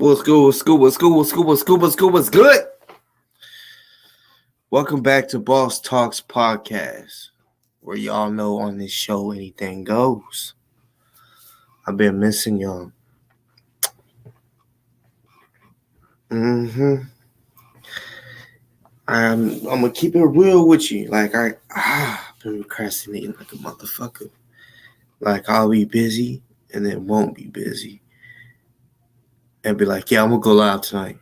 What's good? What's good? What's good? What's good? What's good? What's good? What's good? Welcome back to Boss Talks Podcast, where y'all know on this show anything goes. I've been missing y'all. I'm gonna keep it real with you. Like I've been procrastinating like a motherfucker. Like I'll be busy and then won't be busy. And be like, yeah, I'm gonna go live tonight.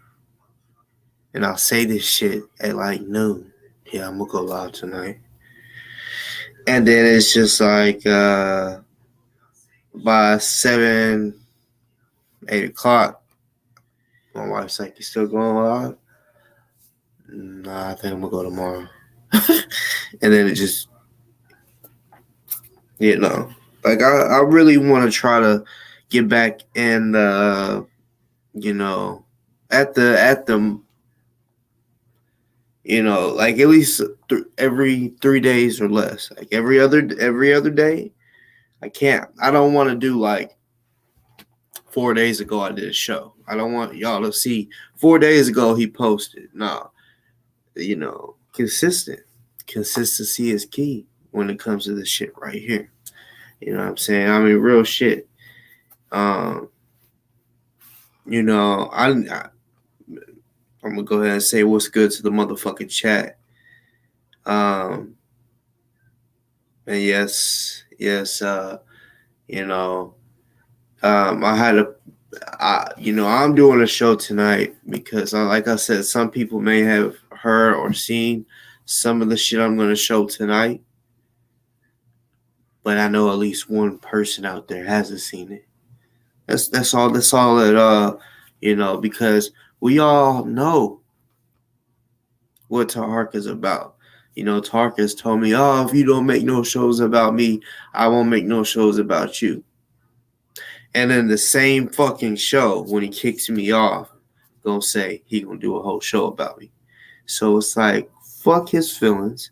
And I'll say this shit at like noon. Yeah, I'm gonna go live tonight. And then it's just like by 7, 8 o'clock, my wife's like, you still going live? Nah, I think I'm gonna go tomorrow. And then it just, like I really want to try to get back and at the like at least every 3 days or less, like every other day. I don't want to do like 4 days ago I did a show. I don't want y'all to see 4 days ago he posted. No, consistent. Consistency is key when it comes to this shit right here. You know what I'm saying? I mean, real shit. I'm gonna go ahead and say what's good to the motherfucking chat. And yes, I'm doing a show tonight because, like I said, some people may have heard or seen some of the shit I'm going to show tonight, but I know at least one person out there hasn't seen it. That's all that because we all know what Taharka's about. Taharka's told me, oh, if you don't make no shows about me, I won't make no shows about you. And then the same fucking show, when he kicks me off, gonna say he gonna do a whole show about me. So it's like, fuck his feelings.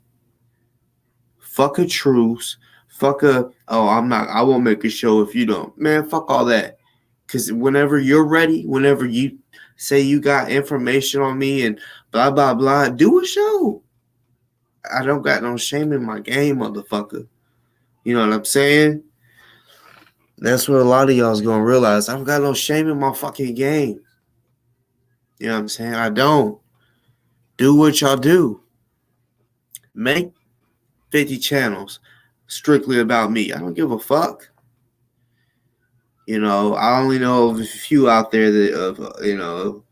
Fuck a truce. I won't make a show if you don't. Man, fuck all that. Because whenever you're ready, whenever you say you got information on me and blah, blah, blah, do a show. I don't got no shame in my game, motherfucker. You know what I'm saying? That's what a lot of y'all's gonna realize. I've got no shame in my fucking game. You know what I'm saying? I don't. Do what y'all do. Make 50 channels strictly about me. I don't give a fuck. I only know of a few out there of the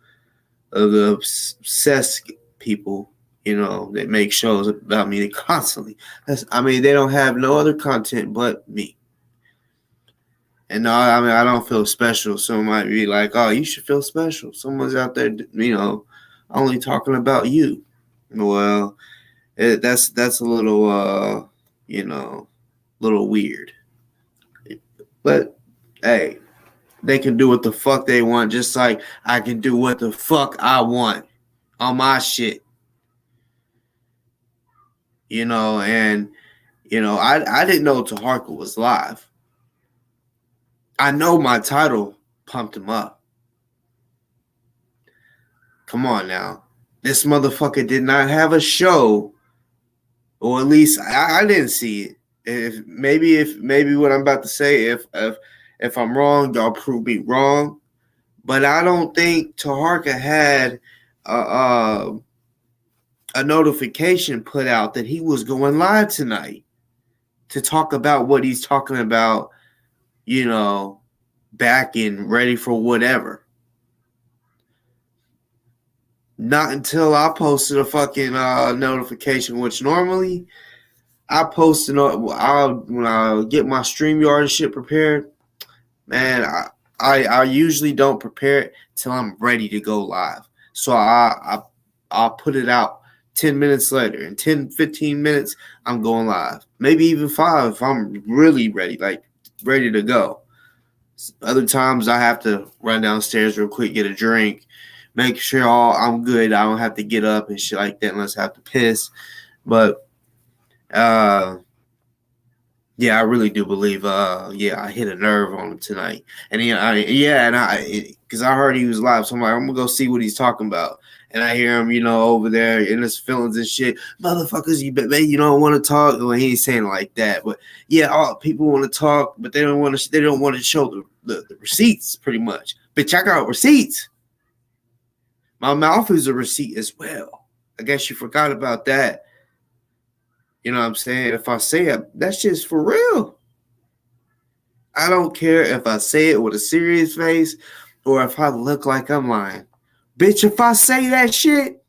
obsessed people, that make shows about me constantly. They don't have no other content but me. And no, I don't feel special. Someone might be like, oh, you should feel special. Someone's out there, only talking about you. Well, that's a little, little weird. But, hey, they can do what the fuck they want, just like I can do what the fuck I want on my shit. I didn't know Taharka was live. I know my title pumped him up. Come on now. This motherfucker did not have a show, or at least I didn't see it. If maybe what I'm about to say, if I'm wrong, y'all prove me wrong. But I don't think Taharka had a notification put out that he was going live tonight to talk about what he's talking about, back and ready for whatever. Not until I posted a fucking notification, which normally I post when I get my StreamYard and shit prepared. Man, I usually don't prepare it till I'm ready to go live. So I'll put it out 10 minutes later. In 10, 15 minutes, I'm going live. Maybe even 5 if I'm really ready, like ready to go. Other times I have to run downstairs real quick, get a drink, make sure I'm good. I don't have to get up and shit like that unless I have to piss. But Yeah, I really do believe. I hit a nerve on him tonight, and because I heard he was live, so I'm like, I'm gonna go see what he's talking about, and I hear him, over there in his feelings and shit, motherfuckers. You don't want to talk. Well, he ain't saying it like that, but yeah, all people want to talk, but they don't want to. They don't want to show the receipts, pretty much. Bitch, I got receipts. My mouth is a receipt as well. I guess you forgot about that. You know what I'm saying? If I say it, that shit's for real. I don't care if I say it with a serious face or if I look like I'm lying. Bitch, if I say that shit,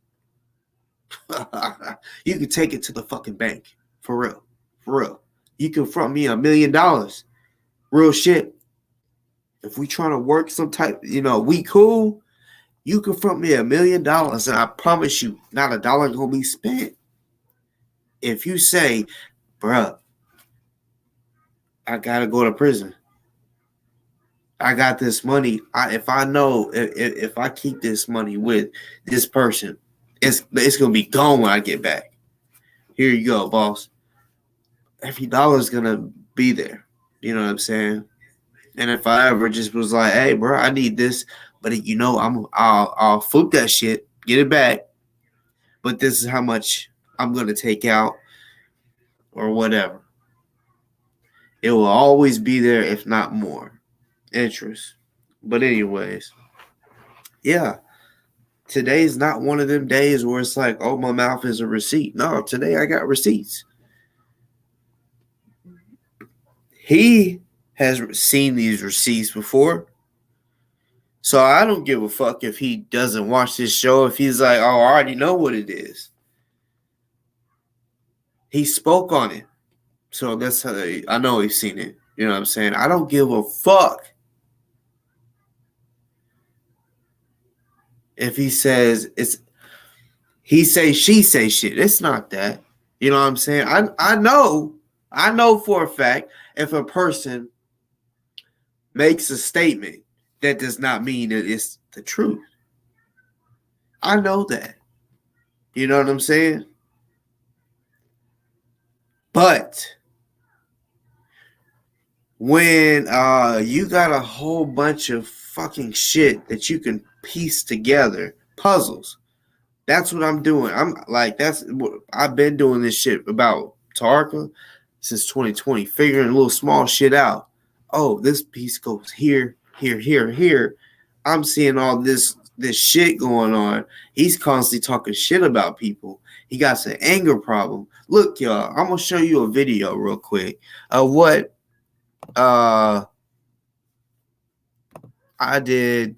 you can take it to the fucking bank. For real. For real. You can front me $1 million. Real shit. If we trying to work some type, we cool, you can front me $1 million and I promise you, not a dollar gonna be spent. If you say, bruh, I gotta go to prison. I got this money. If I know if I keep this money with this person, it's gonna be gone when I get back. Here you go, boss. Every dollar is gonna be there. You know what I'm saying? And if I ever just was like, hey, bro, I need this, but I'll flip that shit, get it back. But this is how much I'm gonna take out or whatever. It will always be there, if not more. Interest. But anyways, yeah. Today's not one of them days where it's like, oh, my mouth is a receipt. No, today I got receipts. He has seen these receipts before. So I don't give a fuck if he doesn't watch this show. If he's like, oh, I already know what it is. He spoke on it. So that's how I know he's seen it. You know what I'm saying? I don't give a fuck if he says it's he say she say shit. It's not that. You know what I'm saying? I know for a fact if a person makes a statement, that does not mean that it's the truth. I know that. You know what I'm saying? But when you got a whole bunch of fucking shit that you can piece together, puzzles. That's what I'm doing. I've been doing this shit about Taharka since 2020, figuring a little small shit out. Oh, this piece goes here, here, here, here. I'm seeing all this shit going on. He's constantly talking shit about people. He got an anger problem. Look, y'all, I'm gonna show you a video real quick of what I did.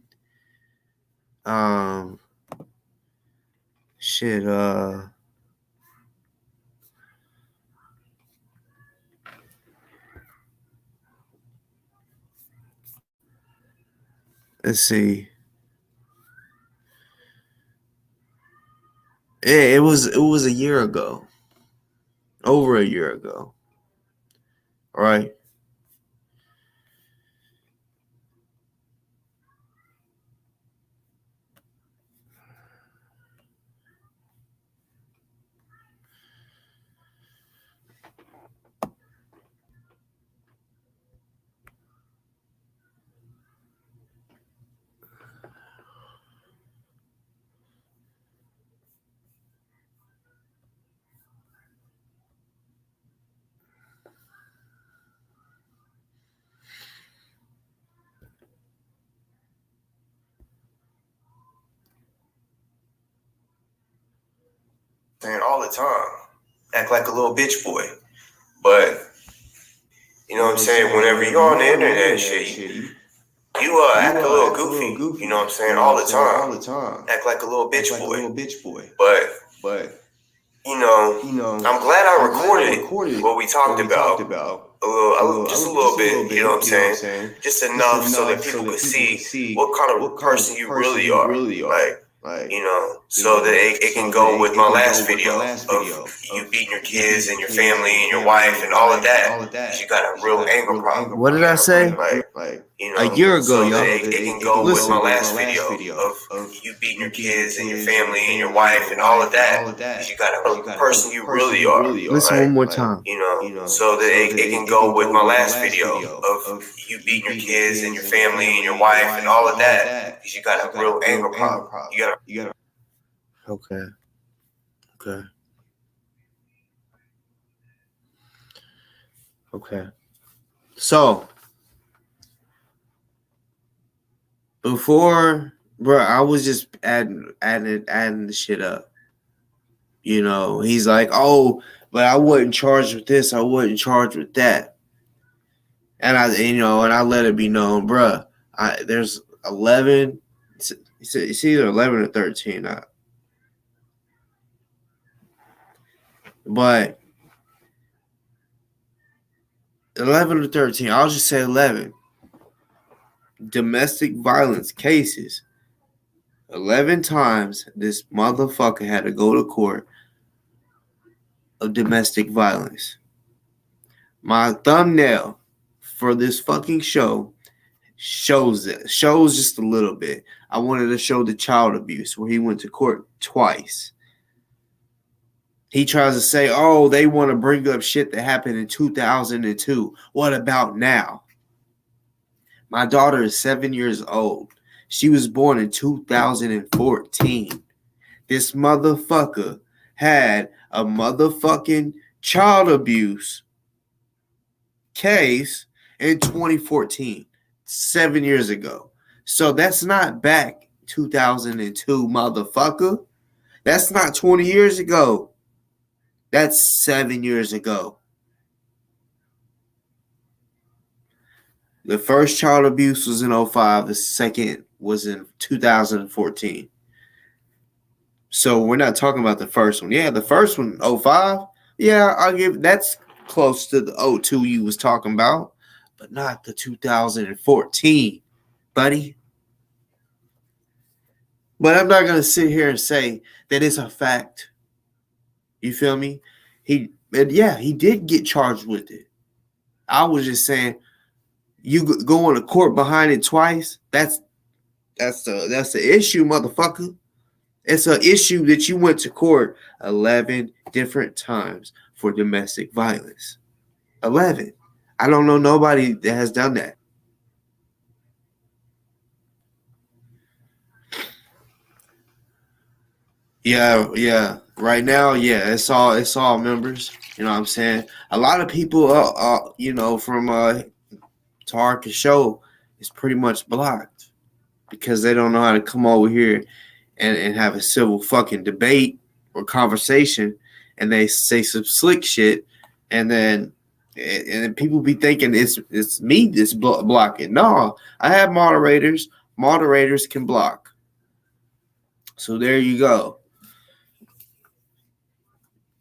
Shit. Let's see. It was a year ago. Over a year ago. All right. All the time. Act like a little bitch boy. But, you know what I'm saying? Whenever you're on the internet and shit, you act a little goofy. You know what I'm saying? All the time. Act like a little bitch boy. But, I'm glad I recorded what we talked about. Just a little bit, you know what I'm saying? Just enough so that people could see what kind of person you really are. So that it can go with my last video of you beating your kids and your family and your wife and all of that. You got a real anger problem. What did I say? a year ago, so y'all. that it can go with my last video of you beating your kids and your family and your wife and all of that. Because you gotta know the person you really are. Listen one more time. So that it can go with my last video of you beating your kids and your family and your wife and all of that. Because you got a real anger problem. You gotta. Okay. So before, bro, I was just adding the shit up. He's like, oh, but I wasn't charged with this. I wasn't charged with that. And I let it be known, bruh. There's 11. It's either 11 or 13. But 11 or 13. I'll just say 11. Domestic violence cases. 11 times this motherfucker had to go to court of domestic violence. My thumbnail for this fucking show shows just a little bit. I wanted to show the child abuse where he went to court twice. He tries to say, oh, they want to bring up shit that happened in 2002. What about now? My daughter is 7 years old. She was born in 2014. This motherfucker had a motherfucking child abuse case in 2014, 7 years ago. So that's not back 2002, motherfucker. That's not 20 years ago. That's 7 years ago. The first child abuse was in 2005. The second was in 2014. So we're not talking about the first one. Yeah, the first one, 2005. Yeah, I'll give that's close to the 2002 you was talking about, but not the 2014, buddy. But I'm not going to sit here and say that it's a fact. You feel me? He did get charged with it. I was just saying, you going to court behind it twice. That's the issue, motherfucker. It's an issue that you went to court 11 different times for domestic violence. 11. I don't know nobody that has done that. Yeah. Right now, yeah, it's all members. You know what I'm saying? A lot of people, from Taharka show is pretty much blocked because they don't know how to come over here and have a civil fucking debate or conversation, and they say some slick shit, and then people be thinking it's me that's blocking. No, I have moderators. Moderators can block. So there you go.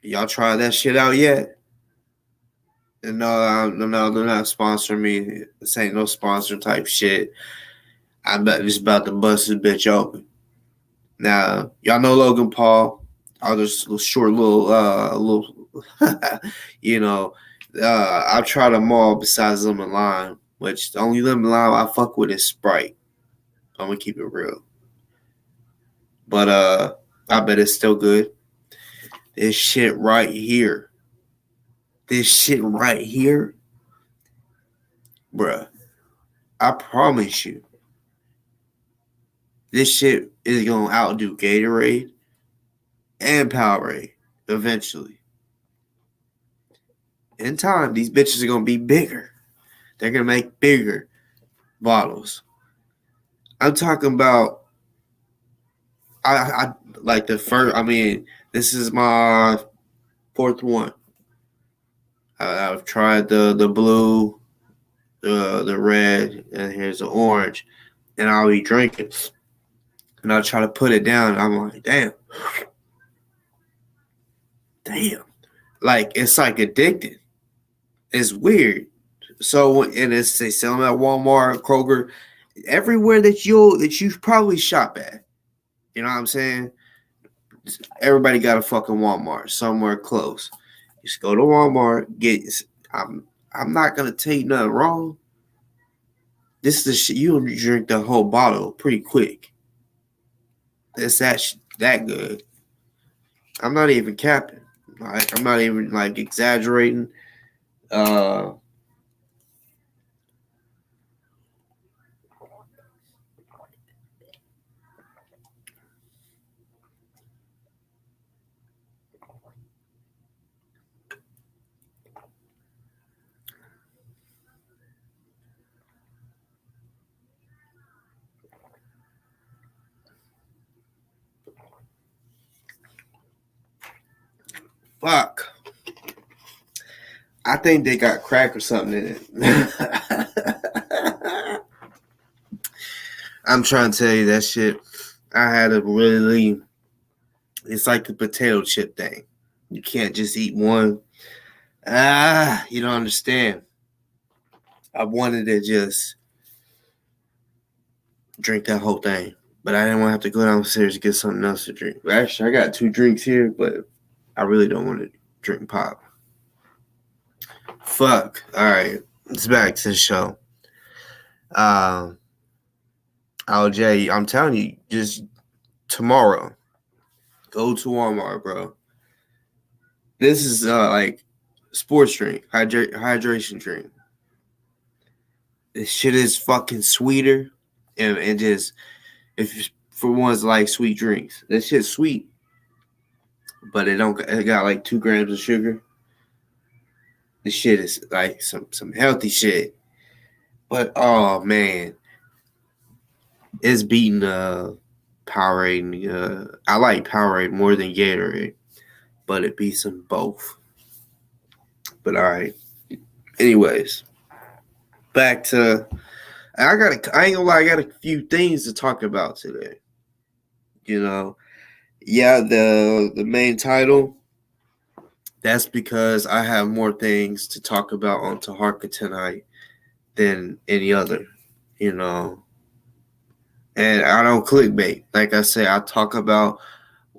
Y'all try that shit out yet? And no, they're not sponsoring me. This ain't no sponsor type shit. I'm just about to bust this bitch open. Now, y'all know Logan Paul. I'll just short little, I've tried them all besides lemon lime, which the only lemon lime I fuck with is Sprite. I'm gonna keep it real. But I bet it's still good. This shit right here, bruh. I promise you, this shit is gonna outdo Gatorade and Powerade eventually. In time, these bitches are gonna be bigger. They're gonna make bigger bottles. I'm talking about. I like the first. I mean, this is my fourth one. I've tried the blue, the red, and here's the orange, and I'll be drinking, and I'll try to put it down. And I'm like, damn, like it's like addicting. It's weird. So, and they sell them at Walmart, Kroger, everywhere that you probably shop at. You know what I'm saying? Everybody got a fucking Walmart somewhere close. Just go to Walmart, get. I'm not gonna tell you nothing wrong. This is the shit you drink the whole bottle pretty quick. It's that good. I'm not even capping. Like I'm not even like exaggerating. Uh, fuck. I think they got crack or something in it. I'm trying to tell you that shit. I had a really. It's like the potato chip thing. You can't just eat one. You don't understand. I wanted to just drink that whole thing, but I didn't want to have to go downstairs to get something else to drink. Actually, I got 2 drinks here, but I really don't want to drink pop. Fuck. All right, it's back to the show. LJ, I'm telling you, just tomorrow, go to Walmart, bro. This is like sports drink, hydration drink. This shit is fucking sweeter, and just if for ones like sweet drinks, this shit's sweet, but it got like 2 grams of sugar. This shit is like some healthy shit, but oh man, it's beating Powerade. I like Powerade more than Gatorade, but it beats them both. But all right. Anyways, back to I ain't gonna lie, I got a few things to talk about today. You know, yeah, the main title. That's because I have more things to talk about on Taharka tonight than any other. You know, and I don't clickbait. Like I say, I talk about,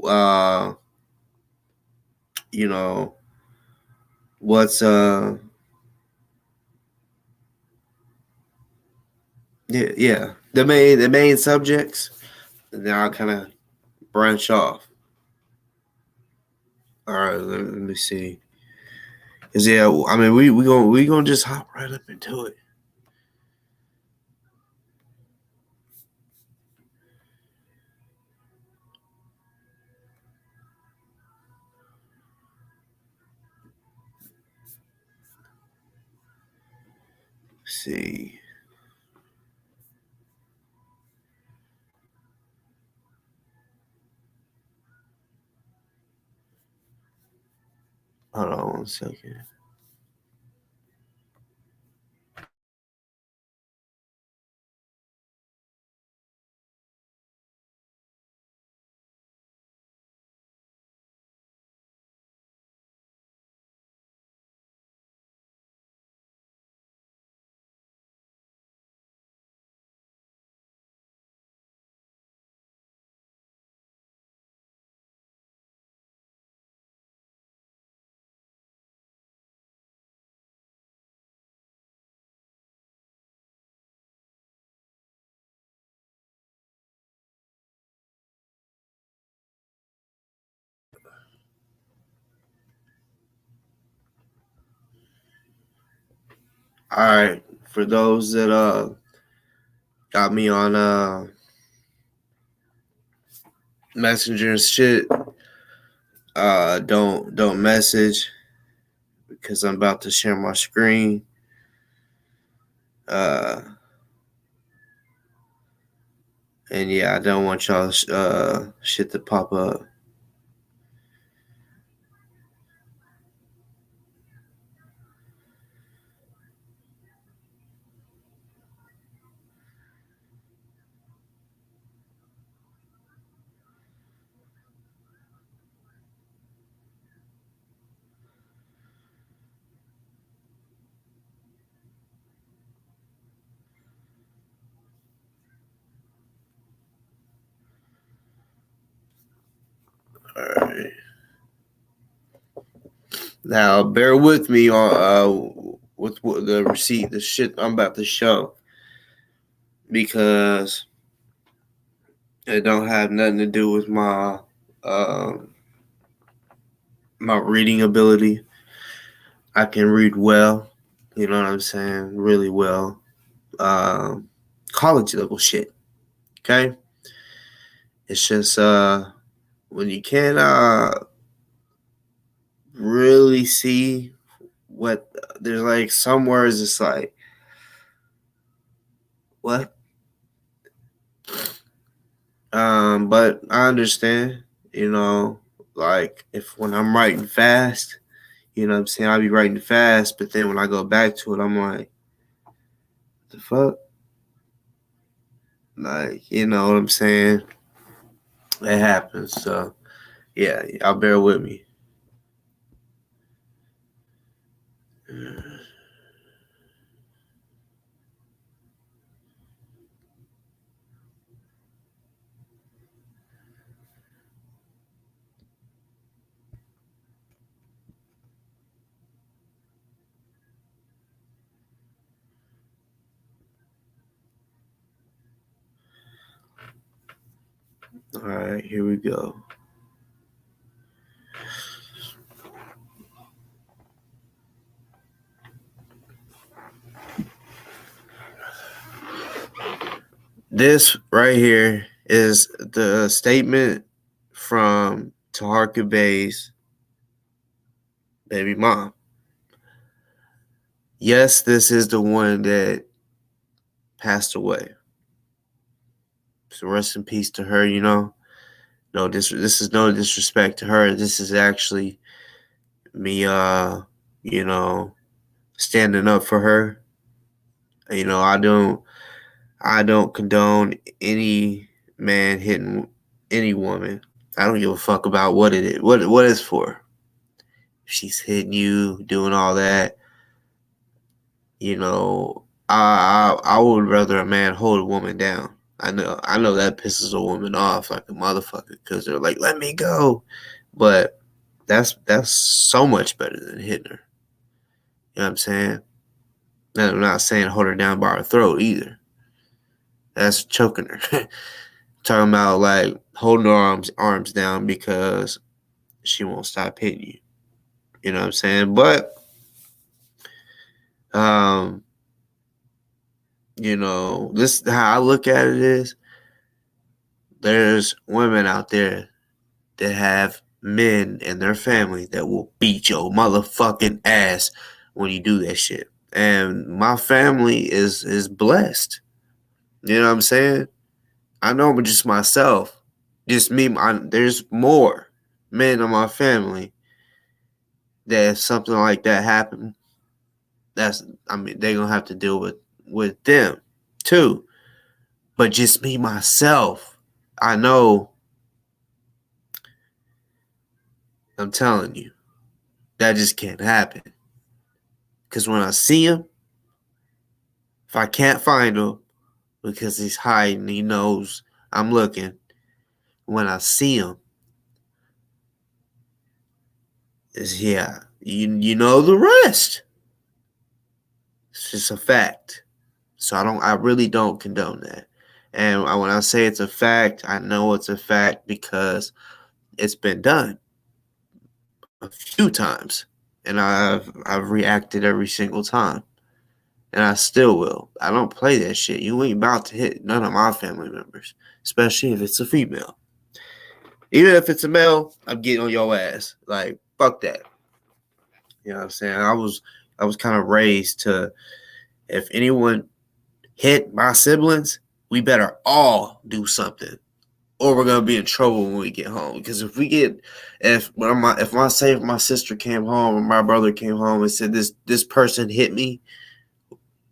uh, you know, what's yeah, the main subjects, and then I'll kind of branch off. All right, let me see. Cause yeah, I mean we gonna just hop right up into it. Let's see. Hold on 1 second. All right, for those that got me on Messenger and shit, don't message because I'm about to share my screen. Uh, and yeah, I don't want y'all shit to pop up. All right. Now bear with me on with the receipt, the shit I'm about to show. because it don't have nothing to do with my reading ability. I can read well, you know what I'm saying, really well. College level shit. Okay, it's just when you can't really see what there's like some words. It's like what. But I understand, you know, like if when I'm writing fast, you know what I'm saying, I'll be writing fast, but then when I go back to it, I'm like, the fuck? Like, you know what I'm saying? It happens. So yeah, y'all bear with me. All right, here we go. This right here is the statement from Taharka Bey's baby mom. Yes, this is the one that passed away. So rest in peace to her, you know. No, this is no disrespect to her. This is actually me you know, standing up for her. You know, I don't condone any man hitting any woman. I don't give a fuck about what it is. What it's for. If she's hitting you, doing all that, you know, I would rather a man hold a woman down. I know that pisses a woman off like a motherfucker because they're like, let me go. But that's so much better than hitting her. You know what I'm saying? And I'm not saying hold her down by her throat either. That's choking her. Talking about like holding her arms down because she won't stop hitting you. You know what I'm saying? But um, you know, this how I look at it is there's women out there that have men in their family that will beat your motherfucking ass when you do that shit. And my family is blessed. You know what I'm saying? I know but just myself. Just me. There's more men in my family that if something like that happened, they're gonna have to deal with them too. But just me myself, I know. I'm telling you, that just can't happen. Because when I see him, if I can't find him because he's hiding, he knows I'm looking. When I see him, is yeah, you know the rest. It's just a fact. So I really don't condone that. And when I say it's a fact, I know it's a fact because it's been done a few times, and I've reacted every single time, and I still will. I don't play that shit. You ain't about to hit none of my family members, especially if it's a female. Even if it's a male, I'm getting on your ass. Like fuck that. You know what I'm saying? I was kind of raised to if anyone hit my siblings, we better all do something, or we're gonna be in trouble when we get home. Because if my sister came home or my brother came home and said this person hit me,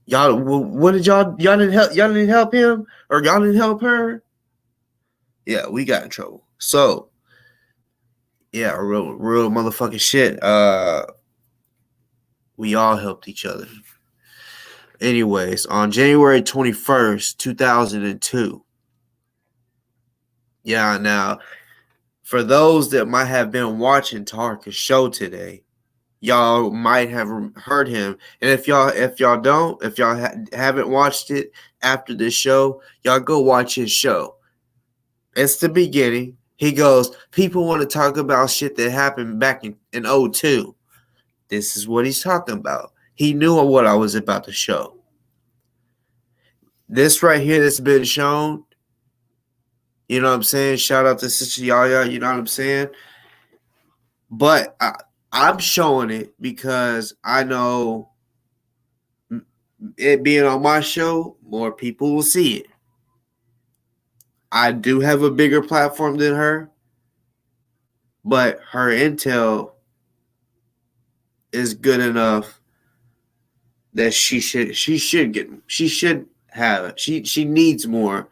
y'all, what did y'all didn't help him or y'all didn't help her? Yeah, we got in trouble. So yeah, real motherfucking shit. We all helped each other. Anyways, on January 21st, 2002. Yeah, now for those that might have been watching Taharka's show today, y'all might have heard him. And if y'all haven't watched it after this show, y'all go watch his show. It's the beginning. He goes, people want to talk about shit that happened back in 2002. This is what he's talking about. He knew what I was about to show. This right here that's been shown, you know what I'm saying? Shout out to Sister Yaya, you know what I'm saying? But I'm showing it because I know it being on my show, more people will see it. I do have a bigger platform than her, but her intel is good enough that she should have it. She needs more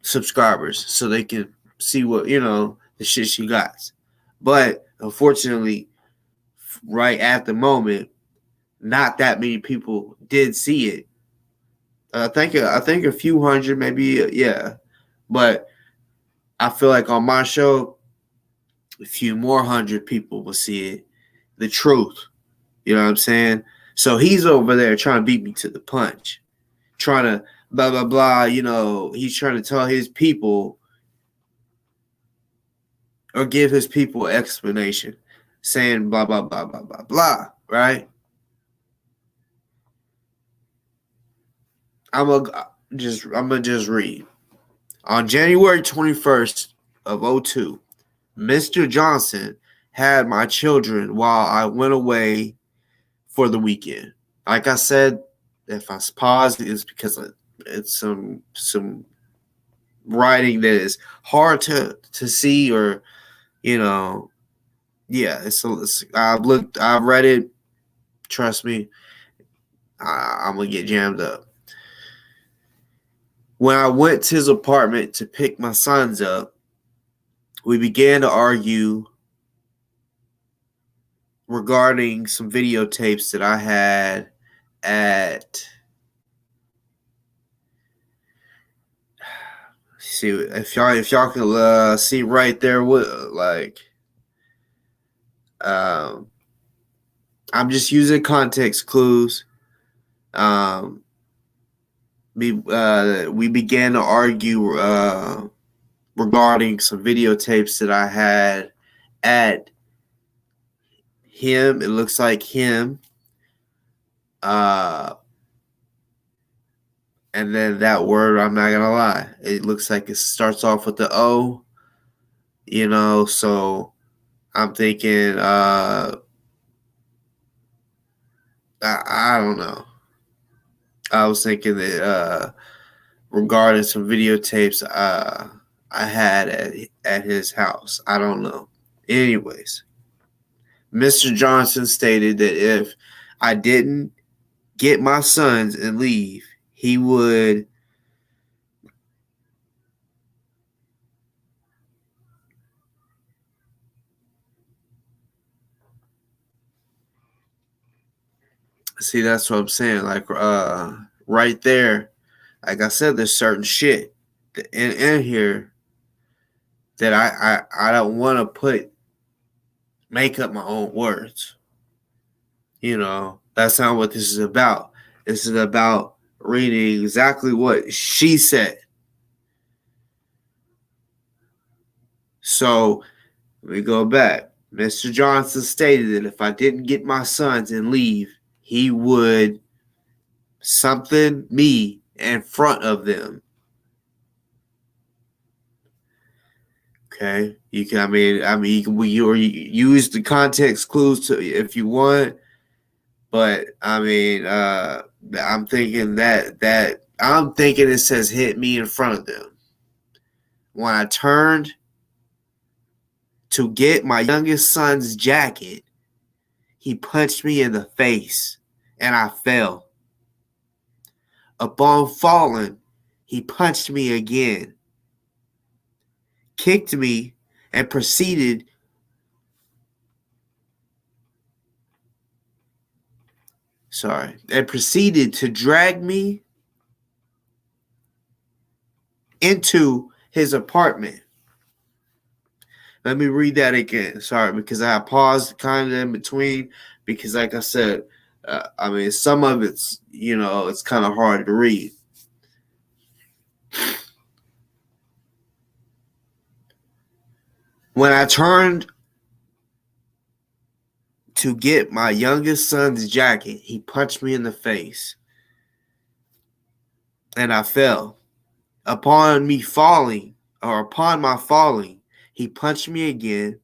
subscribers so they can see what, you know, the shit she got. But unfortunately, right at the moment, not that many people did see it. I think a few hundred, maybe, yeah. But I feel like on my show, a few more hundred people will see it. The truth. You know what I'm saying? So he's over there trying to beat me to the punch. Trying to blah, blah, blah. You know, he's trying to tell his people or give his people explanation. Saying blah, blah, blah, blah, blah, blah. Right? I'm gonna just read. On January 21st of 2002, Mr. Johnson had my children while I went away for the weekend. Like I said, if I pause, it's because it's some writing that is hard to see, or, you know, yeah. I've read it. Trust me, I'm gonna get jammed up. When I went to his apartment to pick my sons up, we began to argue regarding some videotapes that I had at, see if y'all can see right there, what, like, I'm just using context clues. We began to argue regarding some videotapes that I had at him. It looks like him. And then that word, I'm not gonna lie, it looks like it starts off with the O. You know, so I'm thinking, I don't know. I was thinking that regarding some videotapes I had at his house. I don't know. Anyways, Mr. Johnson stated that if I didn't get my sons and leave, he would see. That's what I'm saying. Like, right there, like I said, there's certain shit in here that I don't want to make up my own words. You know, that's not what this is about. This is about reading exactly what she said. So we go back. Mr. Johnson stated that if I didn't get my sons and leave, he would something me in front of them. Okay, you can. I mean, you can use the context clues to if you want, but I mean, I'm thinking that I'm thinking it says hit me in front of them. When I turned to get my youngest son's jacket, he punched me in the face, and I fell. Upon falling, he punched me again, kicked me, and proceeded to drag me into his apartment. Let me read that again. Sorry, because I paused kind of in between. Because, like I said, I mean, some of it's, it's kind of hard to read. When I turned to get my youngest son's jacket, he punched me in the face. And I fell. Upon my falling, he punched me again,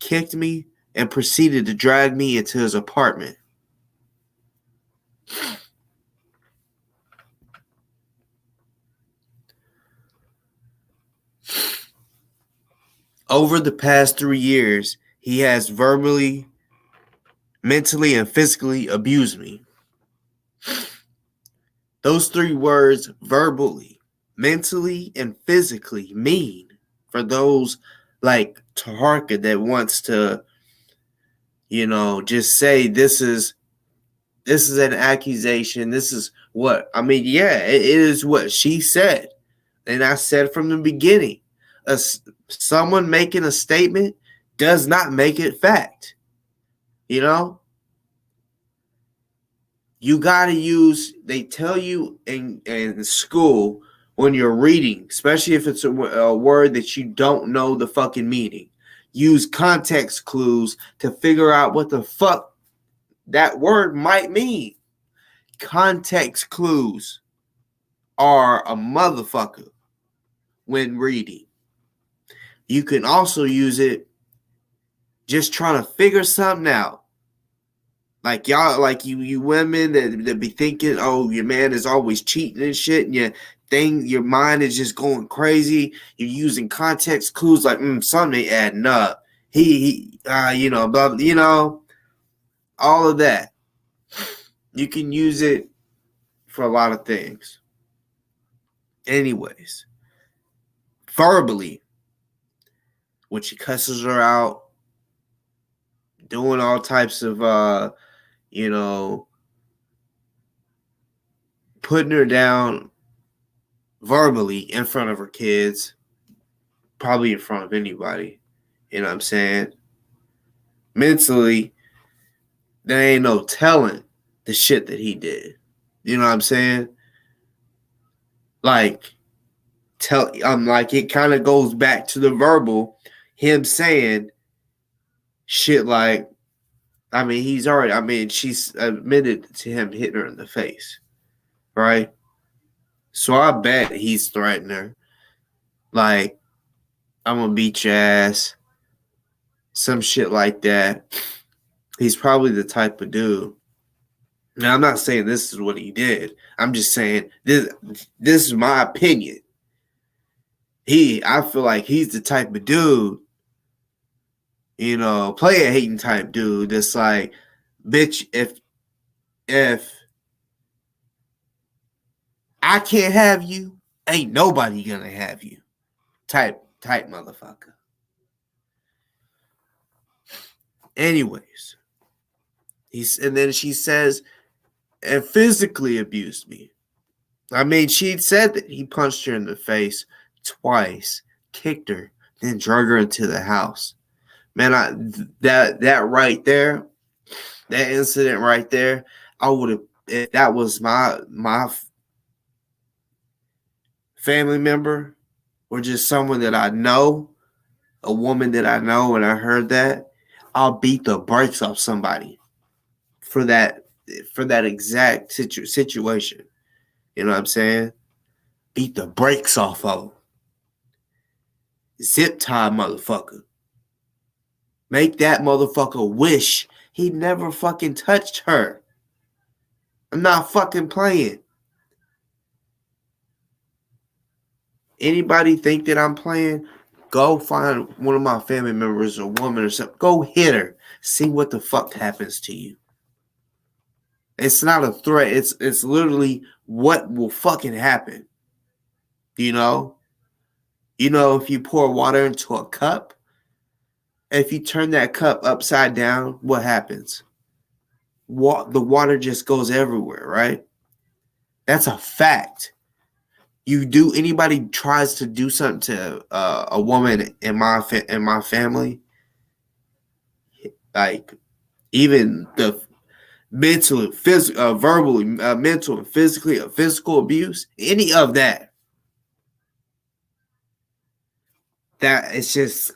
kicked me, and proceeded to drag me into his apartment. Over the past 3 years, he has verbally, mentally, and physically abused me. Those 3 words, verbally, mentally, and physically, mean for those like Taharka that wants to, just say this is an accusation. This is what, I mean, yeah, it is what she said. And I said from the beginning, someone making a statement does not make it fact. You got to use, they tell you in school when you're reading, especially if it's a word that you don't know the fucking meaning, use context clues to figure out what the fuck that word might mean. Context clues are a motherfucker when reading. You can also use it just trying to figure something out. Like y'all, like you women that be thinking, oh, your man is always cheating and shit, and your mind is just going crazy. You're using context clues like, something ain't adding up. He blah, blah, all of that. You can use it for a lot of things. Anyways, verbally, when she cusses her out, doing all types of, putting her down verbally in front of her kids, probably in front of anybody. You know what I'm saying? Mentally, there ain't no telling the shit that he did. You know what I'm saying? Like, it kind of goes back to the verbal, him saying shit like, she's admitted to him hitting her in the face, right? So I bet he's threatening her. Like, I'm gonna beat your ass. Some shit like that. He's probably the type of dude. Now, I'm not saying this is what he did. I'm just saying this is my opinion. I feel like he's the type of dude, player hating type dude that's like, bitch, if I can't have you, ain't nobody gonna have you. Type motherfucker. Anyways, and then she says, and physically abused me. She said that he punched her in the face twice, kicked her, then drug her into the house. Man, that right there, that incident right there, I would have, if that was my family member or just someone that I know, a woman that I know, and I heard that, I'll beat the brakes off somebody for that exact situation. You know what I'm saying? Beat the brakes off of them. Zip tie motherfucker. Make that motherfucker wish he never fucking touched her. I'm not fucking playing. Anybody think that I'm playing? Go find one of my family members or woman or something. Go hit her. See what the fuck happens to you. It's not a threat. It's literally what will fucking happen. If you pour water into a cup, if you turn that cup upside down, what happens? The water just goes everywhere, right? That's a fact. Anybody tries to do something to a woman in my family, like even the mental, physical, verbally, mental, and physical abuse, any of that, it's just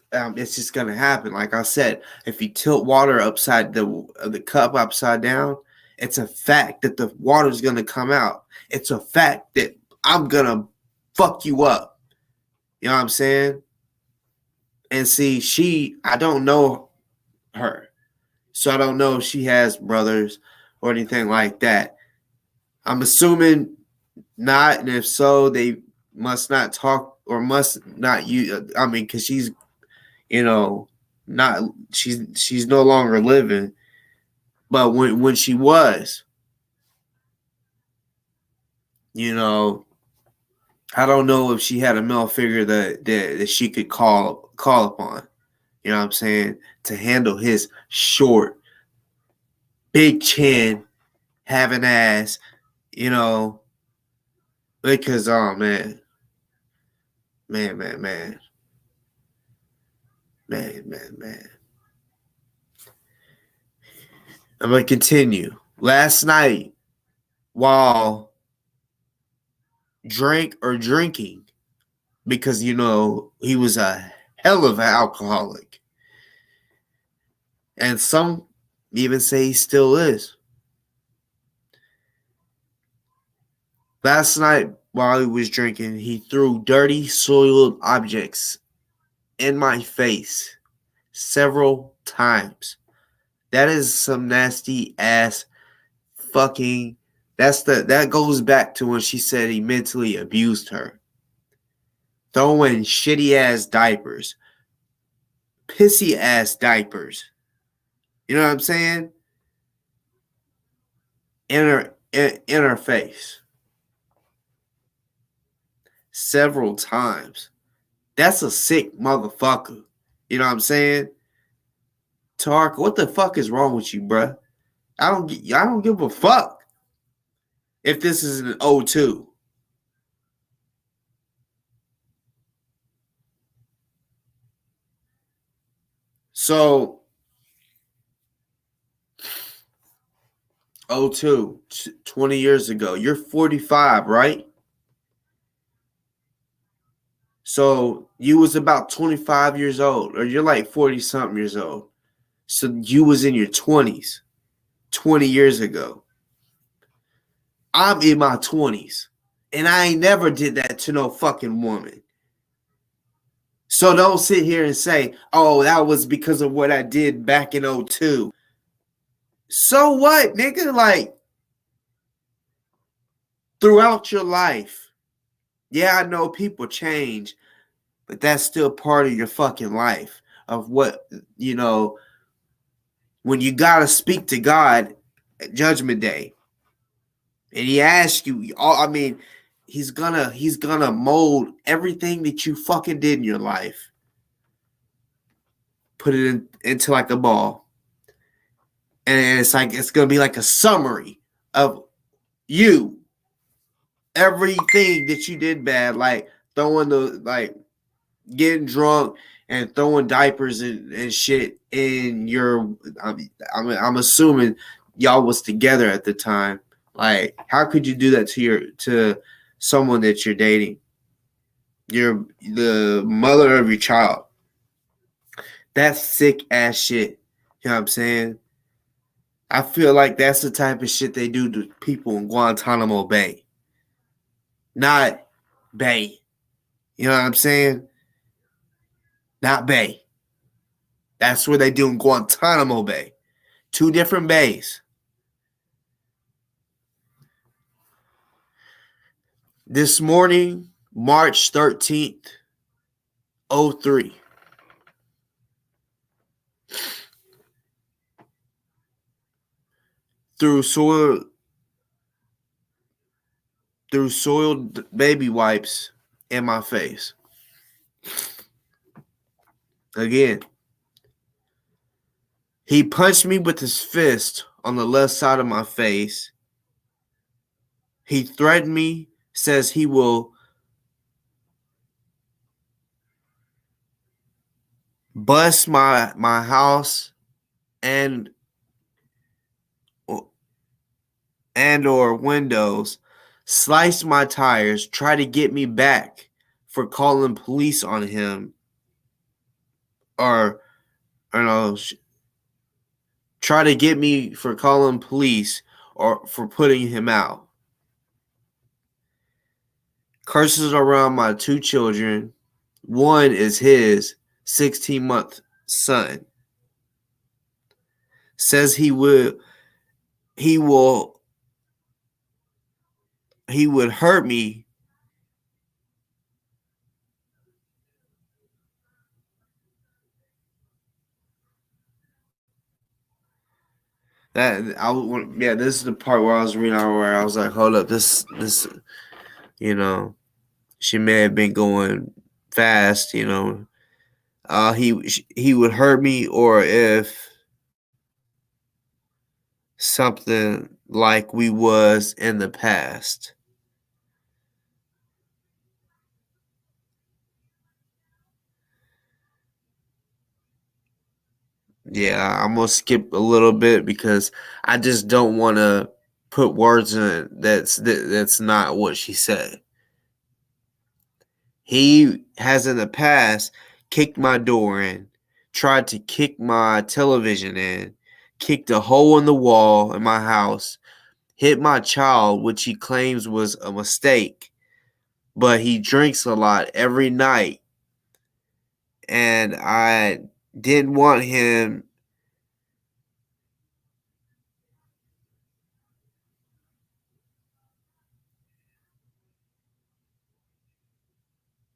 gonna happen. Like I said, if you tilt water upside the cup upside down, it's a fact that the water's gonna come out. It's a fact that I'm gonna fuck you up. You know what I'm saying? And see, I don't know her, so I don't know if she has brothers or anything like that. I'm assuming not, and if so, they must not talk or must not use. I mean, because she's, not she's no longer living. But when she was, I don't know if she had a male figure that she could call upon. You know what I'm saying? To handle his short, big chin, having ass, because oh man, man, man, man, man, man, man. I'm gonna continue. Last night, while drinking, because he was a hell of an alcoholic, and some even say he still is. Last night, while he was drinking, he threw dirty, soiled objects in my face several times. That is some nasty ass fucking. That goes back to when she said he mentally abused her. Throwing shitty ass diapers, pissy ass diapers. You know what I'm saying? In her face several times. That's a sick motherfucker. You know what I'm saying? Taharka, what the fuck is wrong with you, bruh? I don't give a fuck if this is an O2. So, 02, 20 years ago. You're 45, right? So, you was about 25 years old, or you're like 40-something years old. So, you was in your 20s 20 years ago. I'm in my 20s, and I ain't never did that to no fucking woman. So don't sit here and say, oh, that was because of what I did back in 02. So what, nigga? Like, throughout your life, yeah, I know people change, but that's still part of your fucking life of what, when you got to speak to God at Judgment Day and he asks you, he's gonna mold everything that you fucking did in your life, put it into like a ball. And it's gonna be like a summary of you, everything that you did bad, like getting drunk and throwing diapers and shit in your. I'm assuming y'all was together at the time. Like, how could you do that to someone that you're dating? You're the mother of your child. That's sick ass shit. You know what I'm saying? I feel like that's the type of shit they do to people in Guantanamo Bay. Not Bay. You know what I'm saying? Not Bay. That's where they do in Guantanamo Bay. 2 different bays. This morning, March 13th, 03. Through soiled baby wipes in my face. Again. He punched me with his fist on the left side of my face. He threatened me, says he will bust my house and or windows, slice my tires, try to get me back for calling police on him, or no, try to get me for calling police or for putting him out. Curses around my 2 children. One is his 16-month son. Says he would hurt me. This is the part where I was reading out where I was like, hold up, this, she may have been going fast, he would hurt me, or if something like we was in the past. Yeah, I'm gonna skip a little bit because I just don't want to put words in it that's not what she said. He has in the past kicked my door in, tried to kick my television in, kicked a hole in the wall in my house, hit my child, which he claims was a mistake, but he drinks a lot every night, and I didn't want him.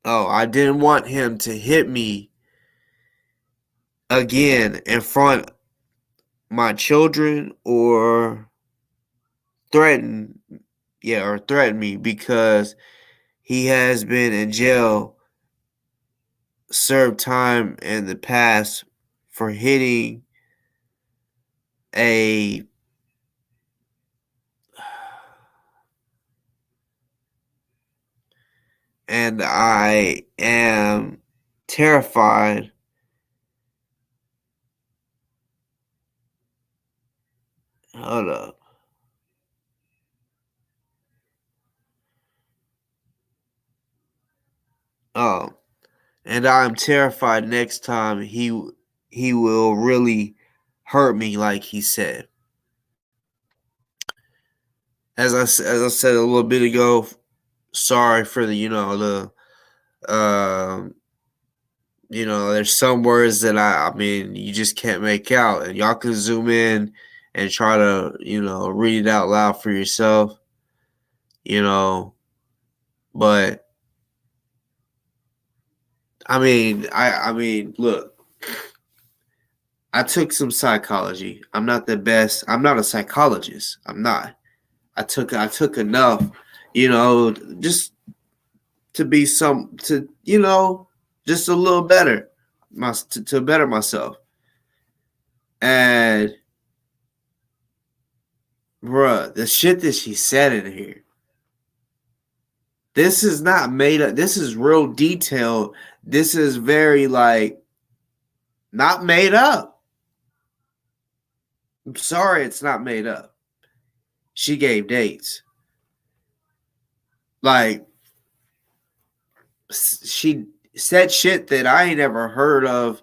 I didn't want him to hit me again in front of my children or threaten me, because he has been in jail, served time in the past for hitting and I am terrified. Hold up. And I'm terrified next time he will really hurt me like he said. As I said a little bit ago, sorry for there's some words that I mean you just can't make out, and y'all can zoom in and try to read it out loud for yourself, but I mean, look, I took some psychology. I'm not the best. I'm not a psychologist. I'm not. I took enough, just to be just a little better, to better myself. And bruh, the shit that she said in here, this is not made up. This is real detailed. This is very not made up. I'm sorry, it's not made up. She gave dates. She said shit that I ain't ever heard of.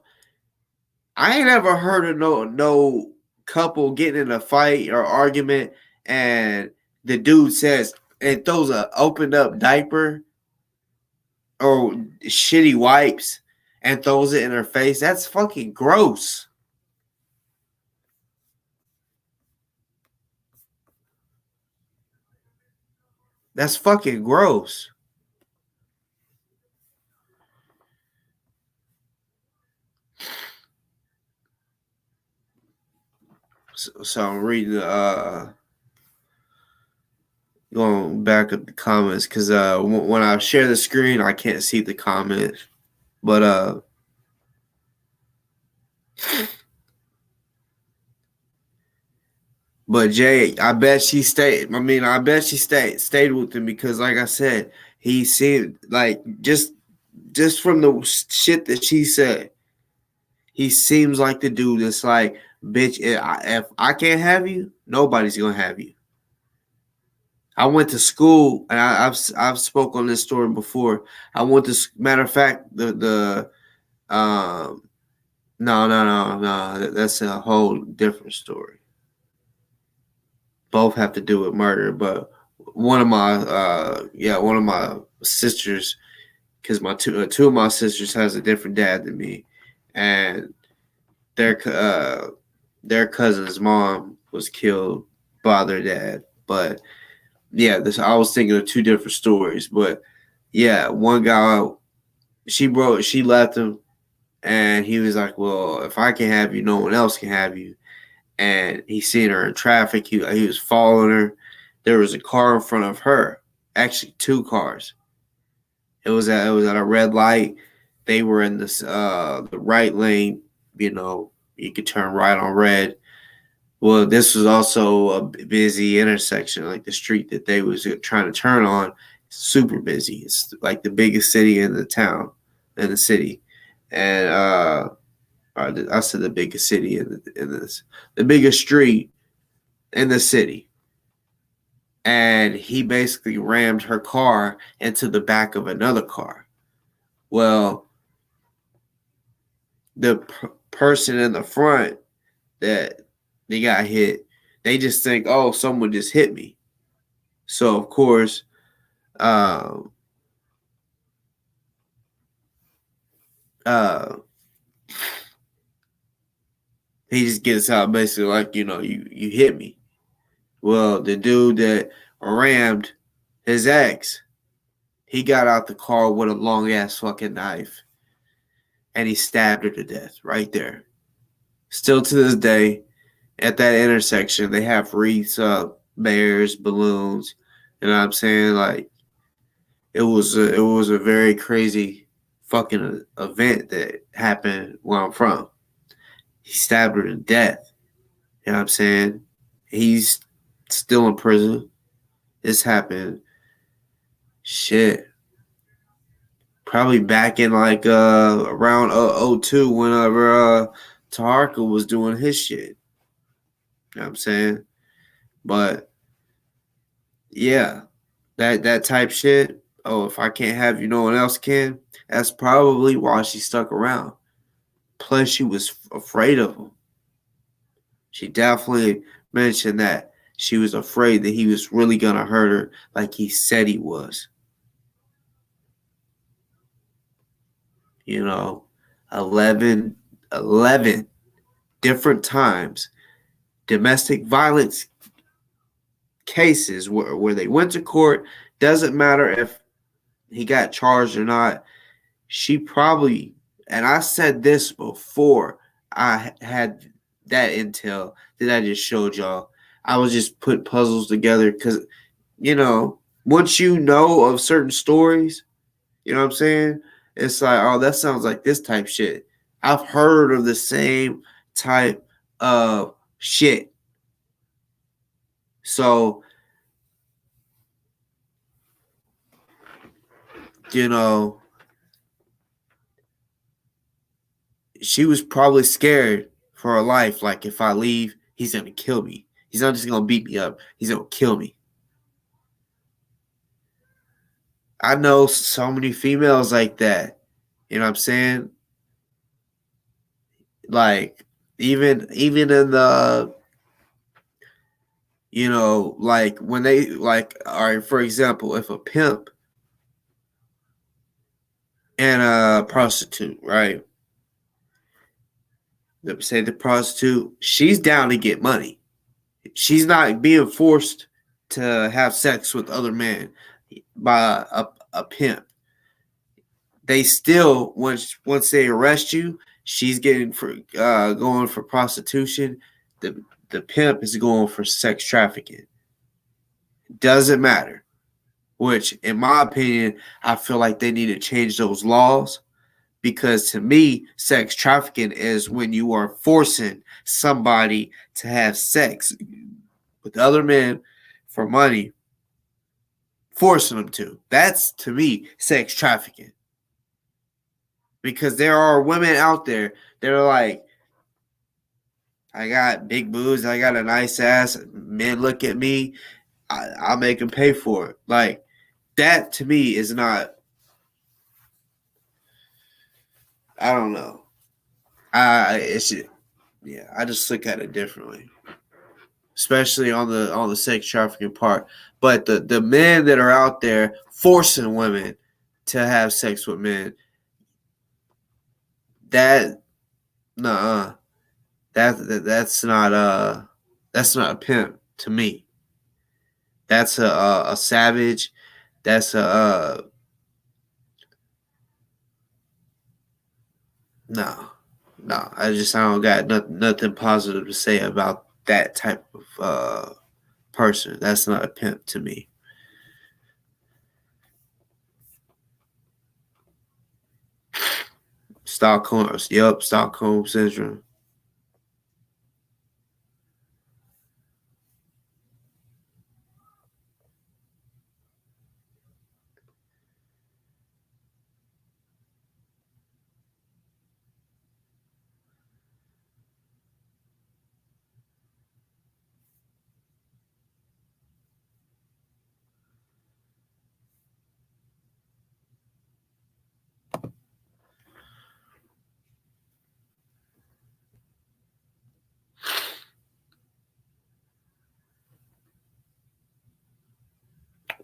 I ain't ever heard of no couple getting in a fight or argument and the dude says and throws a opened up diaper or shitty wipes and throws it in her face. That's fucking gross. That's fucking gross. So I'm reading going back up the comments because when I share the screen I can't see the comment, but Jay, I bet she stayed. I mean, I bet she stayed with him because, like I said, he seemed like just from the shit that she said, He seems like the dude that's like, bitch, if I can't have you, nobody's gonna have you. I went to school, and I've spoke on this story before. I went to matter of fact the no, that's a whole different story. Both have to do with murder, but one of my sisters, because my two of my sisters has a different dad than me, and their cousin's mom was killed by their dad. But yeah, I was thinking of two different stories. But yeah, one guy, she left him, and he was like, "Well, if I can have you, no one else can have you." And he seen her in traffic. He was following her. There was a car in front of her, actually two cars. It was at a red light. They were in the right lane. You could turn right on red. Well, this was also a busy intersection, like the street that they was trying to turn on. Super busy. It's like the biggest city in the city, and I said the biggest city the biggest street in the city. And he basically rammed her car into the back of another car. Well, the person in the front that they got hit, they just think, oh, someone just hit me. So of course, um, uh, he just gets out basically like, you hit me. Well, the dude that rammed his ex, he got out the car with a long ass fucking knife, and he stabbed her to death right there. Still to this day, at that intersection, they have wreaths up, bears, balloons. You know what I'm saying? Like, it was a very crazy fucking event that happened where I'm from. He stabbed her to death. You know what I'm saying? He's still in prison. This happened. Shit. Probably back in like around 02 whenever Taharka was doing his shit. You know what I'm saying? But yeah, that type shit. Oh, if I can't have you, no one else can. That's probably why she stuck around. Plus, she was afraid of him. She definitely mentioned that she was afraid that he was really gonna hurt her, like he said he was. 11, 11 different times, domestic violence cases where they went to court. Doesn't matter if he got charged or not. She probably, and I said this before I had that intel that I just showed y'all. I was just putting puzzles together because, once you know of certain stories, you know what I'm saying? It's like, oh, that sounds like this type shit. I've heard of the same type of shit. So, you know, she was probably scared for her life. Like, if I leave, he's going to kill me. He's not just going to beat me up. He's going to kill me. I know so many females like that. You know what I'm saying? Like, even in the, like when they, like, all right, for example, if a pimp and a prostitute, right? Say the prostitute, she's down to get money. She's not being forced to have sex with other men by a pimp. They still, once they arrest you, she's getting for going for prostitution. The pimp is going for sex trafficking. Doesn't matter. Which, in my opinion, I feel like they need to change those laws. Because to me, sex trafficking is when you are forcing somebody to have sex with other men for money, forcing them to. That's, to me, sex trafficking. Because there are women out there that are like, I got big boobs, I got a nice ass. Men look at me, I'll make them pay for it. Like that to me is not. I don't know. It's yeah. I just look at it differently, especially on the sex trafficking part. But the men that are out there forcing women to have sex with men, that nah, that's not a pimp to me. That's a savage. That's a no, no. I don't got nothing positive to say about that type of person. That's not a pimp to me. Stockholm, yep, Stockholm syndrome.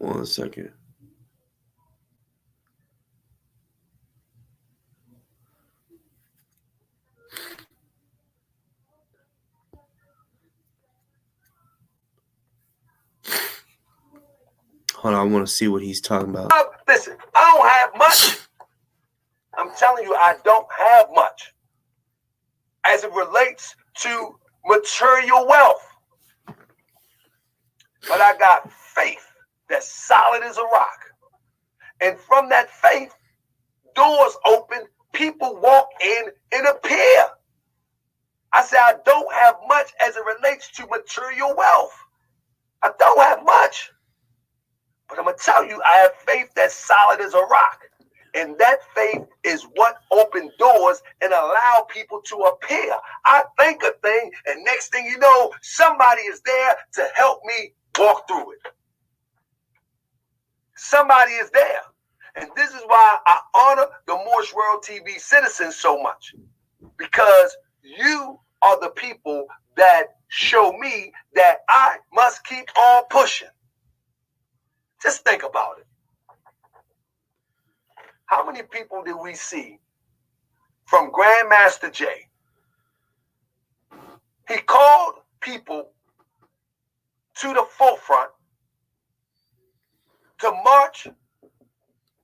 One second. Hold on, I want to see what he's talking about. Listen, I don't have much. I'm telling you, I don't have much as it relates to material wealth. But I got faith that's solid as a rock. And from that faith, doors open, people walk in and appear. I say I don't have much as it relates to material wealth. I don't have much. But I'm going to tell you, I have faith that's solid as a rock. And that faith is what opened doors and allow people to appear. I think a thing, and next thing you know, somebody is there to help me walk through it. Somebody is there. And this is why I honor the Morse World TV citizens so much. Because you are the people that show me that I must keep on pushing. Just think about it. How many people did we see from Grandmaster Jay? He called people to the forefront to march,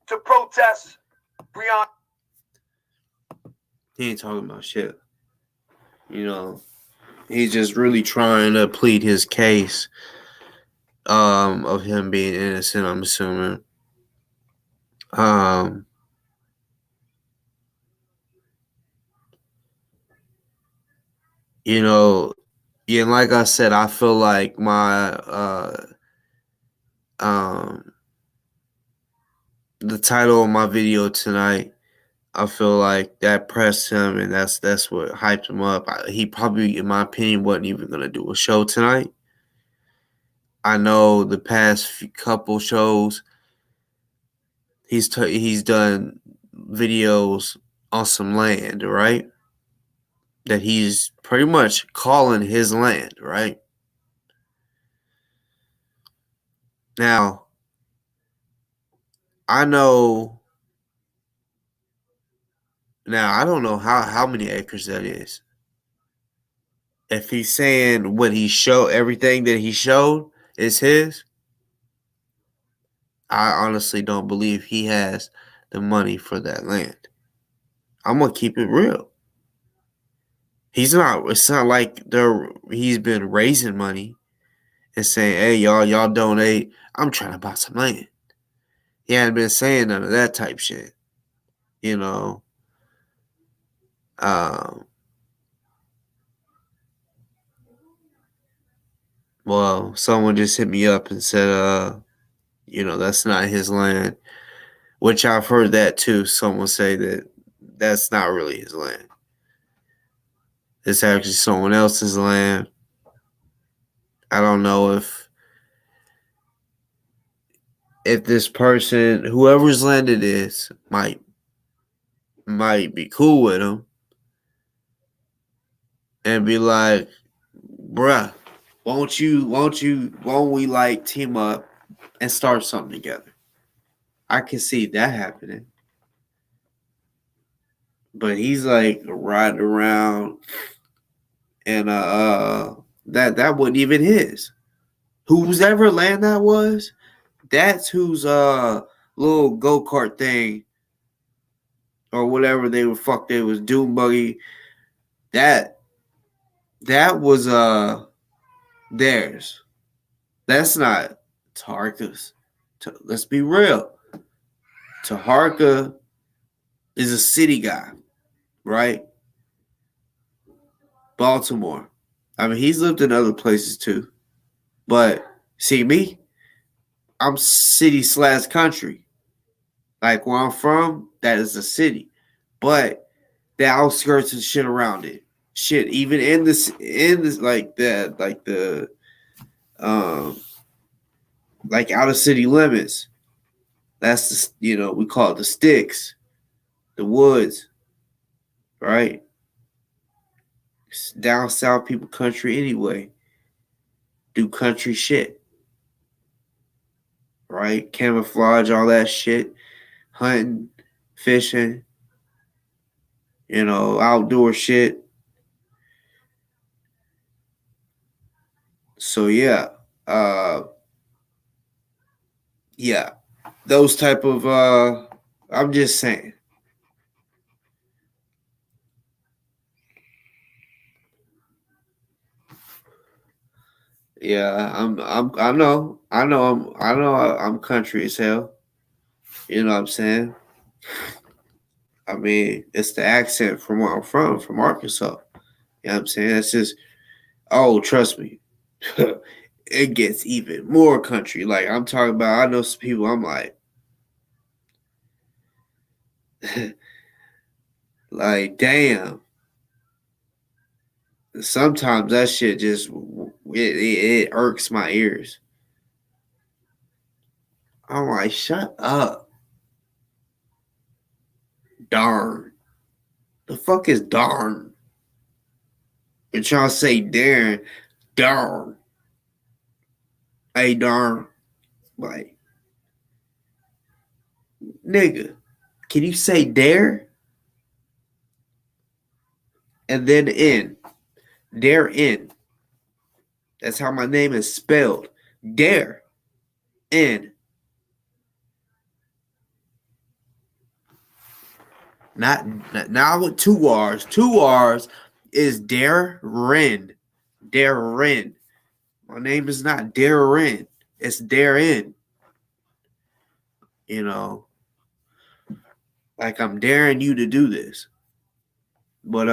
to protest Breonna. He ain't talking about shit. You know, he's just really trying to plead his case of him being innocent, I'm assuming. You know, yeah, like I said, I feel like my the title of my video tonight, I feel like that pressed him, and that's what hyped him up. He probably, in my opinion, wasn't even gonna do a show tonight. I know the past couple shows, he's done videos on some land, right? That he's pretty much calling his land, right? Now, I know. Now, I don't know how many acres that is. If he's saying what he showed, everything that he showed is his, I honestly don't believe he has the money for that land. I'm gonna keep it real. He's not. It's not like he's been raising money and saying, "Hey, y'all donate. I'm trying to buy some land." He hadn't been saying none of that type shit. You know. Well, someone just hit me up and said, that's not his land. Which I've heard that too. Someone say that that's not really his land. It's actually someone else's land. I don't know if this person, whoever's land it is, might be cool with him and be like, bruh, won't we like team up and start something together? I can see that happening. But he's like riding around and that wasn't even his. Whose ever land that was, that's whose little go-kart thing or whatever they was doom buggy. That was theirs. That's not Taharka's. Let's be real. Taharka is a city guy, right? Baltimore. I mean, he's lived in other places too. But see me, I'm city/country. Like where I'm from, that is a city. But the outskirts and shit around it. Shit, even in this like the like out of city limits. That's the we call it the sticks, the woods, right? Down south people country anyway. Do country shit. Right? Camouflage, all that shit. Hunting, fishing, outdoor shit. So yeah. Yeah. Those type of I'm just saying. Yeah, I know I'm country as hell. You know what I'm saying? I mean, it's the accent from where I'm from Arkansas. You know what I'm saying? It's just, oh, trust me, it gets even more country. Like I'm talking about, I know some people. I'm like, damn. Sometimes that shit just it irks my ears. I'm like, shut up, darn. The fuck is darn? You're trying to say darn, darn. Hey, darn. Like, nigga, can you say dare? And then in. Dare in. That's how my name is spelled. Dare in. Not with two R's. Two R's is Darren. Darren. My name is not Darren. It's Darren. Like I'm daring you to do this. But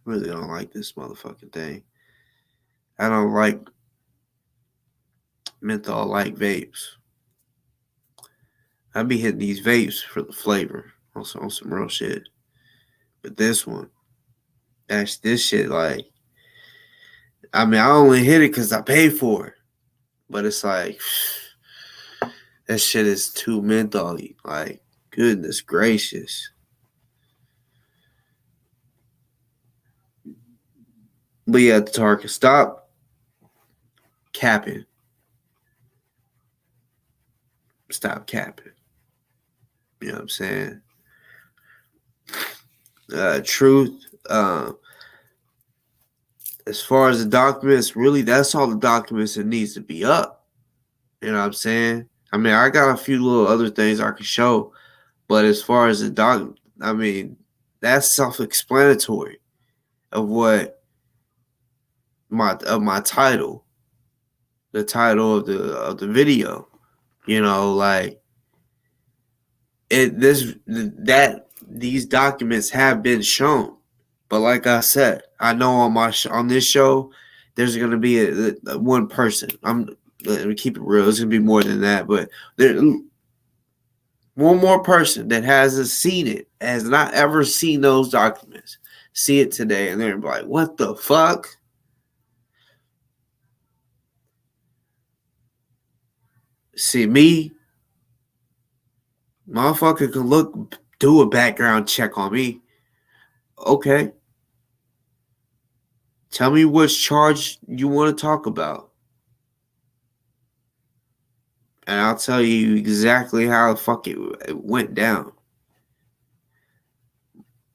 really don't like this motherfucking thing. I don't like menthol like vapes. I be hitting these vapes for the flavor on some real shit. But this one, this shit like, I mean, I only hit it because I paid for it. But it's like, that shit is too mentholy. Like, goodness gracious. But yeah, Taharka, stop capping. Stop capping. You know what I'm saying? Truth. As far as the documents, really, that's all the documents that needs to be up. You know what I'm saying? I mean, I got a few little other things I can show, but as far as the I mean, that's self-explanatory. of what my title, the title of the video. You know, like these documents have been shown, but like I said, I know on this show, there's gonna be a one person. Let me keep it real. It's gonna be more than that, but there one more person that hasn't seen it, has not ever seen those documents, see it today, and they're like, "What the fuck?" See me, motherfucker can do a background check on me. Okay, tell me which charge you want to talk about, and I'll tell you exactly how the fuck it went down.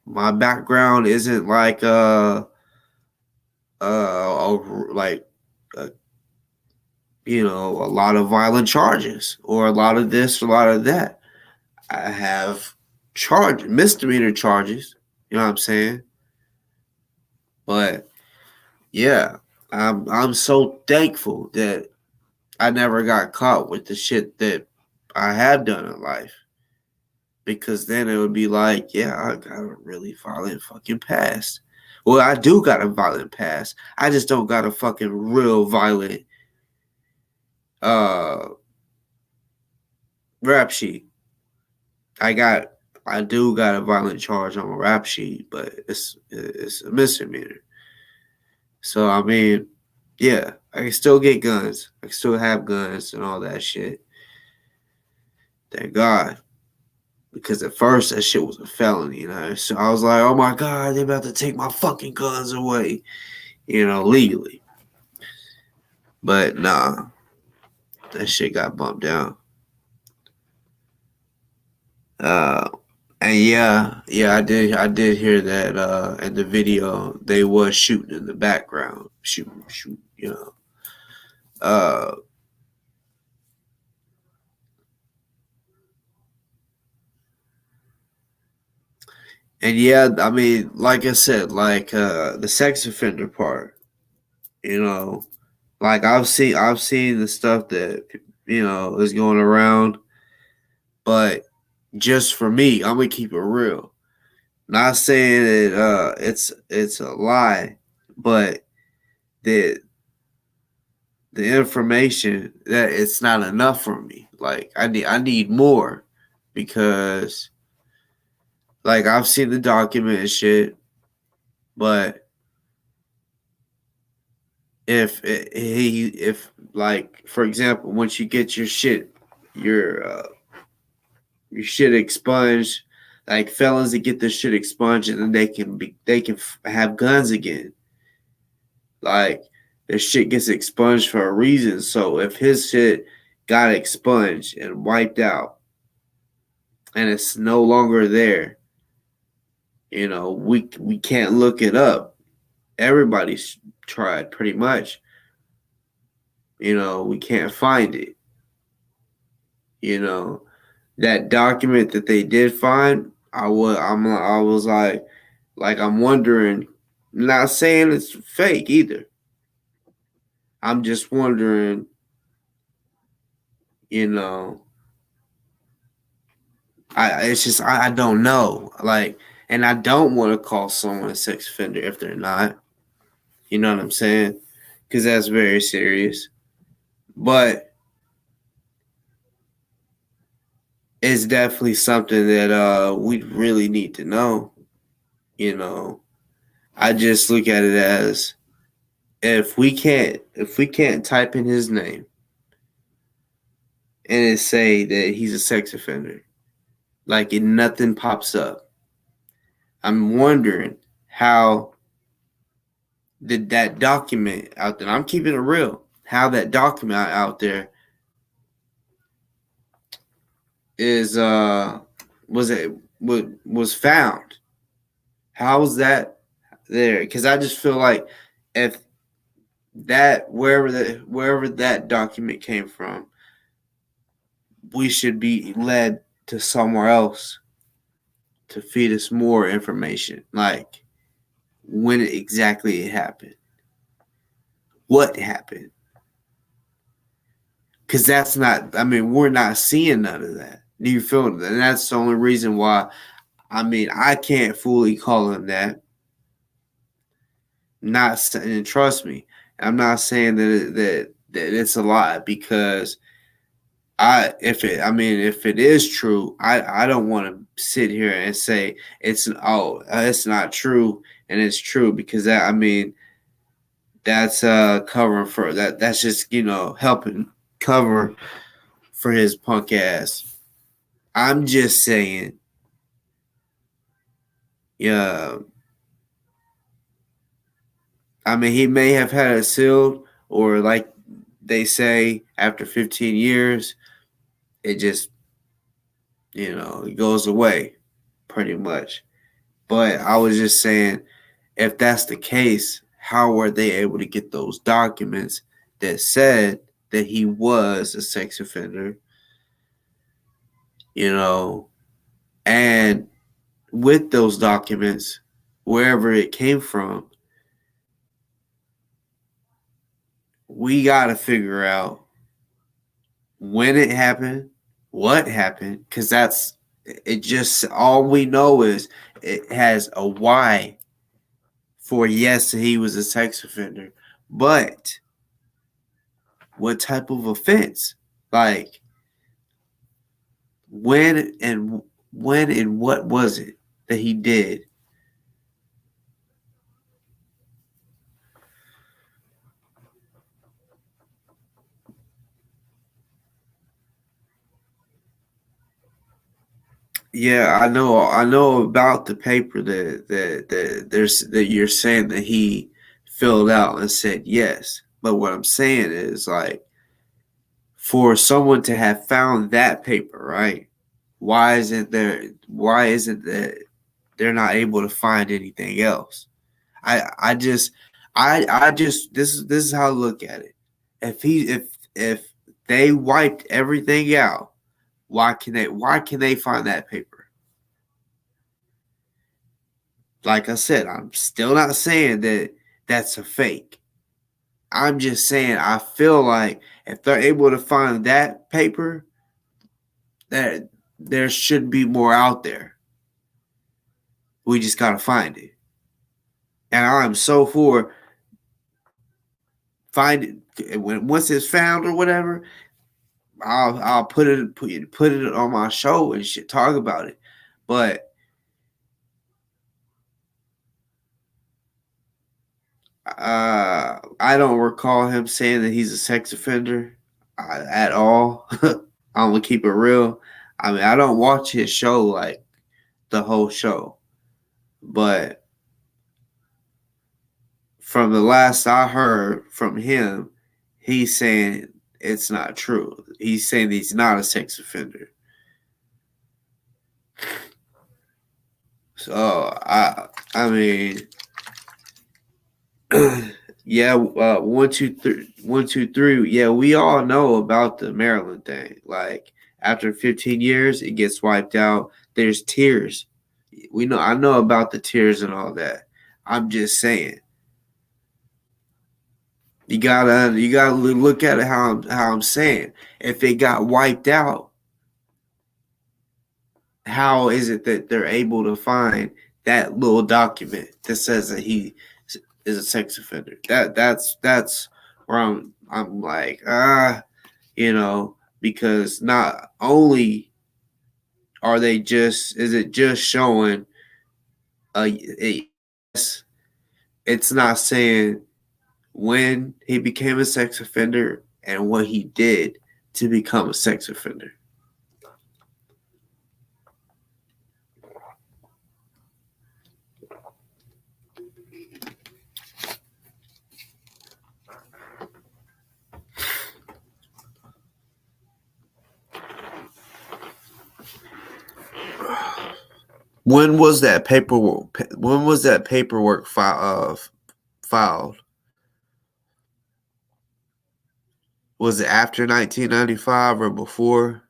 My background isn't like like uh, a lot of violent charges or a lot of this, a lot of that. I have misdemeanor charges. You know what I'm saying? But yeah, I'm so thankful that I never got caught with the shit that I have done in life. Because then it would be like, yeah, I got a really violent fucking past. Well, I do got a violent past. I just don't got a fucking real violent uh rap sheet. I I do got a violent charge on my rap sheet, but it's a misdemeanor. So I mean, yeah, I can still get guns. I can still have guns and all that shit. Thank God. Because at first that shit was a felony, So I was like, oh my God, they about to take my fucking guns away, legally. But nah, that shit got bumped down. Uh, and yeah, I did hear that in the video they was shooting in the background, shoot. Uh, and yeah, I mean, like I said, like the sex offender part, you know, like I've seen the stuff that is going around, but just for me, I'm gonna keep it real. Not saying that it's a lie, but the the information that it's not enough for me. Like I need more because like I've seen the document and shit, but if like for example, once you get your uh, your shit expunged, like felons that get their shit expunged and then they can have guns again. Like their shit gets expunged for a reason. So if his shit got expunged and wiped out and it's no longer there, we can't look it up. Everybody's tried pretty much. We can't find it. You know, that document that they did find, I was like I'm wondering, not saying it's fake either. I'm just wondering, you know, I don't know. Like, and I don't want to call someone a sex offender if they're not. You know what I'm saying? Because that's very serious. But it's definitely something that we really need to know. You know, I just look at it as if we can't type in his name and it say that he's a sex offender, like nothing pops up. I'm wondering how did that document out there. I'm keeping it real. How that document out there is was found. How was that there? Because I just feel like if that wherever that document came from, we should be led to somewhere else to feed us more information. Like when exactly it happened. What happened? Because that's not, I mean, we're not seeing none of that. Do you feel? And that's the only reason why, I mean, I can't fully call him that. Not, and trust me, I'm not saying that it's a lie, because if it is true, I don't want to sit here and say it's not true and it's true, because that, I mean, that's covering for that. That's just, helping cover for his punk ass. I'm just saying, yeah. I mean, he may have had it sealed, or like they say, after 15 years, it just, it goes away, pretty much. But I was just saying, if that's the case, how were they able to get those documents that said that he was a sex offender? You know, and with those documents, wherever it came from, we got to figure out when it happened, what happened, because that's it. Just all we know is it has a Y for yes, he was a sex offender, but what type of offense? Like, when and what was it that he did? Yeah, I know about the paper that you're saying that he filled out and said yes. But what I'm saying is, like, for someone to have found that paper, right? Why isn't that they're not able to find anything else? I just I just this is how I look at it. If they wiped everything out, why can they find that paper? Like I said, I'm still not saying that that's a fake. I'm just saying I feel like if they're able to find that paper, that there should be more out there. We just gotta find it. And I'm so for find it when once it's found or whatever. I'll put it on my show and shit, talk about it. But I don't recall him saying that he's a sex offender at all. I'm gonna keep it real. I mean, I don't watch his show like the whole show, but from the last I heard from him, he's saying it's not true. He's saying he's not a sex offender. So I mean, yeah, 1, 2, 3, 1, 2, 3. Yeah, we all know about the Maryland thing. Like, after 15 years, it gets wiped out. There's tears. I know about the tears and all that. I'm just saying, you gotta look at it how I'm saying. If it got wiped out, how is it that they're able to find that little document that says that he is a sex offender? That's where I'm like, because not only are they just is it just showing a yes, it's not saying when he became a sex offender and what he did to become a sex offender. When was that paperwork? When was that paperwork filed? Was it after 1995 or before?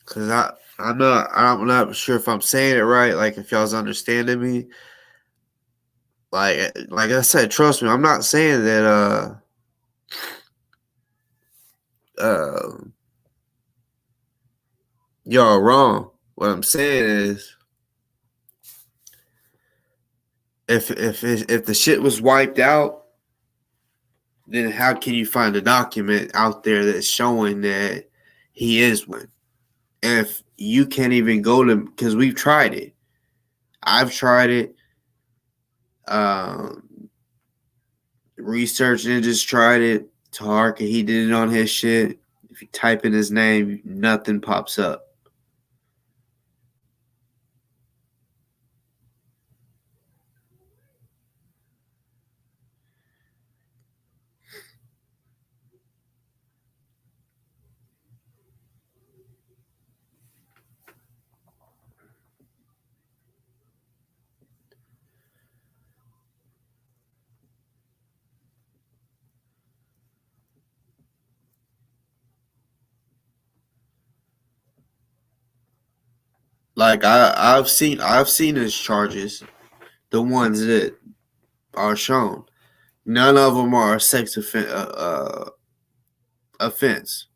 Cause I'm not sure if I'm saying it right. Like if y'all's understanding me. Like I said, trust me. I'm not saying that uh y'all wrong. What I'm saying is if the shit was wiped out, then how can you find a document out there that's showing that he is one? If you can't even go to, because we've tried it. I've tried it. Um, Research Ninjas tried it. Taharka, he did it on his shit. If you type in his name, nothing pops up. Like I've seen his charges, the ones that are shown. None of them are a offense.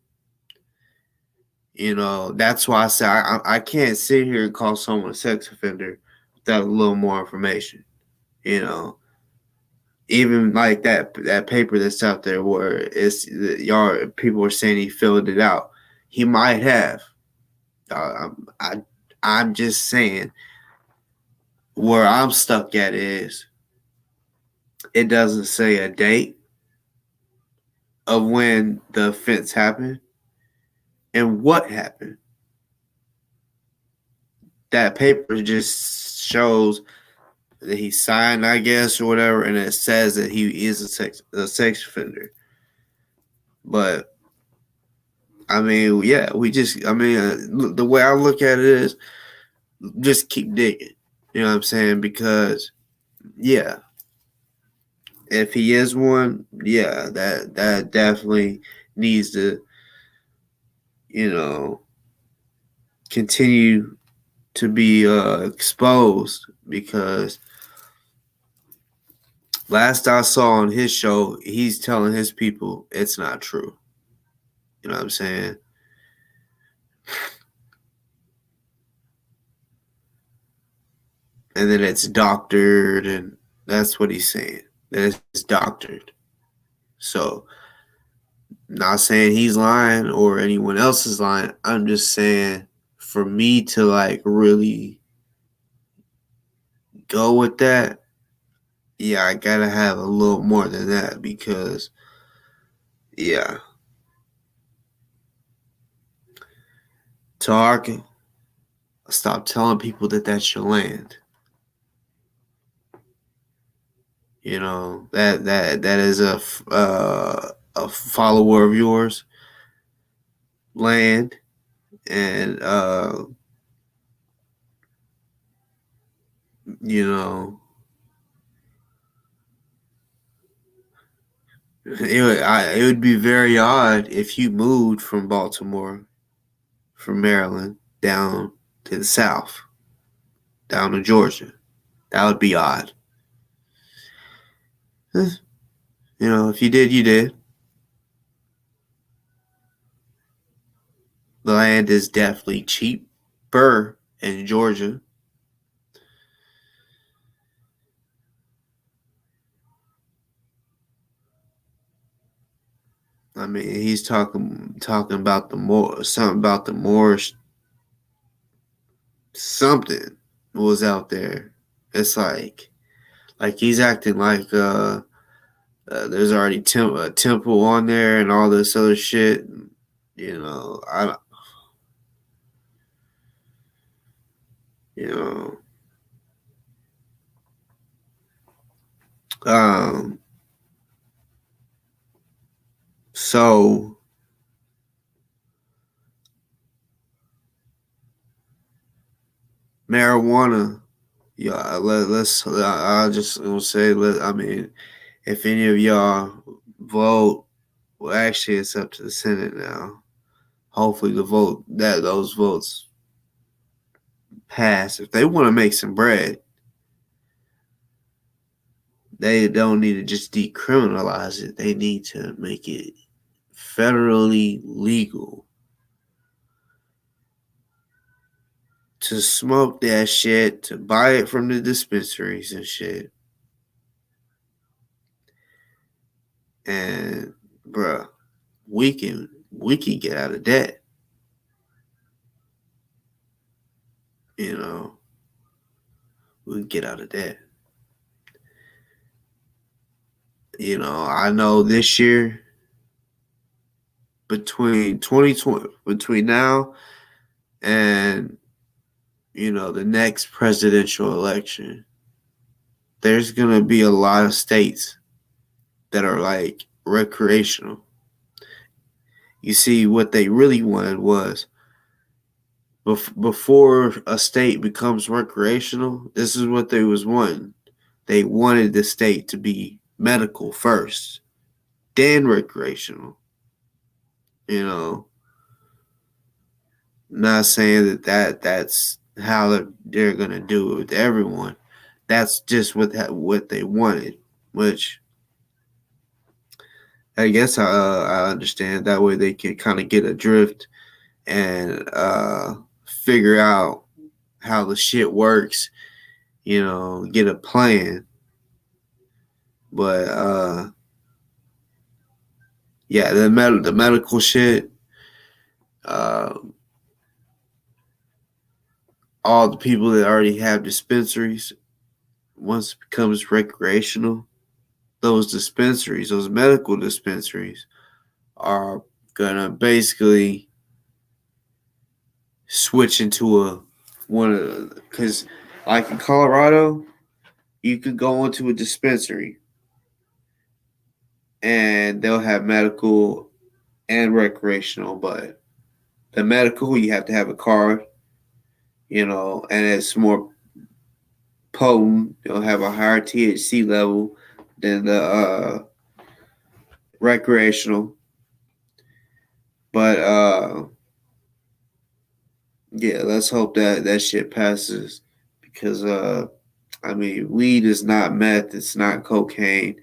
You know, that's why I say I can't sit here and call someone a sex offender without a little more information. You know, even like that paper that's out there where it's y'all people are saying he filled it out. He might have. Uh, I I'm just saying where I'm stuck at is it doesn't say a date of when the offense happened and what happened. That paper just shows that he signed, I guess, or whatever, and it says that he is a sex offender. But I mean, yeah, the way I look at it is just keep digging. You know what I'm saying? Because yeah, if he is one, yeah, that definitely needs to, you know, continue to be exposed because last I saw on his show, he's telling his people it's not true. You know what I'm saying? And then it's doctored, and that's what he's saying. That it's doctored. So, not saying he's lying or anyone else is lying. I'm just saying for me to like really go with that, yeah, I gotta have a little more than that because, yeah, Taharka, stop telling people that that's your land. You know that is a follower of yours land, and you know it would be very odd if you moved from Baltimore, from Maryland, down to the South, down to Georgia. That would be odd. You know, if you did, you did. The land is definitely cheaper in Georgia. I mean, he's talking about the more something about the Moorish something was out there. It's like he's acting like there's already a temple on there and all this other shit. You know, you know, um, so marijuana. Yeah, let's. I just gonna say. I mean, if any of y'all vote, well, actually, it's up to the Senate now. hopefully those votes pass. If they want to make some bread, they don't need to just decriminalize it. They need to make it federally legal to smoke that shit, to buy it from the dispensaries and shit. And bruh, we can get out of debt. You know, we can get out of debt. I know this year between 2020 between now and the next presidential election, there's gonna be a lot of states that are like recreational. You see, what they really wanted was before a state becomes recreational, this is what they was wanting. They wanted the state to be medical first, then recreational. You know, not saying that's how they're gonna do it with everyone. That's just what they wanted, which I guess I understand. That way they can kind of get a drift and figure out how the shit works. Get a plan. But yeah, the medical shit. Uh, all the people that already have dispensaries, once it becomes recreational, those medical dispensaries, are gonna basically switch into a one of because like in Colorado, you could go into a dispensary and they'll have medical and recreational, but the medical you have to have a card, and it's more potent. It'll have a higher THC level than the recreational. But yeah, let's hope that shit passes because I mean, weed is not meth, it's not cocaine,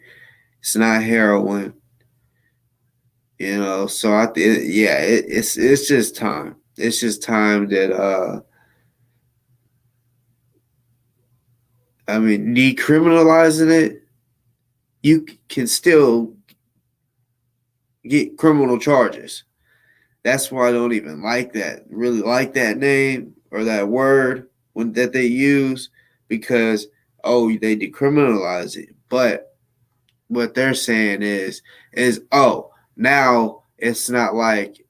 it's not heroin. So yeah, it's just time. It's just time that I mean, decriminalizing it, you can still get criminal charges. That's why I don't even really like that name or that word that they use because they decriminalize it. But what they're saying is now it's not like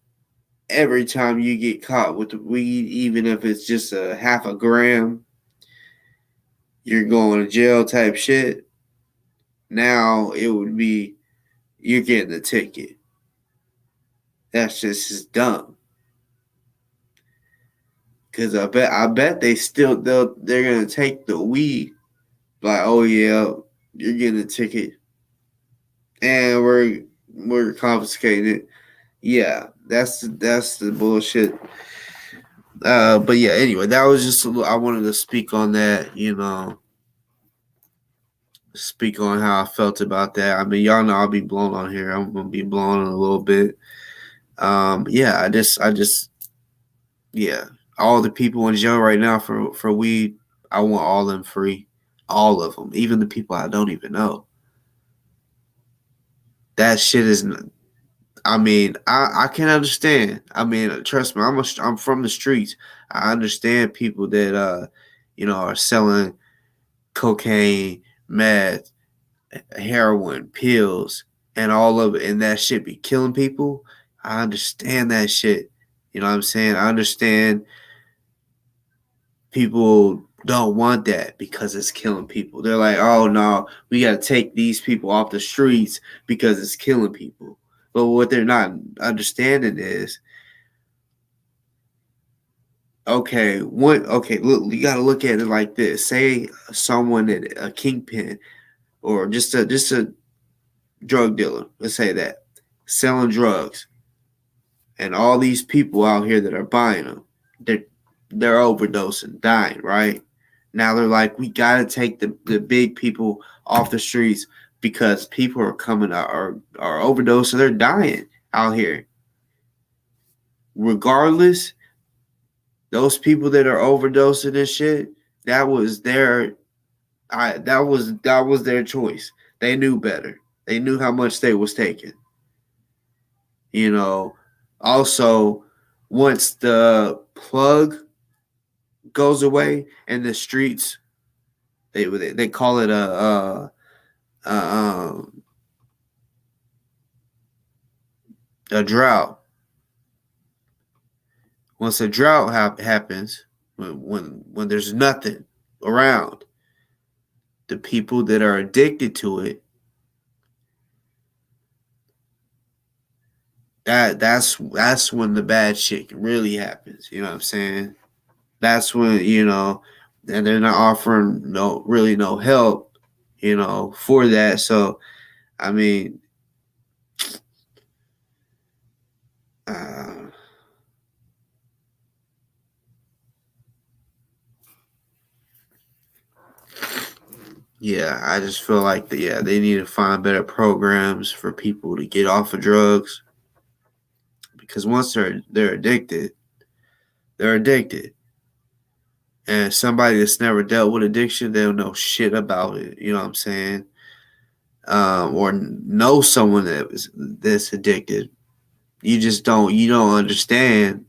every time you get caught with the weed, even if it's just a half a gram, you're going to jail type shit. Now it would be you're getting a ticket. That's just dumb. Cause I bet they're gonna take the weed, like, oh yeah, you're getting a ticket and we're confiscating it. Yeah, that's the bullshit. But yeah, anyway, that was just I wanted to speak on that. Speak on how I felt about that. I mean, y'all know I'll be blown on here. I'm gonna be blown in a little bit. Yeah, I just yeah, all the people in jail right now for weed, I want all of them free, all of them, even the people I don't even know. That shit is. I mean, I can understand. I mean, trust me, I'm from the streets. I understand people that are selling cocaine, meth, heroin, pills, and all of it, and that shit be killing people. I understand that shit. You know what I'm saying? I understand people don't want that because it's killing people. They're like, oh no, we got to take these people off the streets because it's killing people. But what they're not understanding is, look, you got to look at it like this. Say someone at a kingpin or just a drug dealer, let's say that, selling drugs. And all these people out here that are buying them, they're they're overdosing, dying, right? Now they're like, we gotta take the big people off the streets because people are coming out are overdosing, they're dying out here. Regardless, those people that are overdosing and shit, that was their that was their choice. They knew better. They knew how much they was taking. You know, also once the plug goes away in the streets, they call it a, a drought. Once a drought happens, when there's nothing around, the people that are addicted to it, that's when the bad shit really happens. You know what I'm saying? That's when, and they're not offering no help, for that. So I mean, uh, yeah, I just feel like they need to find better programs for people to get off of drugs because once they're addicted, they're addicted. And somebody that's never dealt with addiction, they don't know shit about it. You know what I'm saying? Or know someone that's addicted. You don't understand.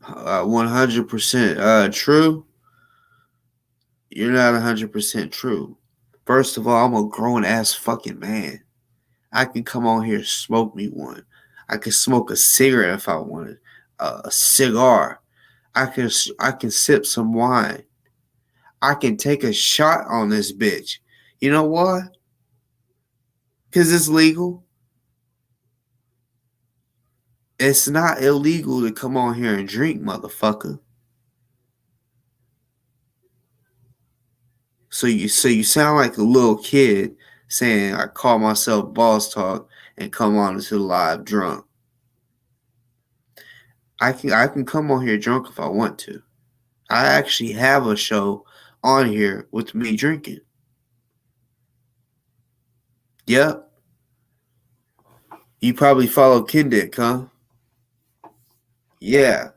100% true. You're not 100% true. First of all, I'm a grown ass fucking man. I can come on here and smoke me one. I can smoke a cigarette if I wanted, a cigar. I can sip some wine. I can take a shot on this bitch. You know why? Because it's legal. It's not illegal to come on here and drink, motherfucker. So you sound like a little kid saying I call myself Boss Talk and come on into the live drunk. I can come on here drunk if I want to. I actually have a show on here with me drinking. Yep. You probably follow Kindick, huh? Yeah.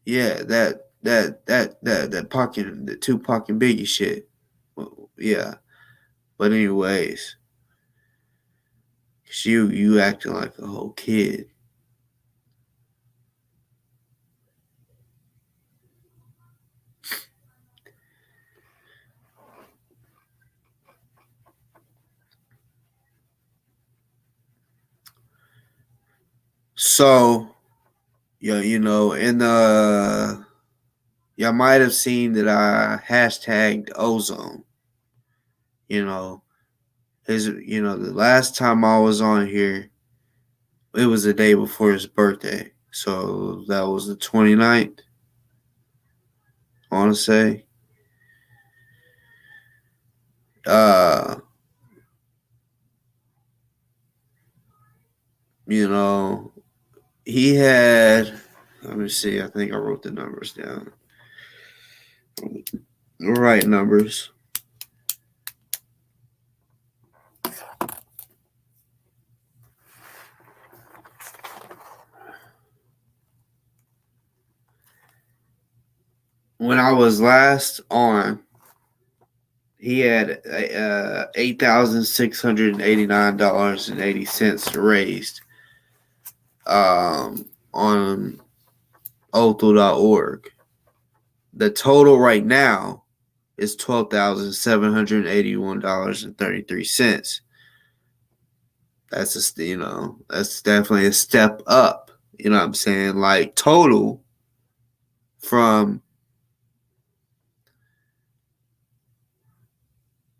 Yeah, that pocket, the Tupac and Biggie shit. Well, yeah. But anyways, 'cause you acting like a whole kid. So, yeah, in the y'all might have seen that I hashtagged ozone. You know, the last time I was on here, it was the day before his birthday. So that was the 29th, I want to say. Uh, you know, he had, let me see, I think I wrote the numbers down. The right numbers. When I was last on, he had $8,689.80 raised on Otho.org. The total right now is $12,781.33. That's definitely a step up. You know what I'm saying? Like total from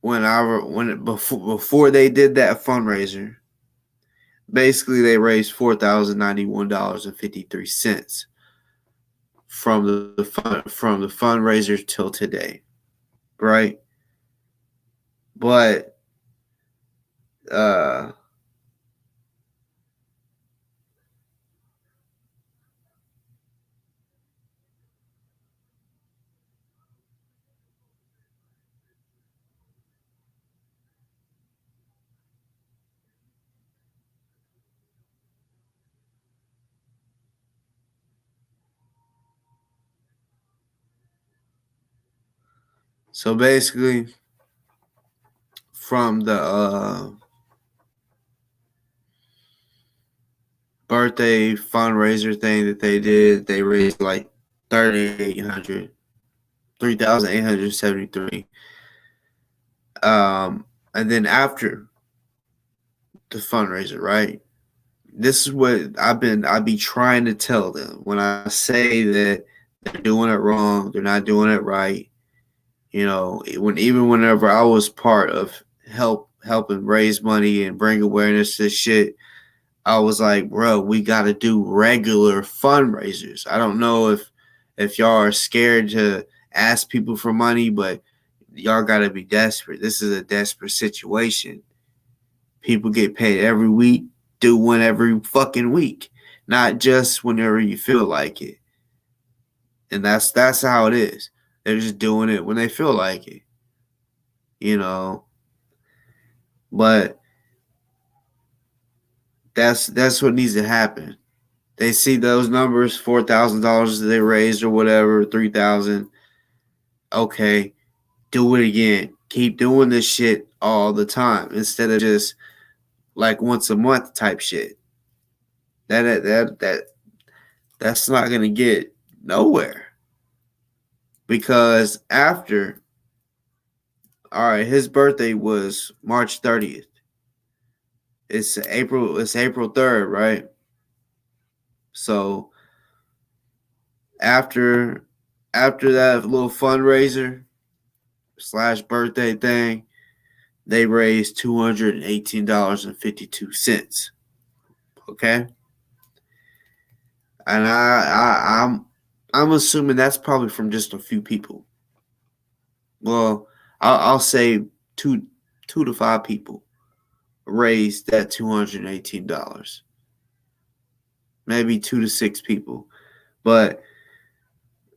before they did that fundraiser, basically they raised $4,091.53 from the fundraiser till today. right? But uh so basically from the birthday fundraiser thing that they did, they raised like 3,800, 3,873. And then after the fundraiser, right? This is what I be trying to tell them when I say that they're doing it wrong, they're not doing it right. You know, even whenever I was part of helping raise money and bring awareness to shit, I was like, bro, we got to do regular fundraisers. I don't know if y'all are scared to ask people for money, but y'all got to be desperate. This is a desperate situation. People get paid every week. Do one every fucking week, not just whenever you feel like it. And that's how it is. They're just doing it when they feel like it, you know. But that's what needs to happen. They see those numbers, $4,000 they raised or whatever, 3,000. Okay, do it again. Keep doing this shit all the time instead of just like once a month type shit. That's not gonna get nowhere because after, all right, his birthday was March 30th. It's April 3rd, right? So after after that little fundraiser slash birthday thing, they raised $218.52. Okay, and I'm assuming that's probably from just a few people. Well, I'll say two two to five people raised that $218. Maybe 2 to 6 people, but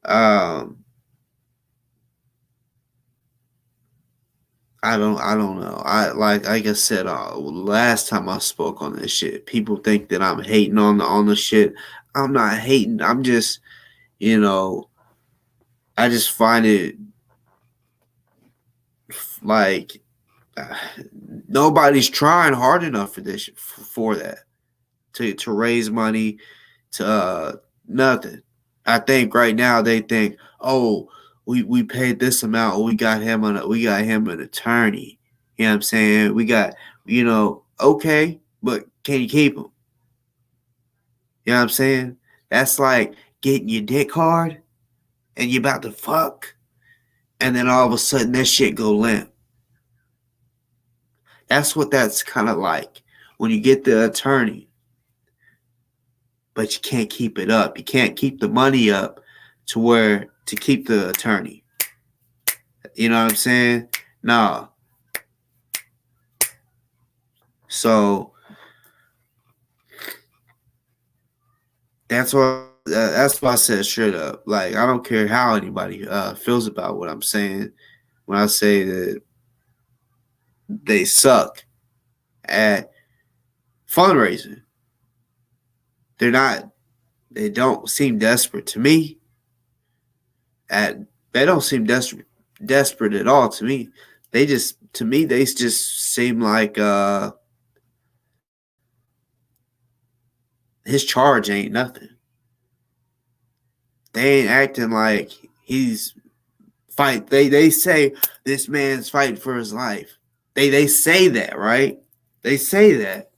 um, I don't know. Like I said last time I spoke on this shit. People think that I'm hating on the shit. I'm not hating. I'm just, you know, I just find it like uh, nobody's trying hard enough for that to raise money to nothing. I think right now they think, oh, we paid this amount, we got him an attorney. You know what I'm saying? We got, okay, but can you keep him? You know what I'm saying? That's like getting your dick hard and you about to fuck, and then all of a sudden that shit go limp. That's what that's kind of like when you get the attorney, but you can't keep it up. You can't keep the money up to keep the attorney. You know what I'm saying? Nah. So that's why I said straight up. Like I don't care how anybody feels about what I'm saying when I say that they suck at fundraising. They're not. They don't seem desperate to me. At they don't seem desperate at all to me. They just seem like his charge ain't nothing. They ain't acting like he's fight. They say this man's fighting for his life. They say that, right? They say that,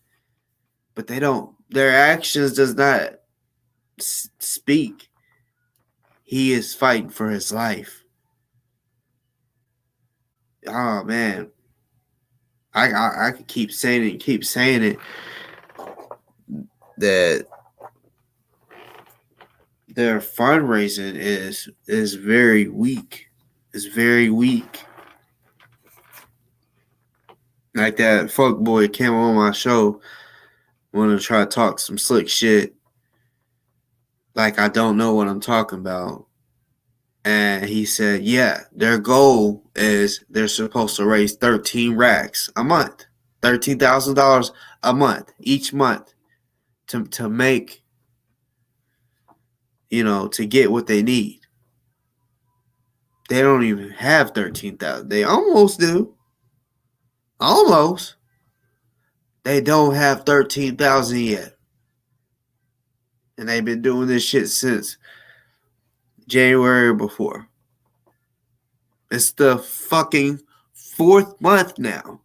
but they don't. Their actions does not speak. He is fighting for his life. Oh man, I could keep saying it that their fundraising is very weak. It's very weak. Like that fuck boy came on my show, wanted to try to talk some slick shit. Like I don't know what I'm talking about. And he said, yeah, their goal is they're supposed to raise 13 racks a month, $13,000 a month, each month to make, to get what they need. They don't even have 13,000. They almost do. Almost. They don't have 13,000 yet. And they've been doing this shit since January before. It's the fucking 4th month now.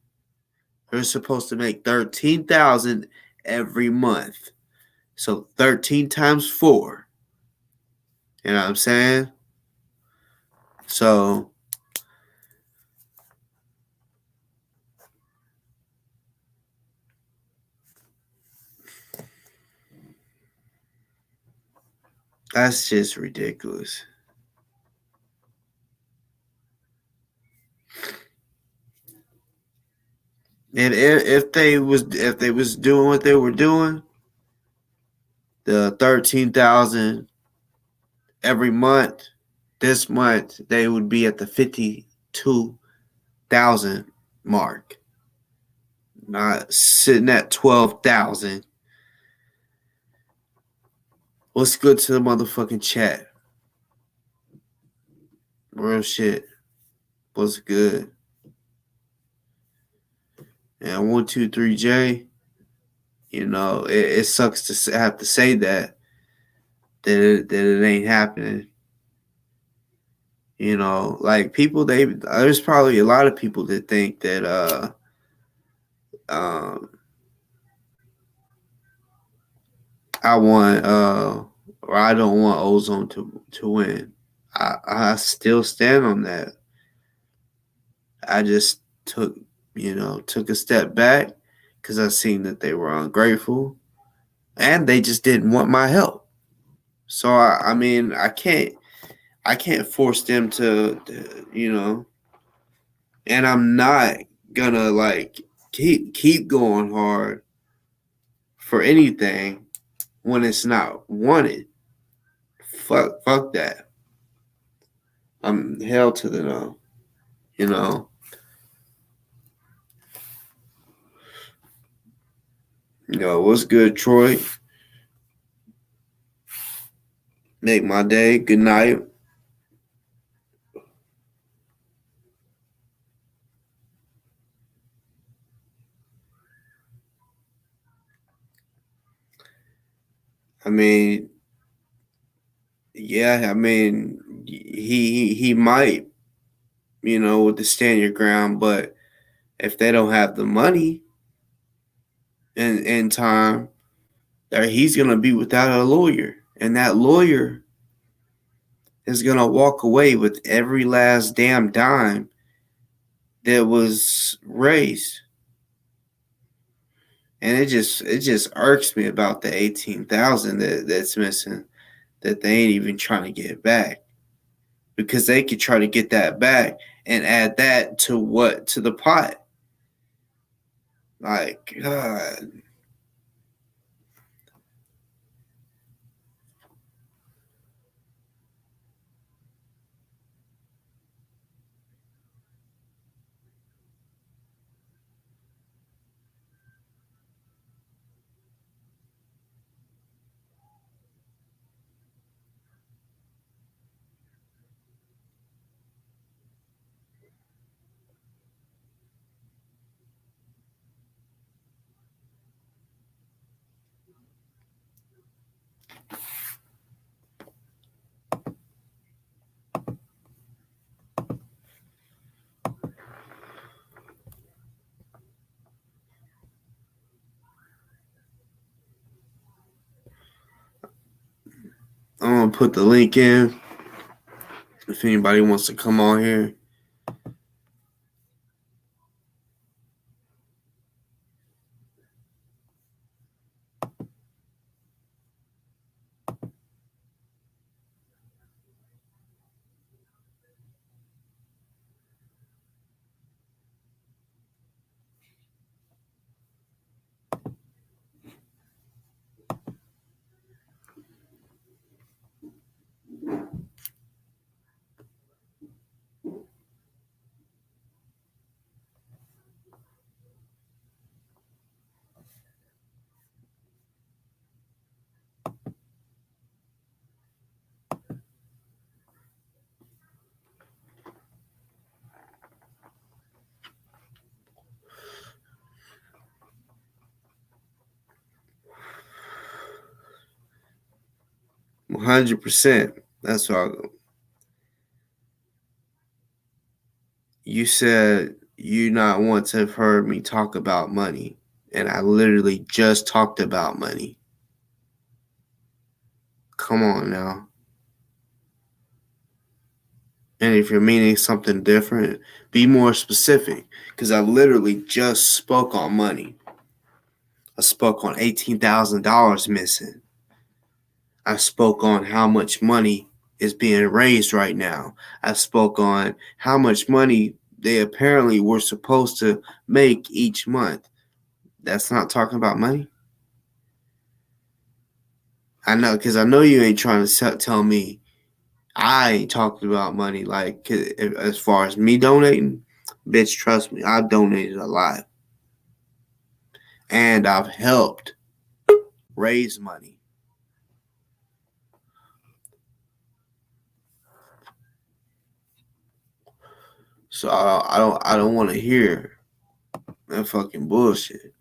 They're supposed to make 13,000 every month. So 13 times 4. You know what I'm saying? So that's just ridiculous. And if they was doing what they were doing, the 13,000 every month, this month they would be at the 52,000 mark, not sitting at 12,000. What's good to the motherfucking chat? Real shit. What's good? And 123J. It sucks to have to say that it ain't happening. Like people, there's probably a lot of people that think that um I want or I don't want Ozone to win. I still stand on that. I just took a step back because I seen that they were ungrateful and they just didn't want my help. So I mean I can't force them to and I'm not gonna like keep going hard for anything when it's not wanted. Fuck that. I'm hell to the no. You know. What's good, Troy? Make my day. Good night. I mean, yeah, I mean, he might, with the stand your ground, but if they don't have the money in time, he's gonna be without a lawyer, and that lawyer is gonna walk away with every last damn dime that was raised. And it just irks me about the 18,000 that's missing, that they ain't even trying to get back, because they could try to get that back and add that to the pot. Like, God. I'm gonna put the link in if anybody wants to come on here. 100%. That's what you said. You not once have heard me talk about money, and I literally just talked about money. Come on now. And if you're meaning something different, be more specific. Because I literally just spoke on money. I spoke on $18,000 missing. I spoke on how much money is being raised right now. I spoke on how much money they apparently were supposed to make each month. That's not talking about money. I know, because I know you ain't trying to tell me I ain't talking about money. Like, as far as me donating, bitch, trust me, I've donated a lot. And I've helped raise money. So I don't want to hear that fucking bullshit.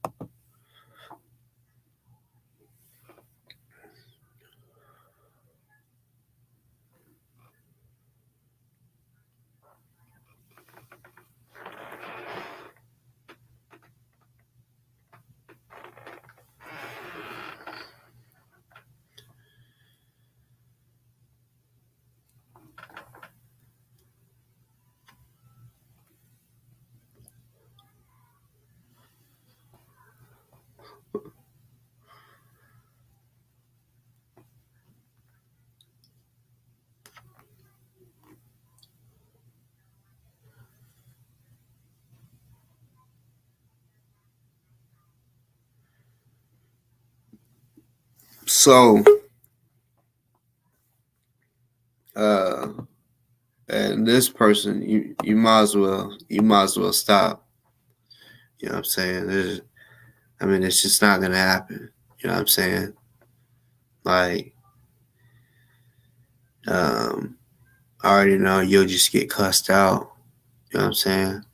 So, uh, and this person, you might as well stop. You know what I'm saying? It's just not gonna happen. You know what I'm saying? Like, I already know you'll just get cussed out. You know what I'm saying?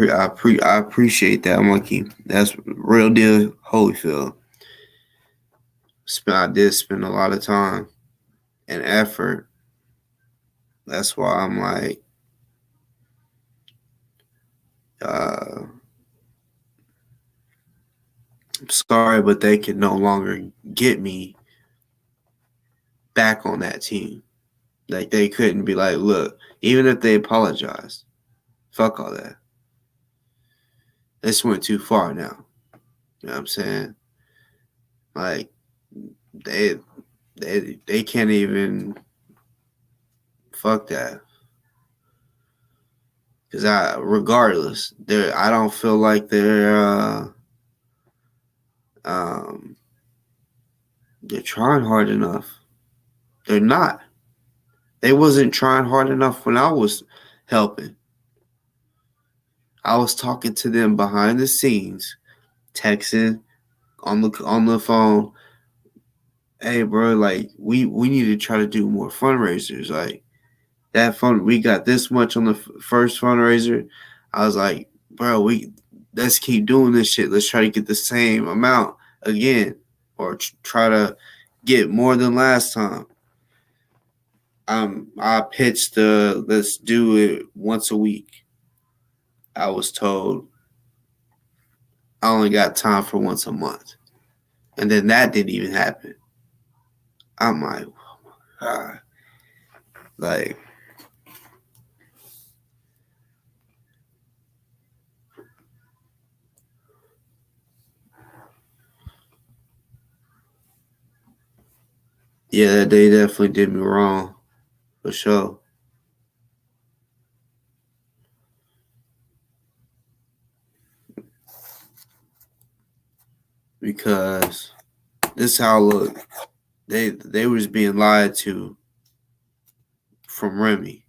I appreciate that, Monkey. That's real deal, Holyfield. I did spend a lot of time and effort. That's why I'm like, I'm sorry, but they can no longer get me back on that team. Like, they couldn't be like, look, even if they apologize, fuck all that. This went too far now. You know what I'm saying? Like, they they can't even fuck that. Because regardless, I don't feel like um, they're trying hard enough. They're not. They wasn't trying hard enough when I was helping. I was talking to them behind the scenes, texting on the phone. Hey, bro, like we need to try to do more fundraisers. Like, that fund, we got this much on the first fundraiser. I was like, bro, let's keep doing this shit. Let's try to get the same amount again, or try to get more than last time. I pitched let's do it once a week. I was told I only got time for once a month, and then that didn't even happen. I'm like, oh my god, like. Yeah, they definitely did me wrong, for sure. Because this is how I look. They was being lied to from Remy,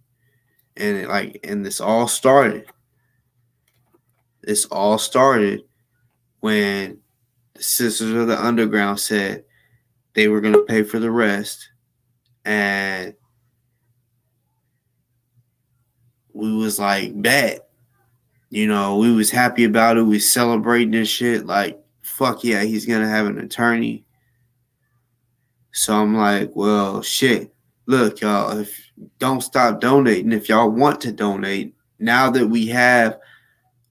and this all started. This all started when the Sisters of the Underground said they were gonna pay for the rest, and we was like, bet. We was happy about it. We was celebrating this shit. Like, fuck yeah, he's gonna have an attorney. So I'm like, well, shit. Look, y'all, if don't stop donating. If y'all want to donate, now that we have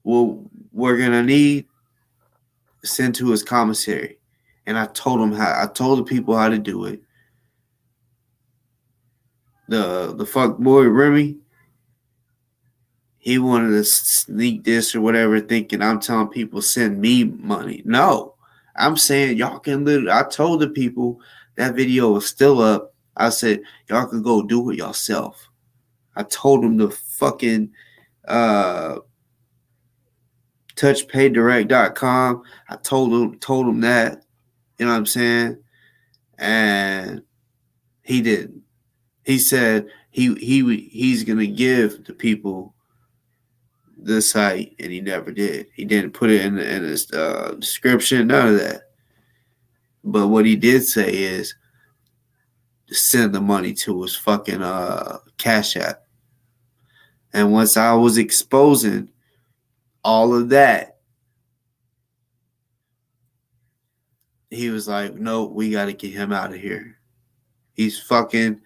what we're gonna need, send to his commissary. And I told him how. I told the people how to do it. The fuck boy Remy, he wanted to sneak this or whatever, thinking I'm telling people send me money. No, I'm saying y'all can literally. I told the people that video was still up. I said y'all can go do it yourself. I told them to fucking uh, touchpaydirect.com. I told him that. You know what I'm saying? And he didn't. He said he's gonna give the people the site, and he never did. He didn't put it in his description, none of that. But what he did say is to send the money to his fucking Cash App. And once I was exposing all of that, he was like, "No, we got to get him out of here." He's fucking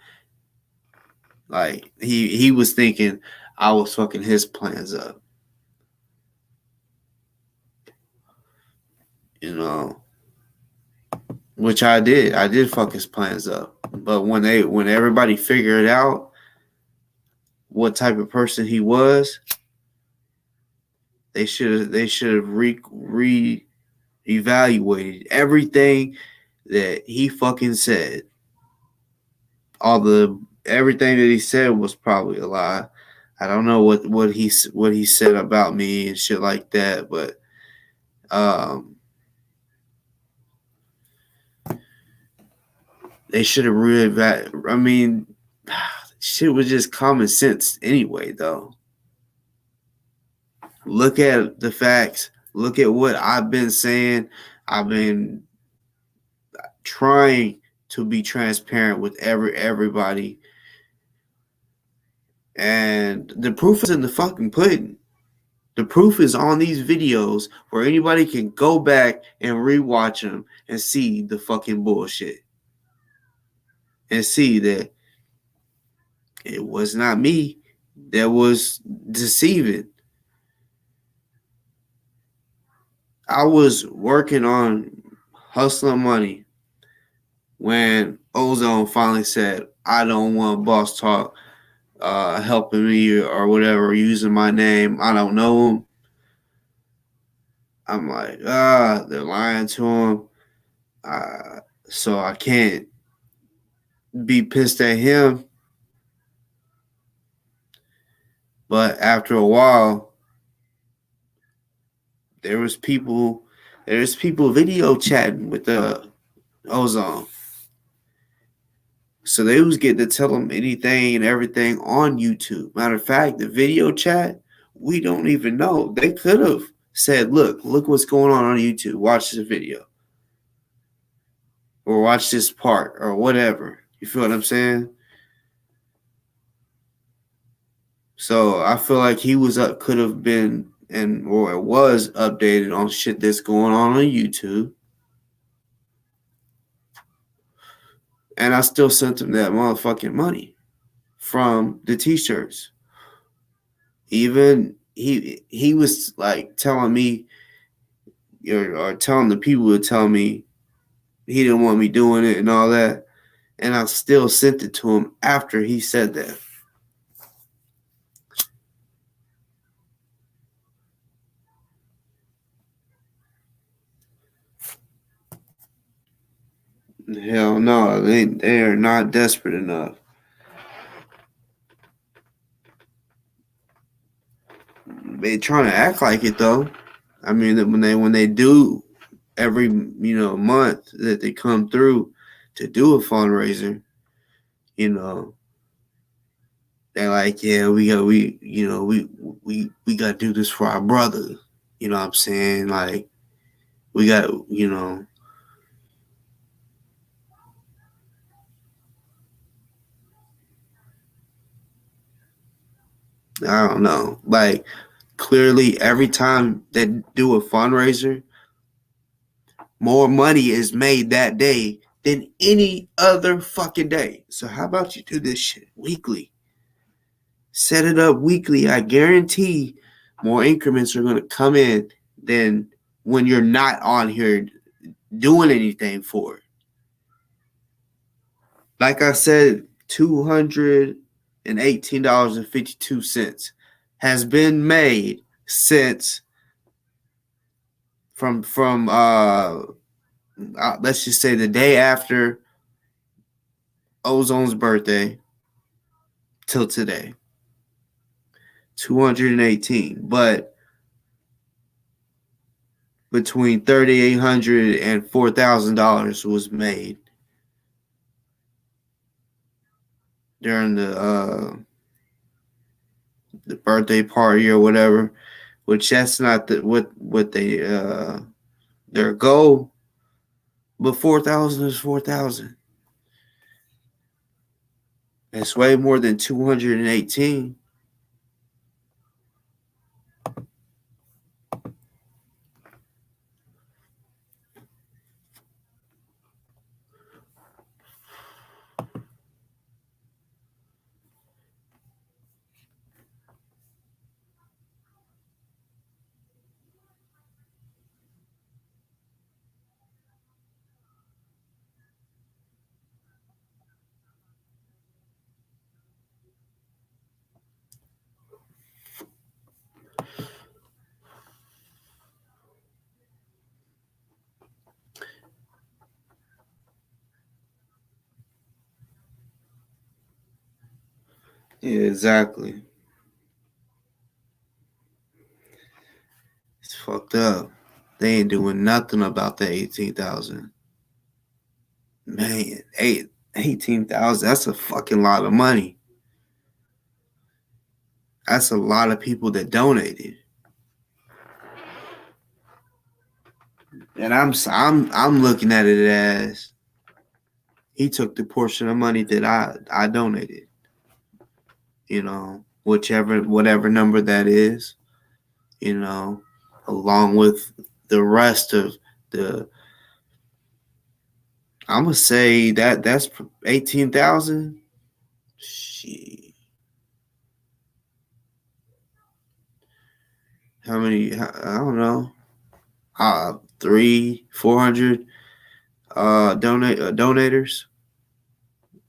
like he was thinking I was fucking his plans up, you know, which I did. I did fuck his plans up. But when everybody figured out what type of person he was, they should have re evaluated everything that he fucking said. All the everything that he said was probably a lie. I don't know what he said about me and shit like that, but um, they should have really. I mean, shit was just common sense anyway, though. Look at the facts. Look at what I've been saying. I've been trying to be transparent with everybody, and the proof is in the fucking pudding. The proof is on these videos where anybody can go back and rewatch them and see the fucking bullshit and see that it was not me that was deceiving. I was working on hustling money when Ozone finally said, I don't want Boss Talk helping me or whatever, using my name. I don't know him. I'm like, they're lying to him. So I can't be pissed at him. But after a while, there was people video chatting with the Ozone. So they was getting to tell him anything and everything on YouTube. Matter of fact, the video chat, we don't even know. They could have said, look what's going on YouTube. Watch this video. Or watch this part or whatever. You feel what I'm saying? So I feel like he was up, could have been, or was updated on shit that's going on YouTube. And I still sent him that motherfucking money from the t-shirts. Even he was like telling me or telling the people to tell me he didn't want me doing it and all that. And I still sent it to him after he said that. Hell no, they are not desperate enough. They trying to act like it though. I mean, when they do every month that they come through to do a fundraiser, they're like, yeah, we got to do this for our brother. You know what I'm saying? Like, we got, I don't know. Like, Clearly, every time they do a fundraiser, more money is made that day than any other fucking day. So how about you do this shit weekly? Set it up weekly. I guarantee more increments are going to come in than when you're not on here doing anything for it. Like I said, $218.52 has been made since from let's just say the day after Ozone's birthday till today. 218. But between $3,800 and $4,000 was made during the birthday party or whatever, which that's not what they their goal. But 4,000 is 4,000. It's way more than 218. Yeah, exactly. It's fucked up. They ain't doing nothing about the 18,000. Man, 18,000. That's a fucking lot of money. That's a lot of people that donated. And I'm looking at it as he took the portion of money that I donated. You know, whatever number that is, you know, along with the rest of the I'm gonna say that's 18,000. Shit. How many? I don't know. 400 donators.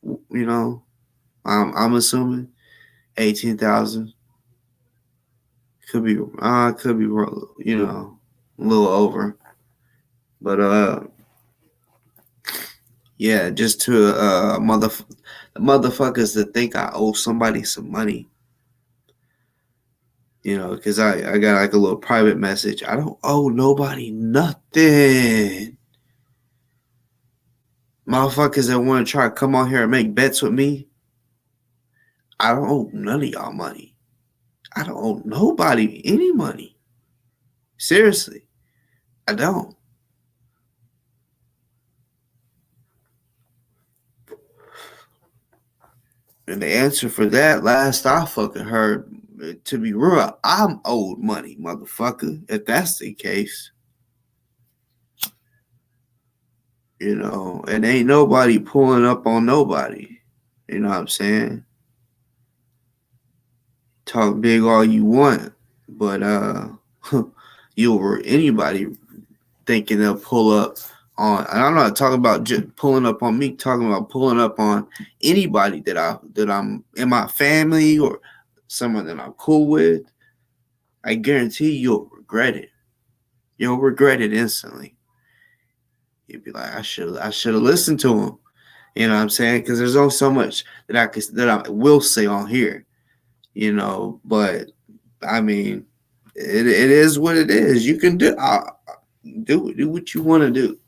You know, I'm assuming 18,000 could be you know a little over, but yeah, just to motherfuckers that think I owe somebody some money. You know, because I got like a little private message. I don't owe nobody nothing. Motherfuckers that want to try to come on here and make bets with me, I don't owe none of y'all money. I don't owe nobody any money. Seriously, I don't. And the answer for that, last I fucking heard, to be real, I'm owed money, motherfucker. If that's the case, you know, and ain't nobody pulling up on nobody. You know what I'm saying? Talk big all you want, but anybody thinking they'll pull up on, and I'm not talking about just pulling up on me, talking about pulling up on anybody that I'm in my family or someone that I'm cool with. I guarantee you'll regret it. You'll regret it instantly. You'll be like, I should have listened to him. You know what I'm saying? Because there's only so much that I will say on here. You know, but I mean, it is what it is. You can do what you want to do.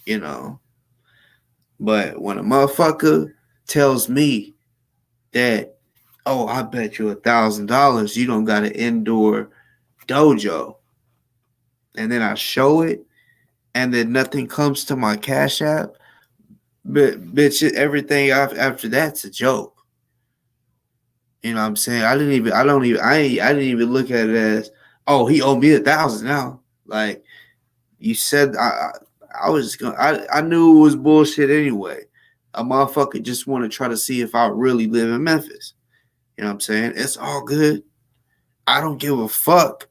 You know, but when a motherfucker tells me that, oh, I bet you $1,000 you don't got an indoor dojo, and then I show it, and then nothing comes to my Cash App, but bitch, everything after that's a joke. You know what I'm saying? I didn't even look at it as, oh, he owed me 1,000 now. Like you said, I was just gonna, I knew it was bullshit anyway. A motherfucker just want to try to see if I really live in Memphis. You know what I'm saying? It's all good. I don't give a fuck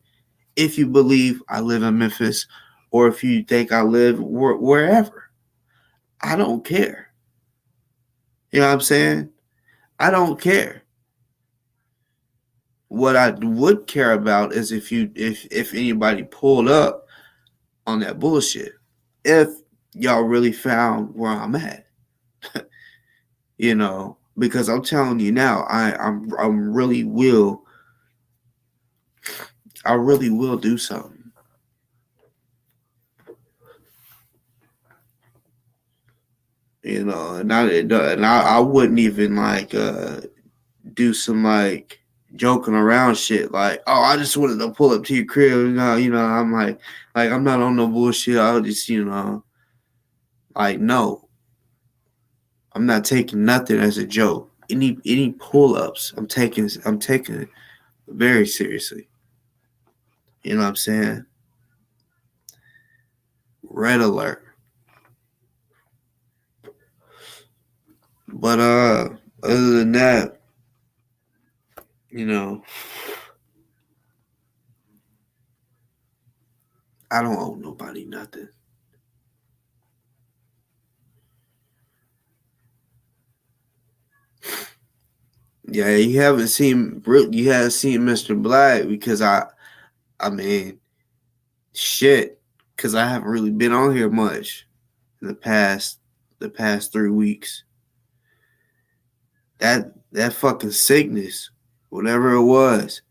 if you believe I live in Memphis or if you think I live wherever. I don't care. You know what I'm saying? I don't care. What I would care about is if anybody pulled up on that bullshit. If y'all really found where I'm at, you know, because I'm telling you now, I really will do something. You know, I wouldn't even like do some like joking around shit like, oh, I just wanted to pull up to your crib. I'm like I'm not on no bullshit. I'll just like no, I'm not taking nothing as a joke. Any pull ups, I'm taking it very seriously. You know what I'm saying? Red alert. But other than that, you know, I don't owe nobody nothing. Yeah, you haven't seen Mr. Black because I mean shit because I haven't really been on here much in the past 3 weeks. That fucking sickness, whatever it was,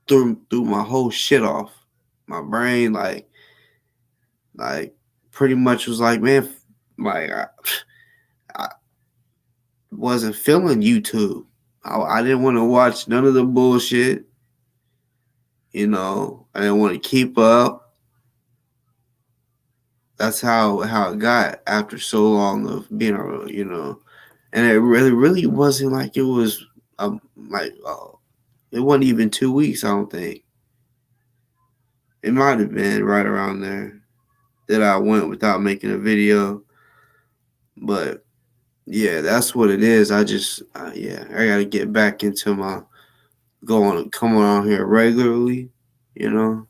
threw my whole shit off. My brain like pretty much was like, man, like I wasn't feeling YouTube. I didn't want to watch none of the bullshit. You know, I didn't want to keep up. That's how it got after so long of being and it really wasn't like it was like it wasn't even 2 weeks. I don't think it might have been right around there that I went without making a video, but yeah, that's what it is. I just yeah, I gotta get back into my coming on here regularly, you know.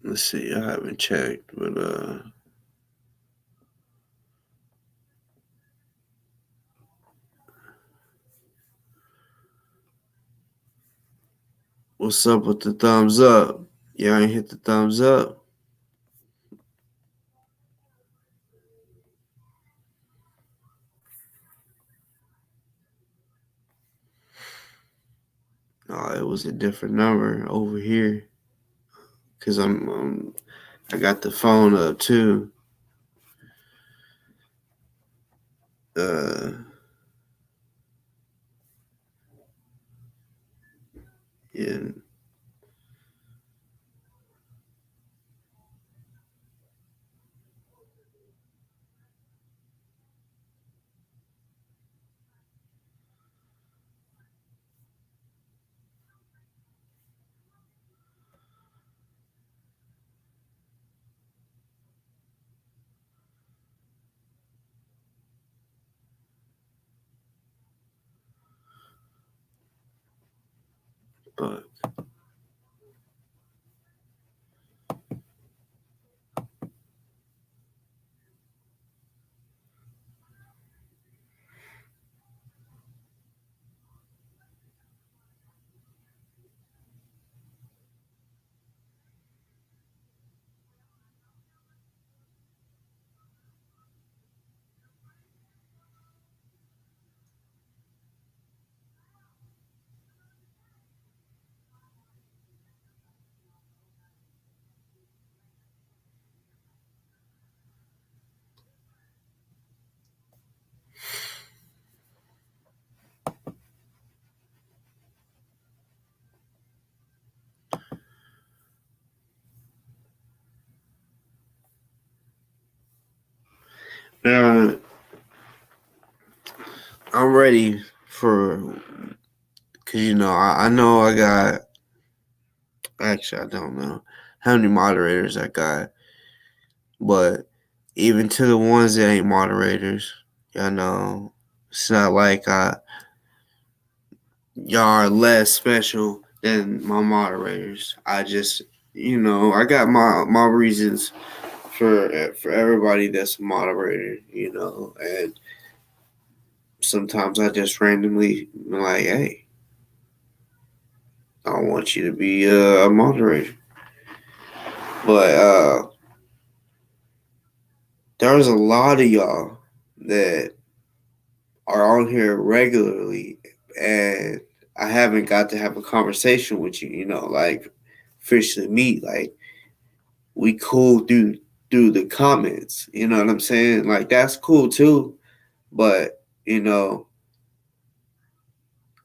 Let's see, I haven't checked, but what's up with the thumbs up? Y'all ain't hit the thumbs up. Oh, it was a different number over here. Cause I got the phone up too. Uh, yeah. But uh, I'm ready for, cause I know I got. Actually, I don't know how many moderators I got, but even to the ones that ain't moderators, it's not like y'all are less special than my moderators. I just, I got my reasons for everybody that's a moderator, and sometimes I just randomly like, hey, I want you to be a moderator. But there's a lot of y'all that are on here regularly, and I haven't got to have a conversation with you, like officially meet. Like, we cool through the comments, you know what I'm saying? Like, that's cool too. But,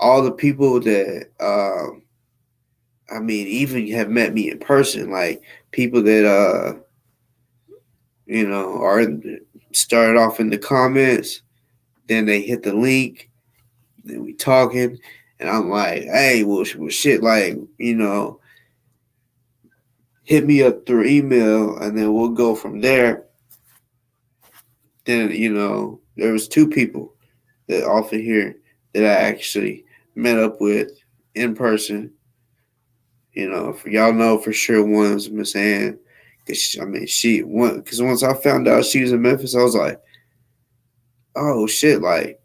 all the people that I mean, even have met me in person, like people that are started off in the comments, then they hit the link, then we talking, and I'm like, hey, well shit, like, hit me up through email, and then we'll go from there. Then, there was two people that off of here that I actually met up with in person. For y'all know for sure one's Miss Ann. Because once I found out she was in Memphis, I was like, oh shit, like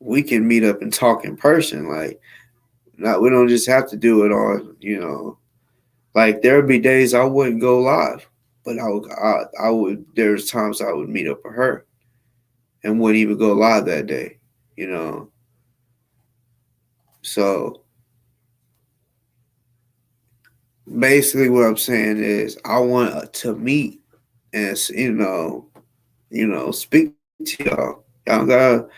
we can meet up and talk in person. Like, not we don't just have to do it on, like there would be days I wouldn't go live, but I would. There's times I would meet up with her and wouldn't even go live that day, you know. So basically, what I'm saying is I want to meet and speak to y'all. Y'all got.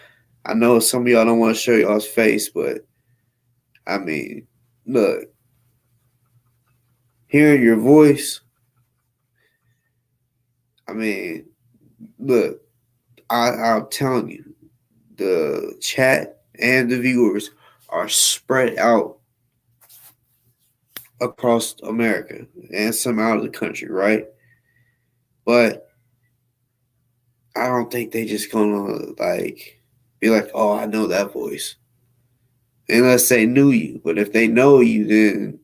I know some of y'all don't want to show y'all's face, but I mean, look, hearing your voice. I mean, look, I'm telling you, the chat and the viewers are spread out across America and some out of the country, right? But I don't think they just gonna like be like, oh, I know that voice, unless they knew you. But if they know you, then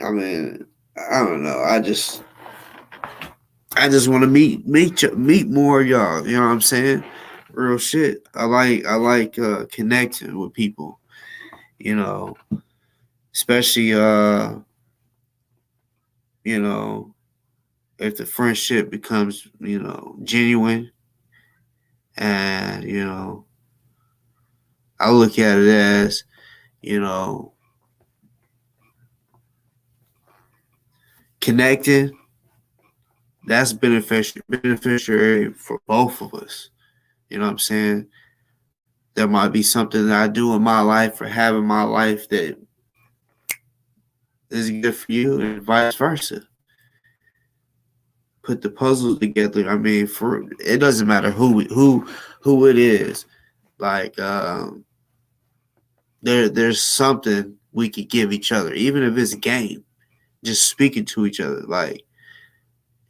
I mean, I don't know. I just want to meet more of y'all. You know what I'm saying? Real shit. I like connecting with people. You know, especially you know, if the friendship becomes genuine, and I look at it as you know connecting. That's beneficiary for both of us. You know what I'm saying? There might be something that I do in my life or have in my life that is good for you, and vice versa. Put the puzzles together. I mean, for it doesn't matter who it is. Like there's something we could give each other, even if it's a game. Just speaking to each other, like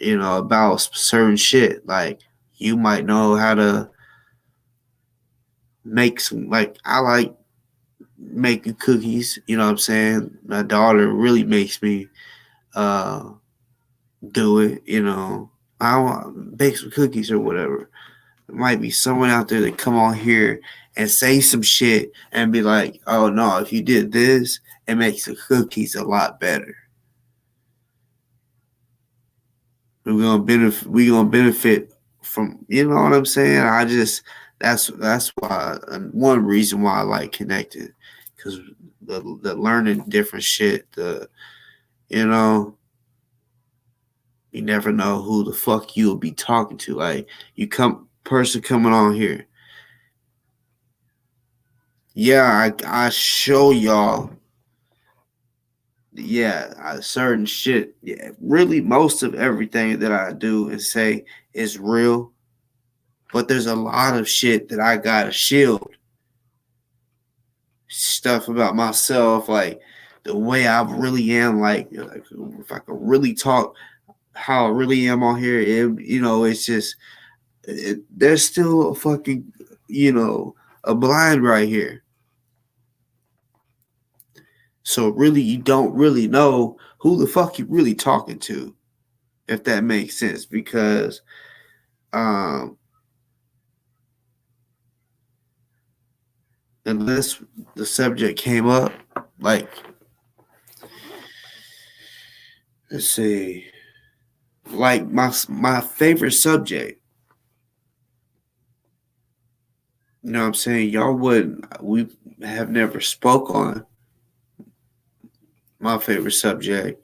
about certain shit. Like you might know how to make some. Like I like making cookies. You know what I'm saying? My daughter really makes me uh, do it. You know, I want to bake some cookies or whatever. There might be someone out there that come on here and say some shit and be like, "Oh no, if you did this, it makes the cookies a lot better." We gonna benefit from, you know what I'm saying. I just that's why, one reason why I like connecting, because the learning different shit, the, you know, you never know who the fuck you'll be talking to. Like, you come person coming on here, yeah, I show y'all, yeah, certain shit, yeah, really most of everything that I do and say is real, but there's a lot of shit that I gotta shield. Stuff about myself, like the way I really am, like if I could really talk how I really am on here, you know, it's just there's still a fucking, you know, a blind right here. So really, you don't really know who the fuck you really talking to, if that makes sense, because um unless the subject came up, like, let's see, like my favorite subject. You know what I'm saying? Y'all wouldn't. We have never spoke on my favorite subject.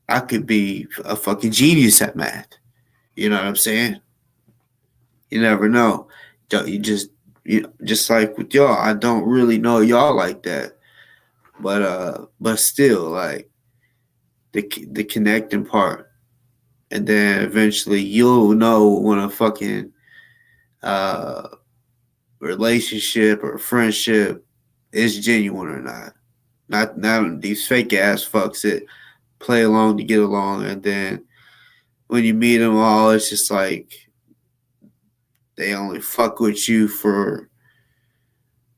I could be a fucking genius at math. You know what I'm saying? You never know. You just, just like with y'all, I don't really know y'all like that. But still, like the connecting part, and then eventually you'll know when a fucking uh relationship or friendship is genuine or not. Not these fake ass fucks that play along to get along, and then when you meet them all, it's just like they only fuck with you for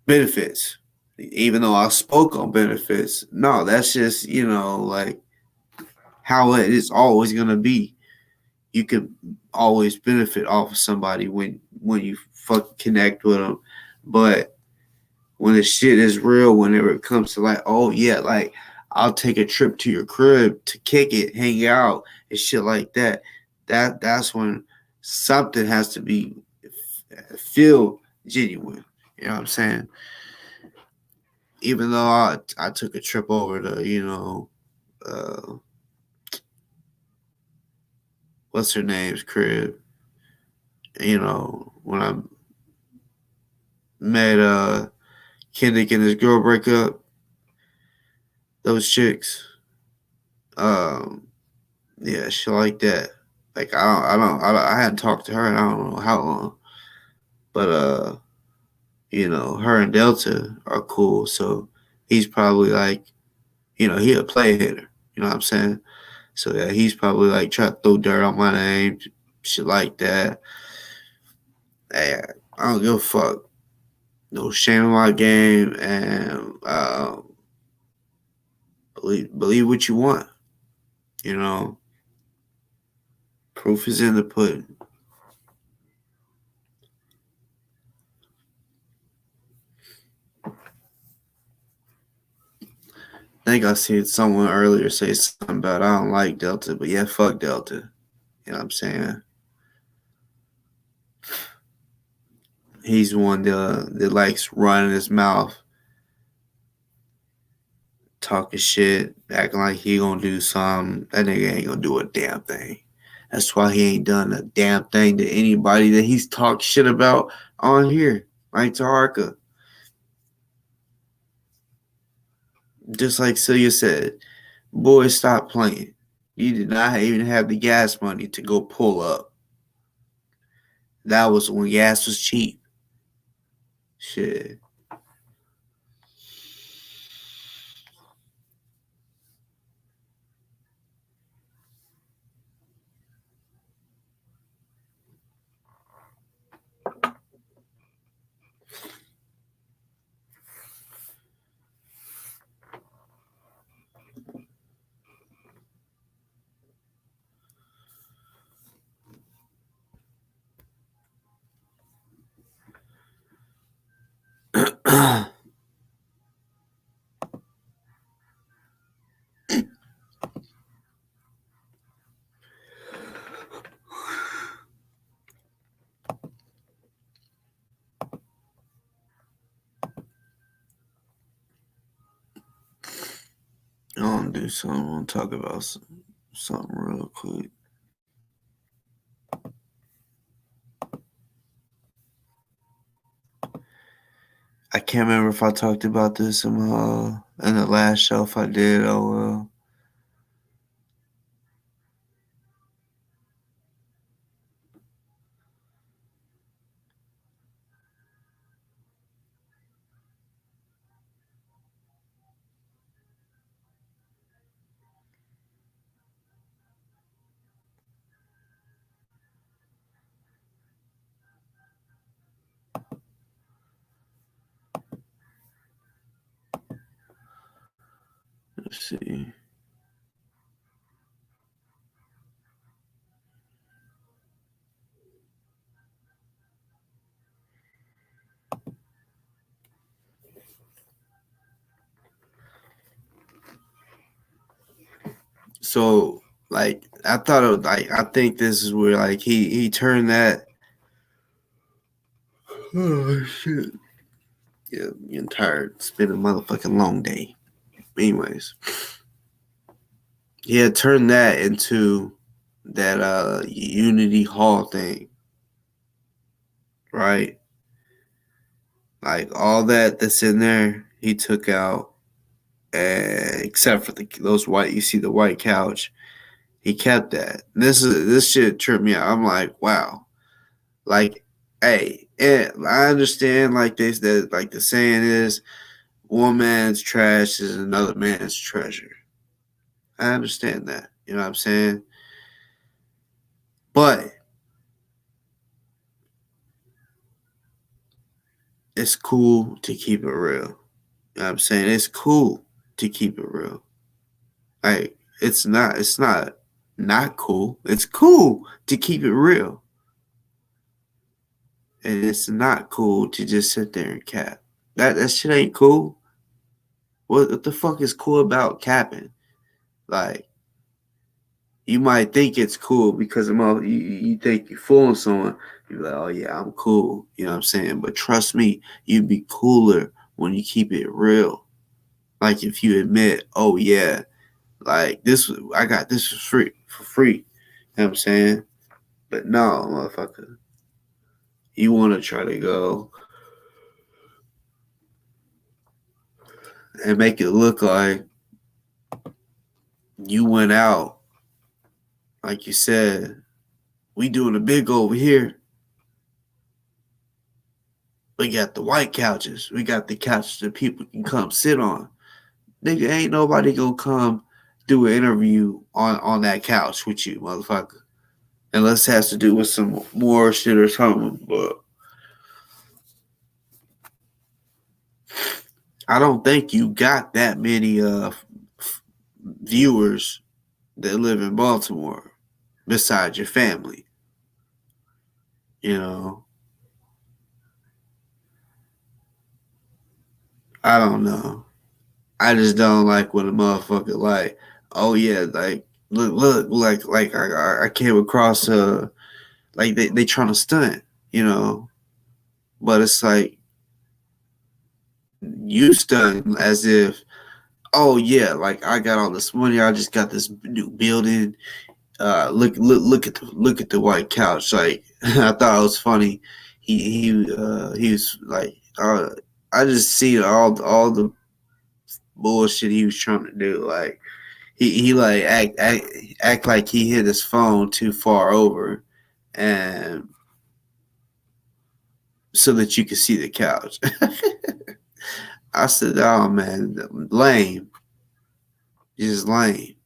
benefits. Even though I spoke on benefits, no, that's just, you know, like how it is always gonna be. You can always benefit off of somebody when you fucking connect with them, but when the shit is real, whenever it comes to like, oh yeah, like I'll take a trip to your crib to kick it, hang out, and shit like that. That's when something has to be feel genuine. You know what I'm saying? Even though I took a trip over to, you know, uh, what's her name's crib. You know, when I met Kendrick and his girl break up, those chicks. Um, yeah, shit like that. Like I hadn't talked to her in I don't know how long, but you know, her and Delta are cool. So he's probably like, you know, he a play hitter. You know what I'm saying? So yeah, he's probably like trying to throw dirt on my name, shit like that. Hey, I don't give a fuck. No shame in my game, and believe what you want. You know, proof is in the pudding. I think I seen someone earlier say something about I don't like Delta, but yeah, fuck Delta. You know what I'm saying? He's one that likes running his mouth, talking shit, acting like he gonna do something. That nigga ain't gonna do a damn thing. That's why he ain't done a damn thing to anybody that he's talked shit about on here. Like Taharka. Just like Celia said, boy, stop playing. You did not even have the gas money to go pull up. That was when gas was cheap. Shit. to do something. I want to talk about something real quick. I can't remember if I talked about this in the last show. If I did, oh well. Let's see. So like I thought it, like I think this is where like he turned that. Oh shit! Yeah, I'm tired. It's been a motherfucking long day. Anyways, he had turned that into that Unity Hall thing, right? Like all that's in there, he took out, except for those white. You see the white couch. He kept that. This shit tripped me out. I'm like, wow. Like, hey, I understand. Like this, that like the saying is, one man's trash is another man's treasure. I understand that. You know what I'm saying? But it's cool to keep it real. You know what I'm saying? It's cool to keep it real. Like it's not cool. It's cool to keep it real. And it's not cool to just sit there and cap. That shit ain't cool. What the fuck is cool about capping? Like you might think it's cool because you think you're fooling someone. You're like, oh yeah, I'm cool. You know what I'm saying? But trust me, you'd be cooler when you keep it real. Like if you admit, oh yeah, like this, I got this for free. You know what I'm saying? But no, motherfucker, you want to try to go and make it look like you went out, like you said, we doing a big over here. We got the white couches. We got the couches that people can come sit on. Nigga, ain't nobody gonna come do an interview on that couch with you, motherfucker. Unless it has to do with some more shit or something. But I don't think you got that many viewers that live in Baltimore besides your family. You know, I don't know. I just don't like when a motherfucker like, oh yeah, like look, like I came across like they trying to stunt, you know, but it's like you stunt as if, oh yeah, like I got all this money, I just got this new building. Look at the white couch. Like I thought it was funny. He was like, I just see all the bullshit he was trying to do. Like he like act like he hit his phone too far over, and so that you could see the couch. I said, "Oh man, lame, just lame."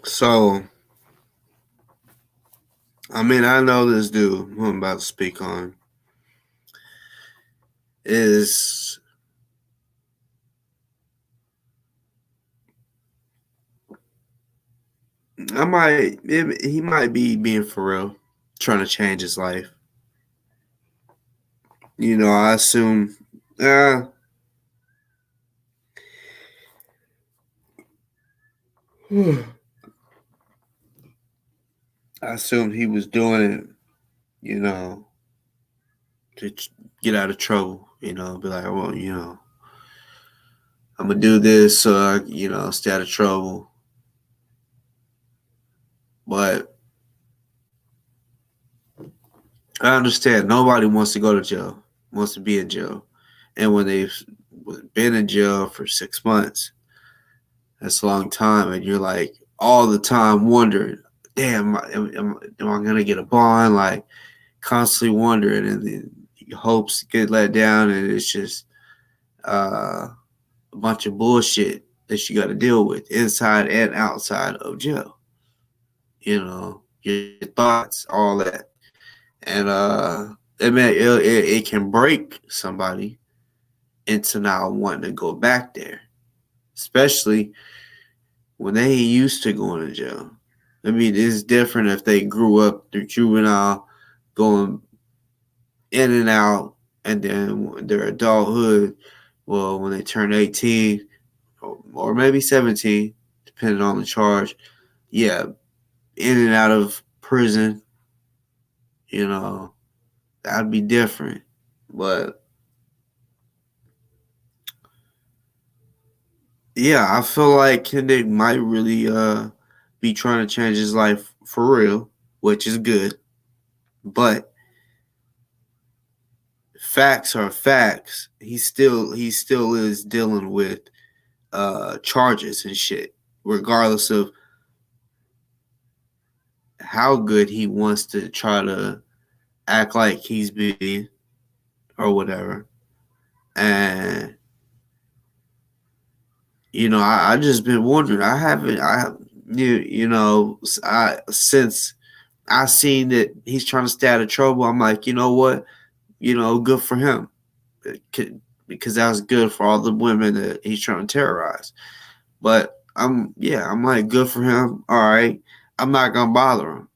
So, I mean, I know this dude who I'm about to speak on is he might be being for real, trying to change his life. I assume, uh, I assumed he was doing it, you know, to get out of trouble. Be like, well, I'm gonna do this so I, stay out of trouble. But I understand nobody wants to go to jail, wants to be in jail, and when they've been in jail for 6 months, that's a long time, and you're like all the time wondering, damn, am I gonna get a bond? Like constantly wondering, and then your hopes get let down, and it's just a bunch of bullshit that you got to deal with inside and outside of jail. Your thoughts, all that, and it can break somebody into now wanting to go back there, especially when they ain't used to going to jail. I mean, it's different if they grew up through juvenile, going in and out, and then their adulthood. Well, when they turn 18 or maybe 17, depending on the charge, yeah, in and out of prison, you know, that'd be different. But yeah, I feel like Kendrick might really be trying to change his life for real, which is good. But facts are facts. He still is dealing with charges and shit, regardless of how good he wants to try to act like he's being or whatever. And I just been wondering. I haven't. I since I seen that he's trying to stay out of trouble. I'm like, you know what? Good for him, because that was good for all the women that he's trying to terrorize. But I'm like, good for him. All right, I'm not gonna bother him.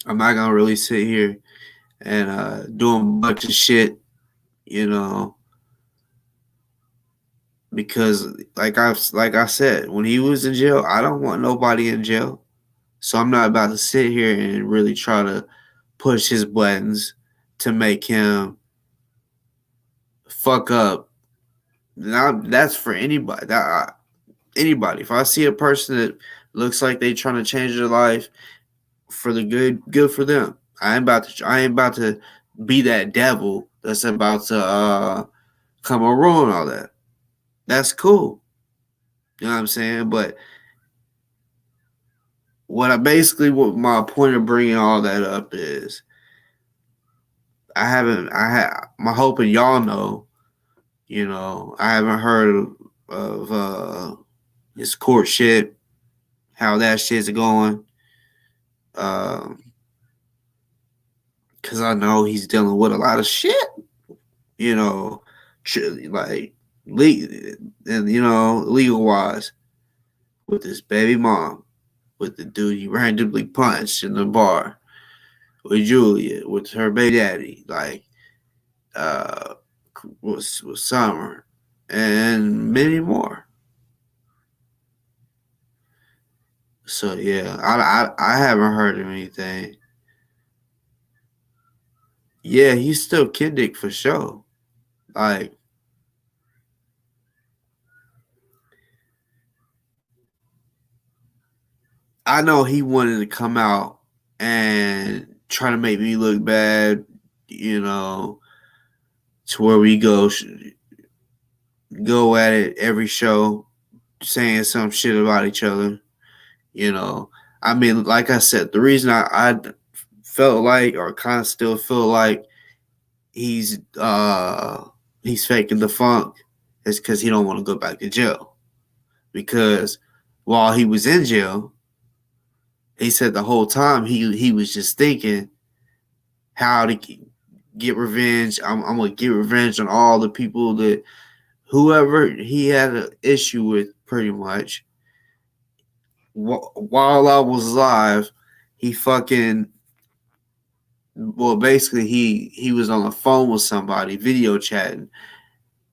I'm not gonna really sit here and do a bunch of shit, you know, because like I said, when he was in jail, I don't want nobody in jail. So I'm not about to sit here and really try to push his buttons to make him fuck up. Now that's for anybody. Anybody. If I see a person that looks like they trying to change their life for the good for them. I ain't about to be that devil that's about to come and ruin all that. That's cool. You know what I'm saying? But what my point of bringing all that up is, my hope and y'all know, I haven't heard of his court shit, how that shit's going. Um, Cause I know he's dealing with a lot of shit, you know, like and legal wise, with his baby mom, with the dude he randomly punched in the bar, with Julia, with her baby daddy, like uh, with Summer, and many more. So yeah, I haven't heard of anything. Yeah, he's still Kendrick for sure. Like I know he wanted to come out and try to make me look bad, you know, to where we go at it every show, saying some shit about each other, you know. I mean, like I said, the reason I felt like, or kind of still feel like he's he's faking the funk is because he don't want to go back to jail. Because while he was in jail, he said the whole time he was just thinking how to get revenge. I'm gonna get revenge on all the people that whoever he had an issue with, pretty much. While I was alive, he fucking well, basically he was on the phone with somebody, video chatting,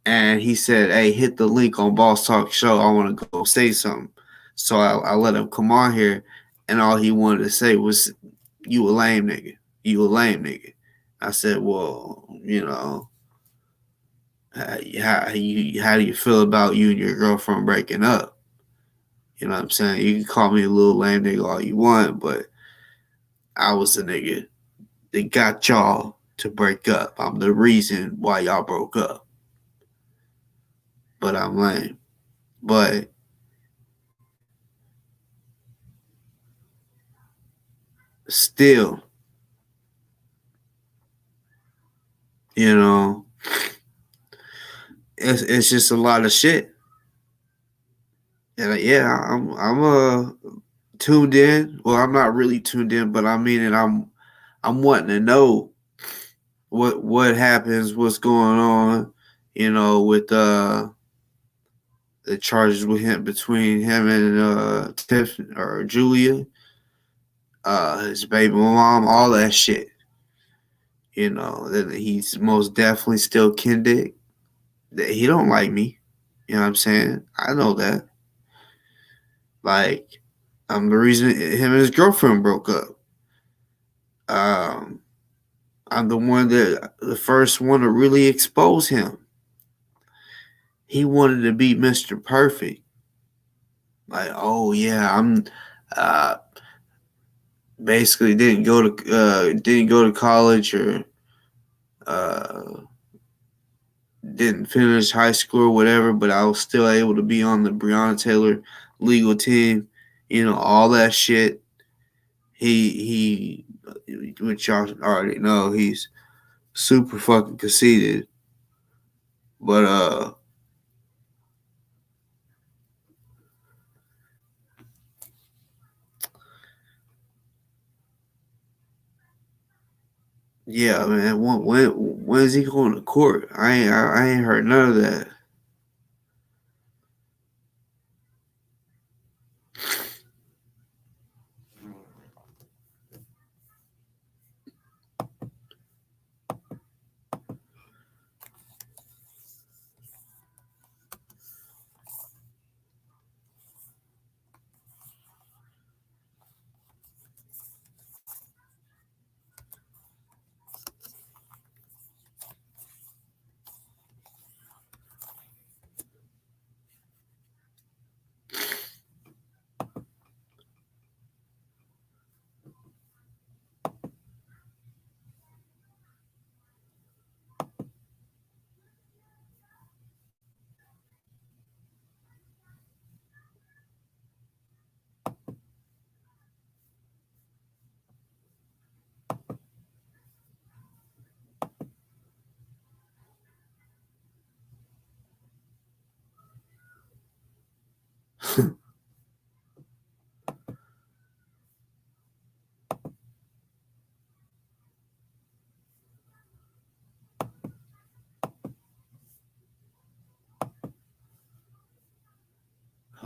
and he said, "Hey, hit the link on Boss Talk Show. I want to go say something." So I let him come on here, and all he wanted to say was, "You a lame nigga. You a lame nigga." I said, "Well, how do you feel about you and your girlfriend breaking up? You know what I'm saying? You can call me a little lame nigga all you want, but I was the nigga that got y'all to break up. I'm the reason why y'all broke up. But I'm lame. But still, you know, it's just a lot of shit. And yeah, I'm tuned in. Well, I'm not really tuned in, but I mean it. I'm wanting to know what happens, what's going on, with the charges with him between him and Tiff or Julia, his baby mom, all that shit. That he's most definitely still Kendick. That he don't like me. You know what I'm saying? I know that. Like, I'm the reason him and his girlfriend broke up. Um, I'm the first one to really expose him. He wanted to be Mr. Perfect. Like, oh yeah, I'm uh, basically didn't go to college or uh, didn't finish high school or whatever, but I was still able to be on the Breonna Taylor legal team. All that shit. He, which y'all already know, he's super fucking conceited. But yeah, man. When is he going to court? I ain't heard none of that.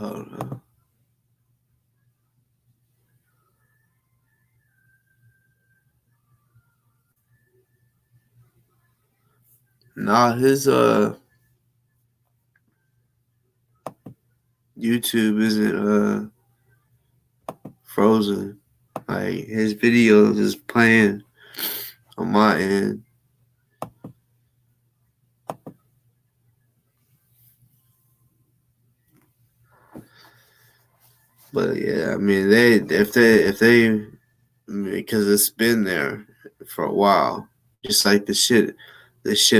Hold on. Nah, his YouTube isn't frozen. Like his videos is playing on my end. But yeah, I mean if they because it's been there for a while. Just like the shit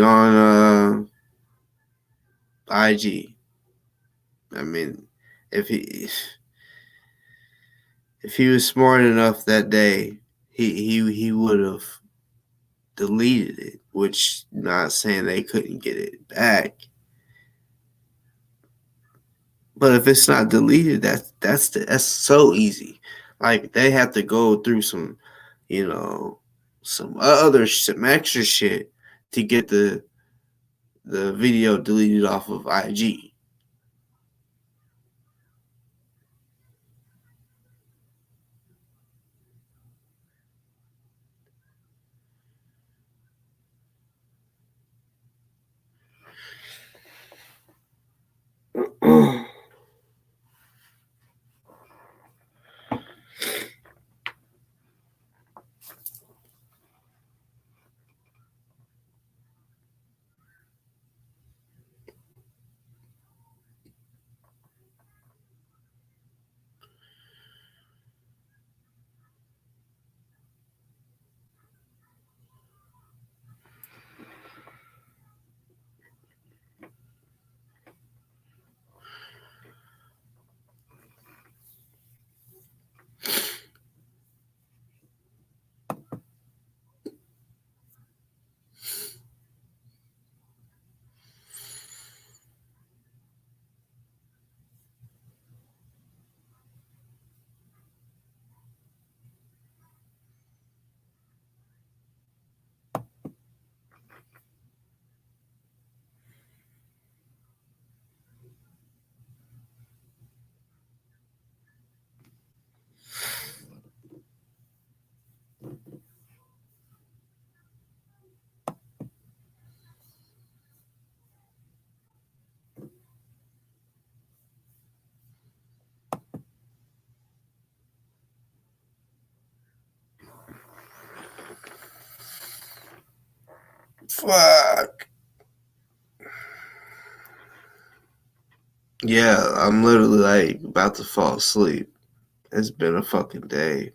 on IG. I mean, if he if he was smart enough that day, he would have deleted it. Which, not saying they couldn't get it back, but if it's not deleted, that's so easy. Like, they have to go through some, some extra shit to get the video deleted off of IG. Fuck. Yeah, I'm literally like about to fall asleep. It's been a fucking day.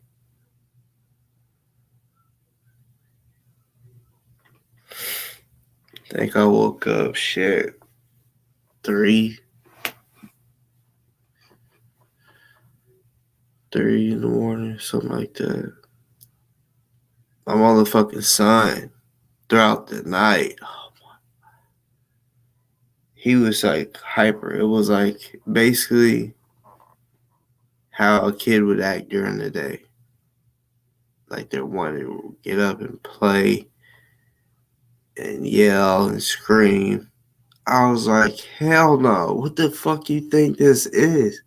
I think I woke up shit 3 in the morning, something like that. I'm on the fucking sun throughout the night. He was like hyper. It was like basically how a kid would act during the day. Like, they're wanting to get up and play and yell and scream. I was like, hell no. What the fuck you think this is?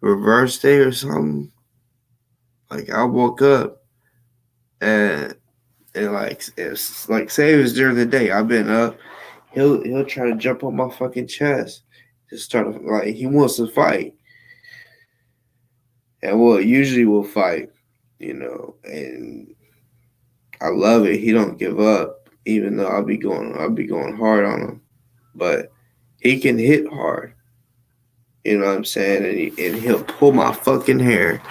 Reverse day or something? Like, I woke up and like, it's like, say it was during the day. I've been up. He'll try to jump on my fucking chest. Just start, like, he wants to fight. And usually we'll fight, and I love it. He don't give up, even though I'll be going hard on him. But he can hit hard. You know what I'm saying? And he'll pull my fucking hair.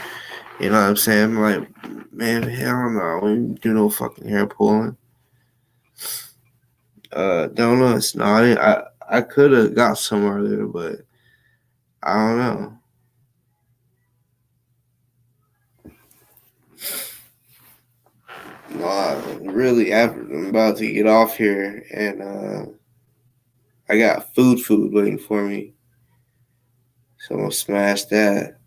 You know what I'm saying? I'm like, man, hell no. We don't do no fucking hair pulling. Donuts. No, I could have got some earlier, but I don't know. No, really, I'm about to get off here, and I got food waiting for me. So I'm gonna smash that.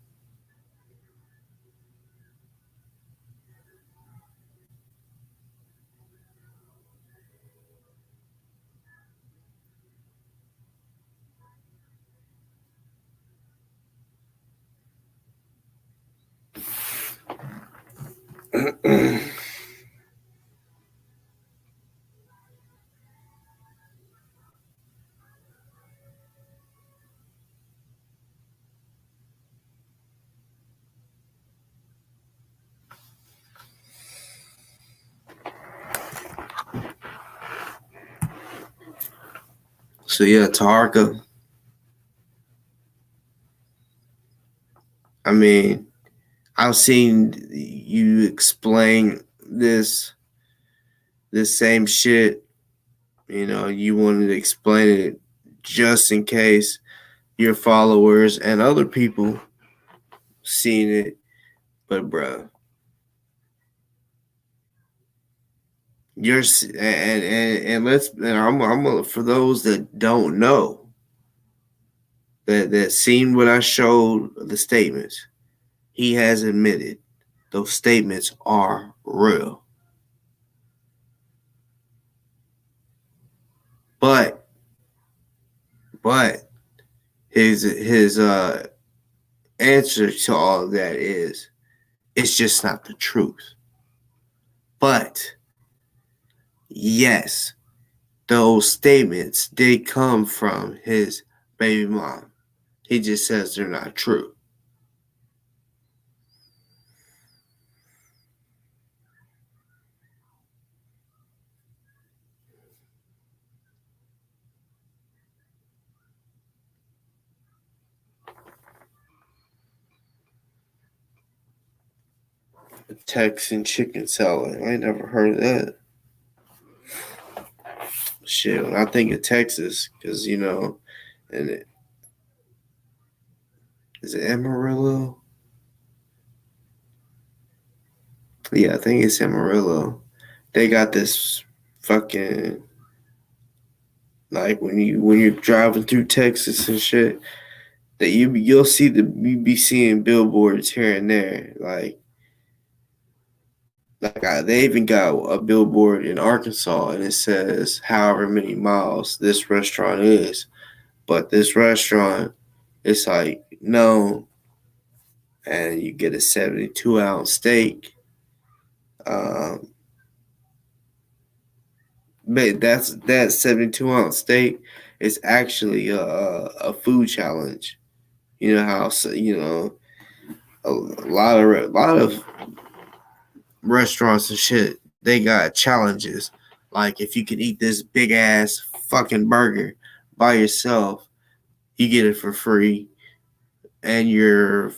So yeah, Taharka. I mean, I've seen you explain this same shit. You wanted to explain it just in case your followers and other people seen it, but bruh, you're I'm for those that don't know that seen what I showed the statements. He has admitted those statements are real, but but his answer to all of that is it's just not the truth. But yes, those statements did come from his baby mom. He just says they're not true. Texan chicken salad. I ain't never heard of that. Shit, when I think of Texas, because and is it Amarillo? Yeah, I think it's Amarillo. They got this fucking like when you're driving through Texas and shit, that you be seeing billboards here and there. They even got a billboard in Arkansas and it says however many miles this restaurant is, but this restaurant it's like no, and you get a 72-ounce steak. Um, but that 72-ounce steak is actually a food challenge. You know how a lot of restaurants and shit they got challenges. Like if you can eat this big ass fucking burger by yourself, you get it for free, and your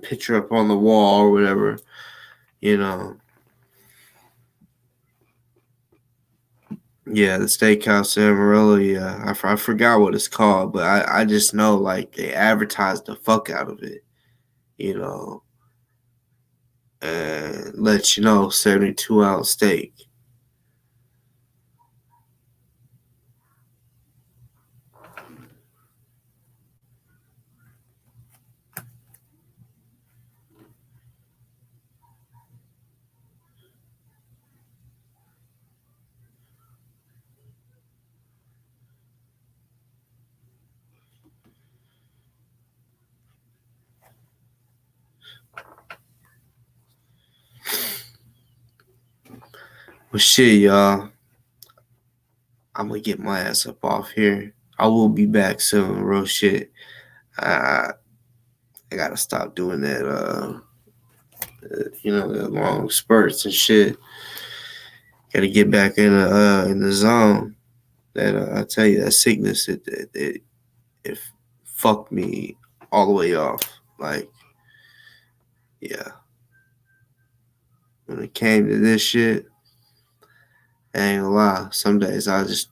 picture up on the wall or whatever. You know, yeah, the steakhouse in Amarillo. Yeah, I forgot what it's called, but I just know like they advertise the fuck out of it. You know, and let you know 72-ounce steak. Well, shit, y'all. I'm gonna get my ass up off here. I will be back soon, real shit. I I gotta stop doing that. The long spurts and shit. Gotta get back in the zone. That I tell you, that sickness it fucked me all the way off. Like, yeah. When it came to this shit, I ain't gonna lie. Some days I just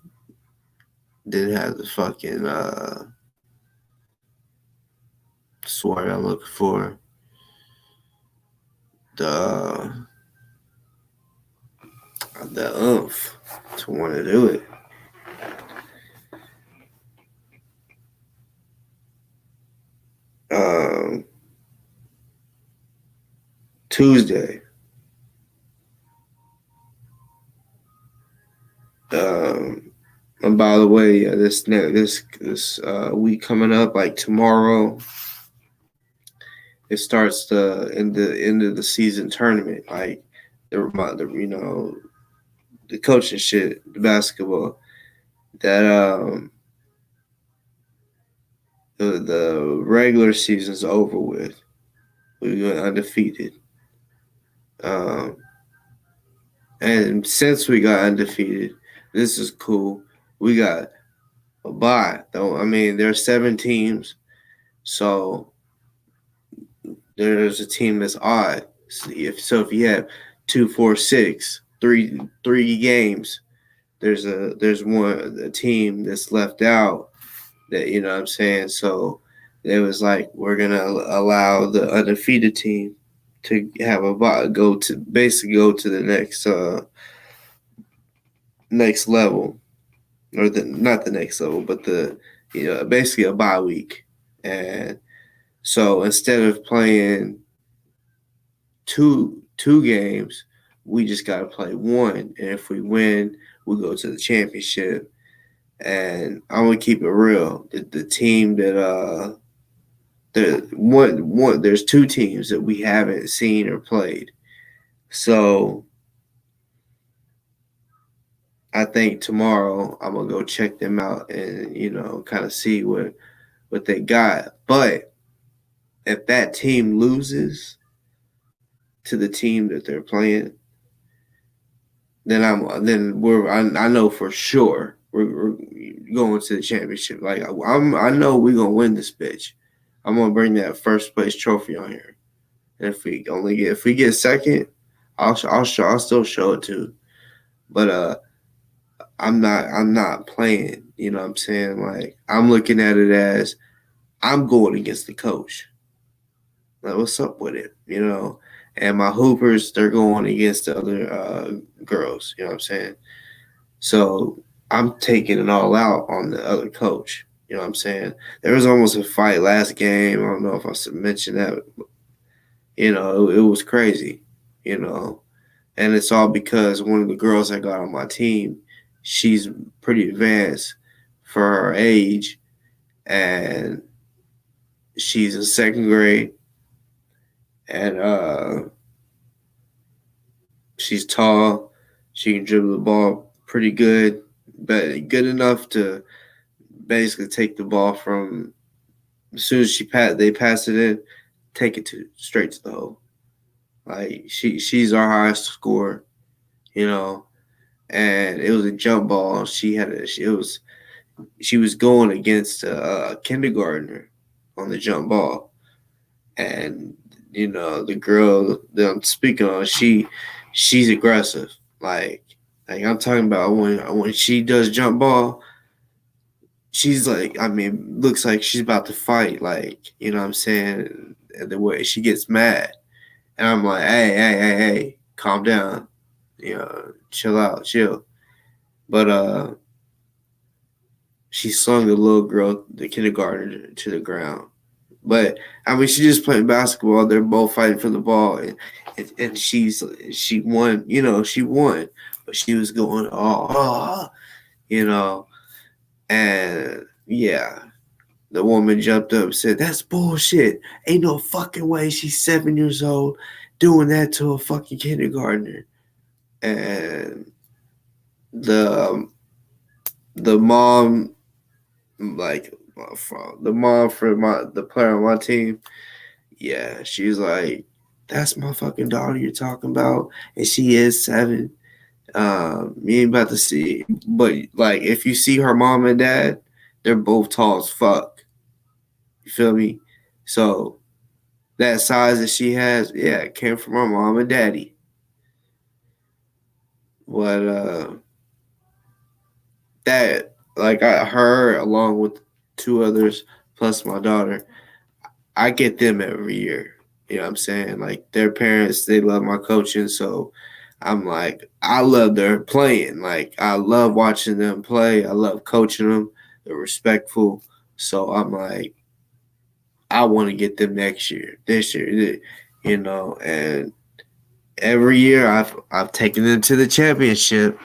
didn't have the fucking sword I'm looking for. The the oomph to want to do it. Um, Tuesday. Um, and by the way, this week coming up, like tomorrow, it starts the end of the season tournament. Like the coaching shit, the basketball. That the regular season's over with. We went undefeated. Um, and since we got undefeated, this is cool. We got a bye. Though I mean, there's 7 teams, so there's a team that's odd. So if you have 2, 4, 6, three games, there's a team that's left out that you know what I'm saying. So It was like we're gonna allow the undefeated team to have a go to basically go to the next level, or the not the next level, but the basically a bye week. And so instead of playing two games, we just got to play one, and if we win, we go to the championship. And I'm gonna keep it real. The team that there's two teams that we haven't seen or played. So I think tomorrow I'm gonna go check them out and kind of see what they got. But if that team loses to the team that they're playing, I know for sure we're going to the championship. Like I know we're gonna win this bitch. I'm gonna bring that first place trophy on here. And if we get second, I'll still show it too. But I'm not playing. You know what I'm saying? Like I'm looking at it as I'm going against the coach. Like what's up with it? And my hoopers they're going against the other girls. You know what I'm saying? So I'm taking it all out on the other coach. You know what I'm saying? There was almost a fight last game. I don't know if I should mention that. It was crazy. You know, and it's all because one of the girls I got on my team, she's pretty advanced for her age, and she's in second grade, and she's tall. She can dribble the ball pretty good, but good enough to basically take the ball from as soon as they pass it in, take it to straight to the hole. Like she's our highest scorer, you know, and it was a jump ball. She was going against a kindergartner on the jump ball, and the girl that I'm speaking on, she's aggressive. Like I'm talking about when she does jump ball, she's like, I mean, looks like she's about to fight. Like what I'm saying, and the way she gets mad, and I'm like, hey, calm down, chill out, chill. But she slung the little girl, the kindergartner, to the ground. But I mean, she just playing basketball. They're both fighting for the ball, and she won. She won, but she was going you know, and yeah, the woman jumped up and said, "That's bullshit. Ain't no fucking way she's 7 years old doing that to a fucking kindergartner." And the the mom, like the mom for the player on my team, yeah, she's like, "That's my fucking daughter you're talking about, and she is 7. You ain't about to see, but like if you see her mom and dad, they're both tall as fuck. You feel me? So that size that she has, yeah, it came from her mom and daddy. But that like her along with two others plus my daughter, I get them every year. You know what I'm saying? Like their parents, they love my coaching, so I'm like, I love their playing. Like I love watching them play. I love coaching them. They're respectful. So I'm like, I want to get them next year, this year, and every year I've taken them to the championship.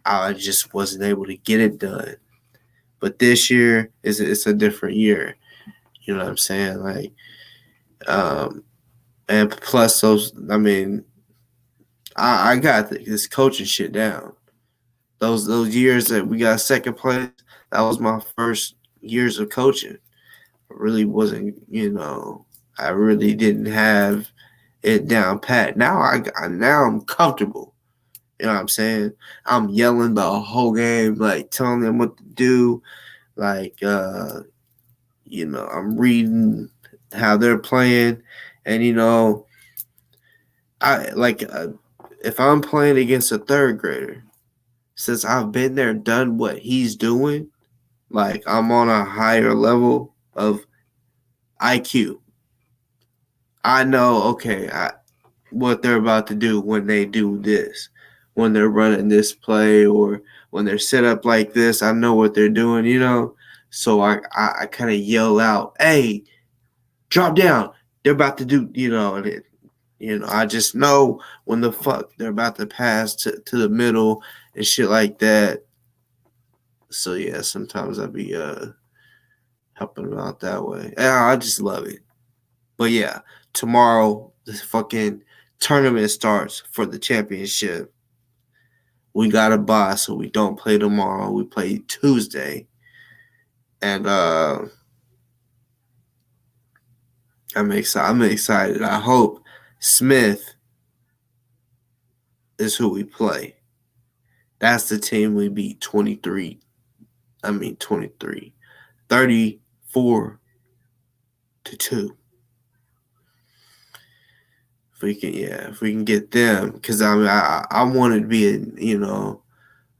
I just wasn't able to get it done. But this year it's a different year. You know what I'm saying? Like, and plus those, I mean, I got this coaching shit down. Those years that we got second place, that was my first years of coaching. I really wasn't, I really didn't have it down pat. Now I'm comfortable. You know what I'm saying? I'm yelling the whole game, like telling them what to do. Like, I'm reading how they're playing, and I like if I'm playing against a third grader, since I've been there, done what he's doing, like I'm on a higher level of IQ. I know, okay, what they're about to do when they do this. When they're running this play or when they're set up like this, I know what they're doing, you know? So I kind of yell out, hey, drop down. They're about to do, you know, and I just know when the fuck they're about to pass to the middle and shit like that. So yeah, sometimes I be helping them out that way. Yeah, I just love it. But yeah, tomorrow the fucking tournament starts for the championship. We got a bye, so we don't play tomorrow. We play Tuesday, and I'm excited. I'm excited. I hope Smith is who we play. That's the team we beat 23. I mean 23. 34-2. If we can get them, because I mean, I want it to be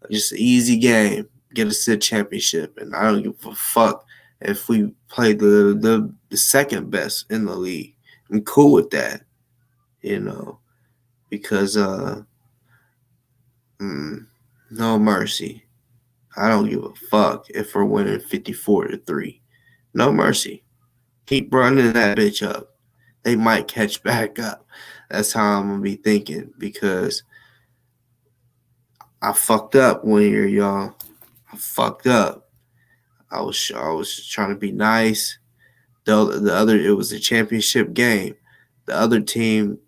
just an easy game, get us to the championship, and I don't give a fuck if we play the second best in the league. I'm cool with that, because no mercy. I don't give a fuck if we're winning 54-3. No mercy. Keep running that bitch up. They might catch back up. That's how I'm gonna be thinking, because I fucked up one year, y'all. I fucked up. I was trying to be nice. The other, it was a championship game. The other team,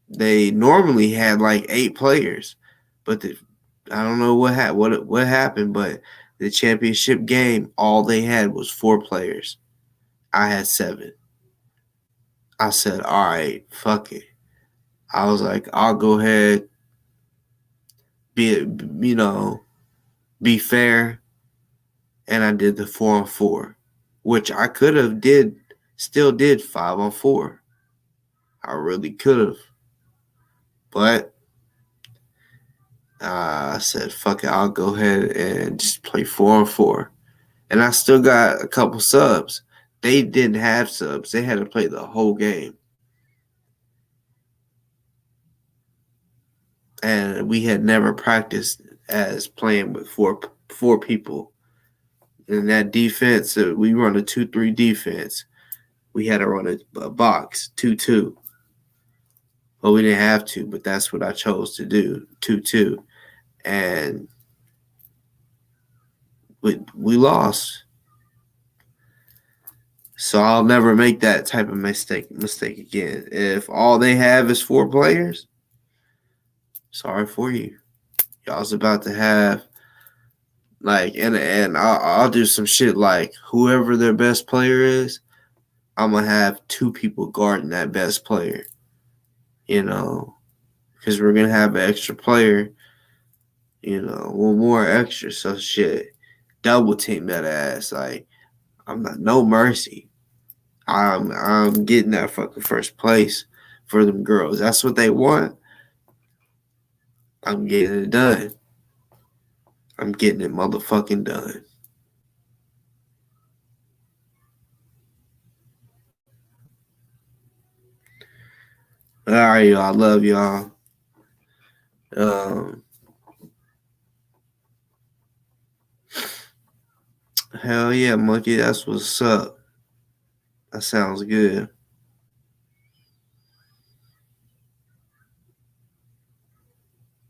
they normally had like 8 players, but I don't know what happened, but the championship game, all they had was 4 players. I had 7. I said, all right, fuck it. I was like, I'll go ahead, be be fair, and I did the 4-on-4, which I could have still did 5-on-4. I really could have, but I said, fuck it, I'll go ahead and just play 4-on-4. And I still got a couple subs. They didn't have subs. They had to play the whole game. And we had never practiced as playing with four people. In that defense, we run a 2-3 defense. We had to run a box 2-2. Well, we didn't have to, but that's what I chose to do, 2-2. And we lost. So I'll never make that type of mistake again. If all they have is 4 players, sorry for you. Y'all's about to have and I'll do some shit like whoever their best player is, I'm gonna have 2 people guarding that best player. Because we're gonna have an extra player. One more extra. So shit, double team that ass. Like I'm not no mercy. I'm getting that fucking first place for them girls. That's what they want. I'm getting it done. I'm getting it motherfucking done. All right, y'all. I love y'all. Um, Hell yeah, monkey. That's what's up. That sounds good.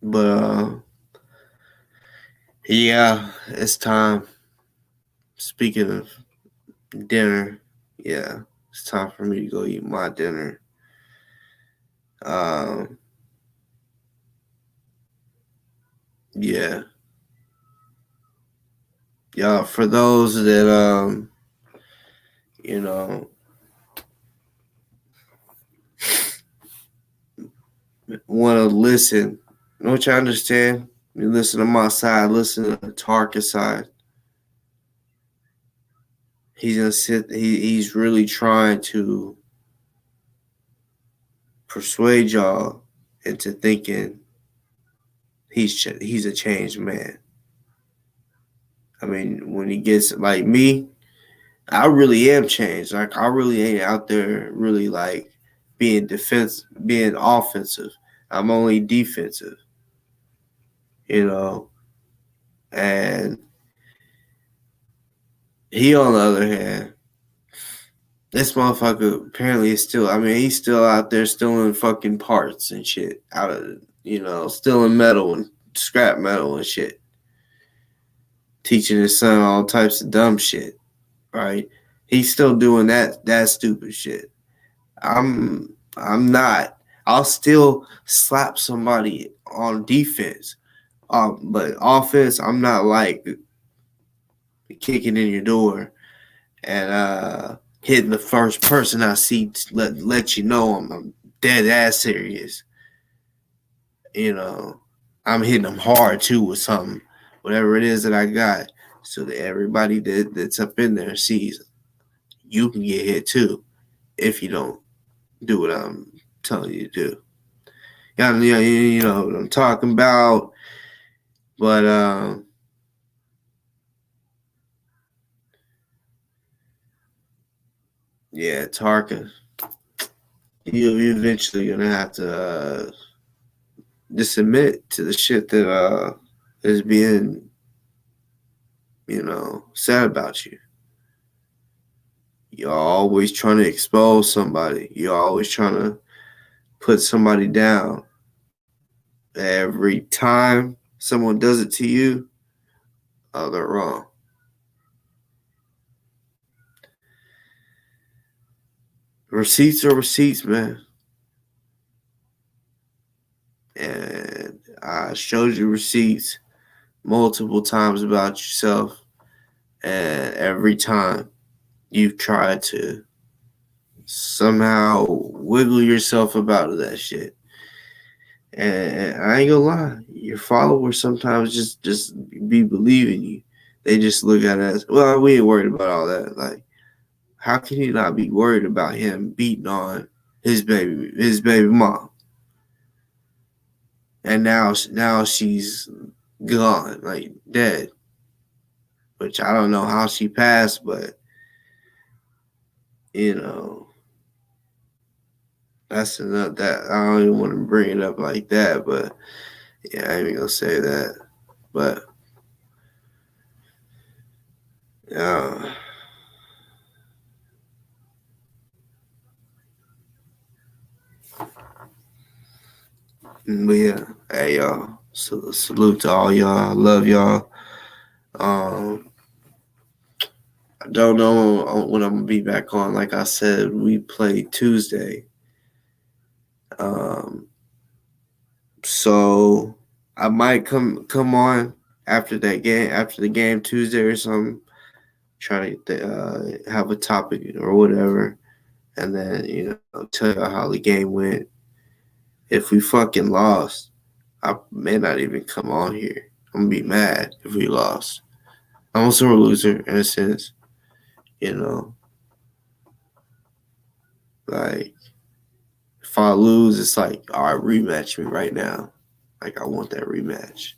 But yeah, it's time. Speaking of dinner, yeah, it's time for me to go eat my dinner. Um, yeah, y'all. For those that you know, want to listen, don't you understand? You listen to my side, listen to Taharka's side. He's gonna sit. He's really trying to persuade y'all into thinking he's a changed man. I mean, when he gets like me, I really am changed. Like I really ain't out there really like being offensive. I'm only defensive, you know. And he, on the other hand, this motherfucker apparently is still. I mean, he's still out there stealing fucking parts and shit out of stealing metal and scrap metal and shit. Teaching his son all types of dumb shit. Right? He's still doing that stupid shit. I'm not. I'll still slap somebody on defense. But offense, I'm not like kicking in your door and hitting the first person I see to let you know I'm dead ass serious. You know, I'm hitting them hard too with something, whatever it is that I got, so that everybody that's up in there sees you can get hit too if you don't do what I'm telling you to do. You know what I'm talking about. But yeah, Tarka, you eventually gonna have to just admit to the shit that is being said about you. You're always trying to expose somebody. You're always trying to put somebody down. Every time someone does it to you, oh, they're wrong. Receipts are receipts, man. And I showed you receipts multiple times about yourself, and every time you've tried to somehow wiggle yourself about of that shit. And I ain't gonna lie, your followers sometimes just be believing you. They just look at it as, well, we ain't worried about all that. Like, how can you not be worried about him beating on his baby mom? And now she's gone, like dead. Which I don't know how she passed, but you know, that's enough. That I don't even want to bring it up like that, but yeah, I ain't even gonna say that. But uh, but yeah, hey y'all, salute to all y'all. I love y'all. Um, I don't know when I'm gonna be back on. Like I said, we play Tuesday. Um, so I might come on after the game Tuesday or something. Try to have a topic or whatever, and then tell you how the game went. If we fucking lost, I may not even come on here. I'm gonna be mad if we lost. I'm also a loser in a sense, you know. Like if I lose, it's like, all right, rematch me right now. Like I want that rematch.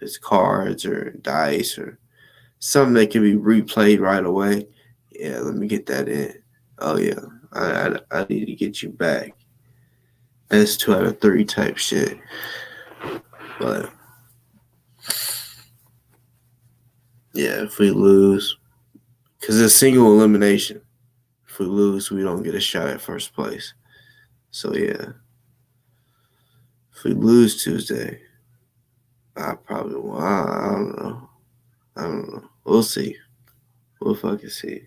It's cards or dice or something that can be replayed right away. Yeah, let me get that in. Oh yeah, I need to get you back. That's 2 out of 3 type shit. But yeah, if we lose, because it's single elimination. If we lose, we don't get a shot at first place. So yeah, if we lose Tuesday, I probably won't. I don't know. I don't know. We'll see. We'll fucking see.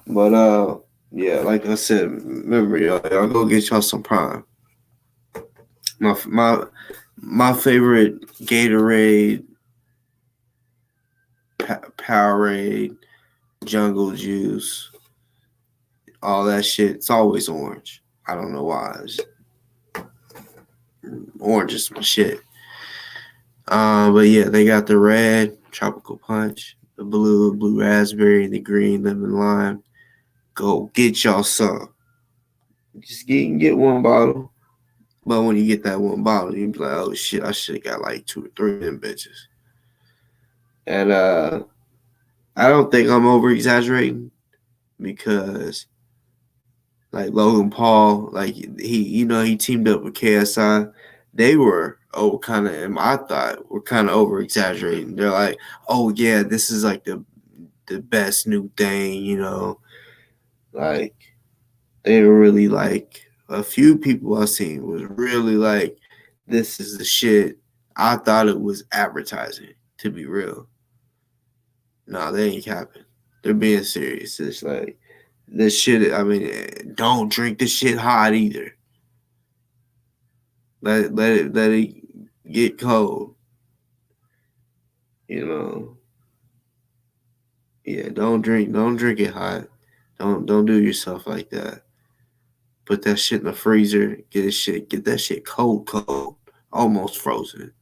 But yeah, like I said, remember y'all go get y'all some Prime. My favorite Gatorade, Powerade, Jungle Juice, all that shit. It's always orange. I don't know why. Orange is my shit. But yeah, they got the red tropical punch, the blue raspberry, and the green lemon lime. Go get y'all some. Just get one bottle. But when you get that one bottle, you be like, oh shit, I should have got like 2 or 3 of them bitches. And I don't think I'm over exaggerating because like Logan Paul, like he teamed up with KSI. They were kind of, I thought, were kind of over exaggerating. They're like, oh yeah, this is like the best new thing, like they were really like a few people I seen was really like, this is the shit. I thought it was advertising, to be real. No, they ain't capping. They're being serious. It's like this shit. I mean, don't drink this shit hot either. Let it get cold. You know. Yeah, don't drink it hot. Don't do yourself like that. Put that shit in the freezer. Get that shit cold, almost frozen.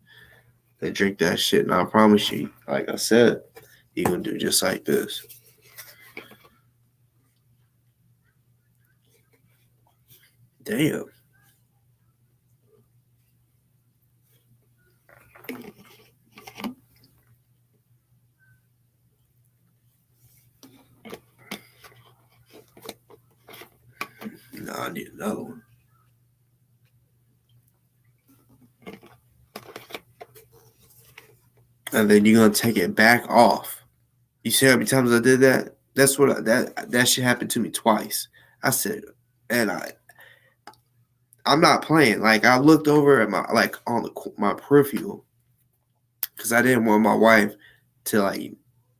Then drink that shit, and I promise you, like I said, you gonna do just like this. Damn. No, I need another one. And then you're gonna take it back off. You see how many times I did that? That's what that shit happened to me twice. I said, and I'm not playing. Like I looked over at my peripheral because I didn't want my wife to like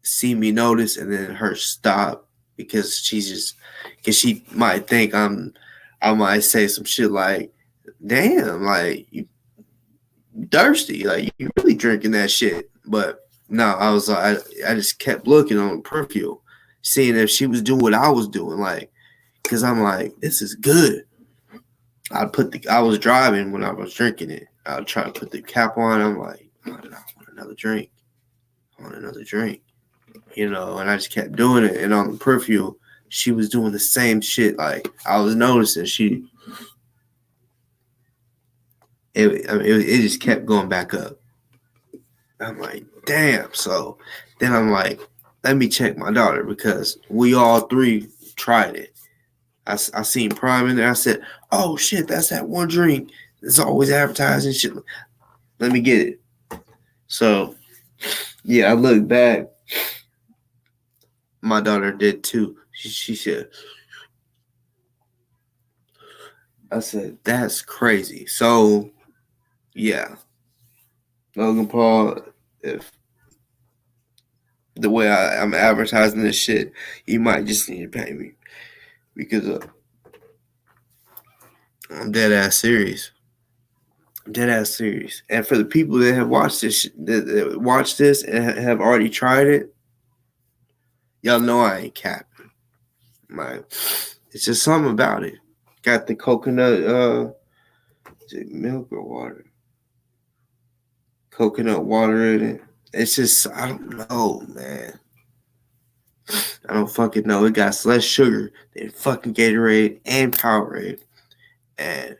see me notice and then her stop because she might think I might say some shit like, damn, like you thirsty, like you really drinking that shit. But no, I was like, I just kept looking on the peripheral, seeing if she was doing what I was doing, like, because I'm like, this is good. I was driving when I was drinking it. I would try to put the cap on. I'm like, I want another drink. I want another drink. And I just kept doing it. And on the peripheral, she was doing the same shit. Like I was noticing it just kept going back up. I'm like, damn. So then I'm like, let me check my daughter because we all three tried it. I seen Prime in there. I said, oh shit, that's that one drink. It's always advertising shit. Let me get it. So yeah, I looked back. My daughter did too. She said, I said, that's crazy. So yeah, Logan Paul, if the way I'm advertising this shit, you might just need to pay me because I'm dead ass serious. I'm dead ass serious. And for the people that have watched that watched this and have already tried it, y'all know I ain't capping. Like, it's just something about it. Got the coconut, is it milk or water? Coconut water in it. It's just, I don't know, man. I don't fucking know. It got less sugar than fucking Gatorade and Powerade. And,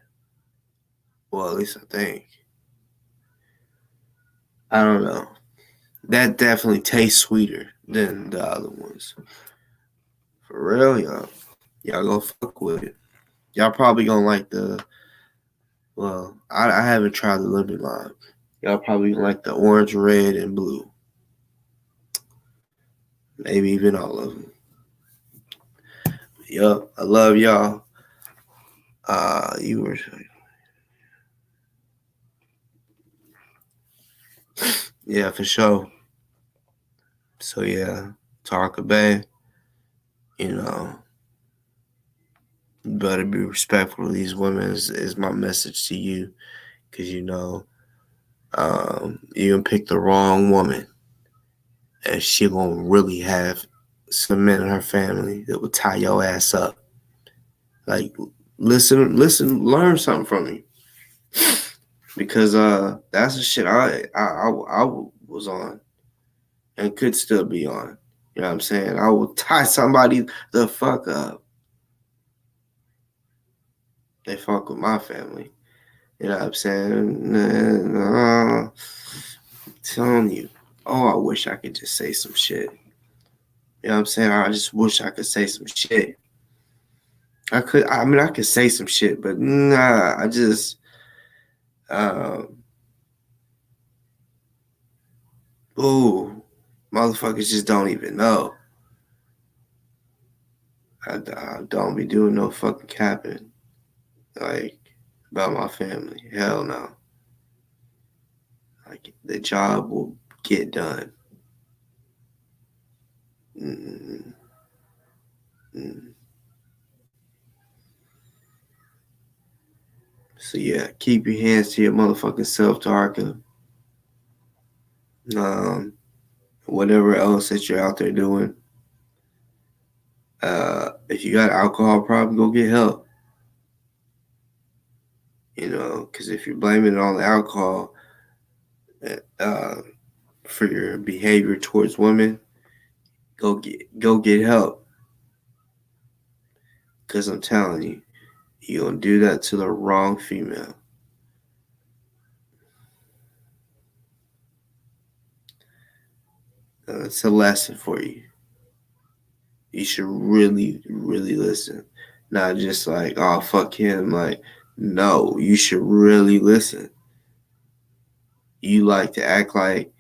well, at least I think. I don't know. That definitely tastes sweeter than the other ones. For real, y'all. Y'all gonna fuck with it. Y'all probably gonna like well, I haven't tried the lemon lime. Y'all probably gonna like the orange, red, and blue. Maybe even all of them. Yup, I love y'all. You were, yeah, for sure. So yeah, Taharka Bey, you know, you better be respectful of these women is my message to you, because you can pick the wrong woman, and she gonna really have some men in her family that will tie your ass up. Like, listen, learn something from me, because that's the shit I was on and could still be on. You know what I'm saying? I will tie somebody the fuck up. They fuck with my family. You know what I'm saying? I'm telling you. Oh, I wish I could just say some shit. You know what I'm saying? I just wish I could say some shit. I could say some shit, but nah, I just, um, ooh, motherfuckers just don't even know. I don't be doing no fucking capping, like, about my family. Hell no. Like, the job will get done. Mm, mm. So yeah, keep your hands to your motherfucking self, Taharka. Um, whatever else that you're out there doing. If you got an alcohol problem, go get help. You know, because if you're blaming it on the alcohol uh, for your behavior towards women, go get help. Because I'm telling you, you're gonna do that to the wrong female. It's a lesson for you. You should really, really listen. Not just like, oh, fuck him. Like, no, you should really listen. You like to act like,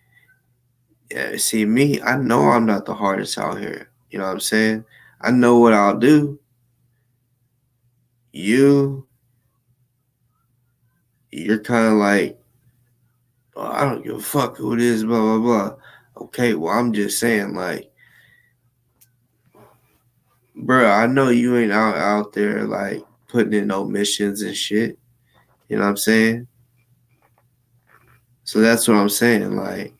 yeah, see, me, I know I'm not the hardest out here. You know what I'm saying? I know what I'll do. You, you're kind of like, oh, I don't give a fuck who it is, blah, blah, blah. Okay, well, I'm just saying, like, bro, I know you ain't out there, like, putting in no missions and shit. You know what I'm saying? So that's what I'm saying. Like,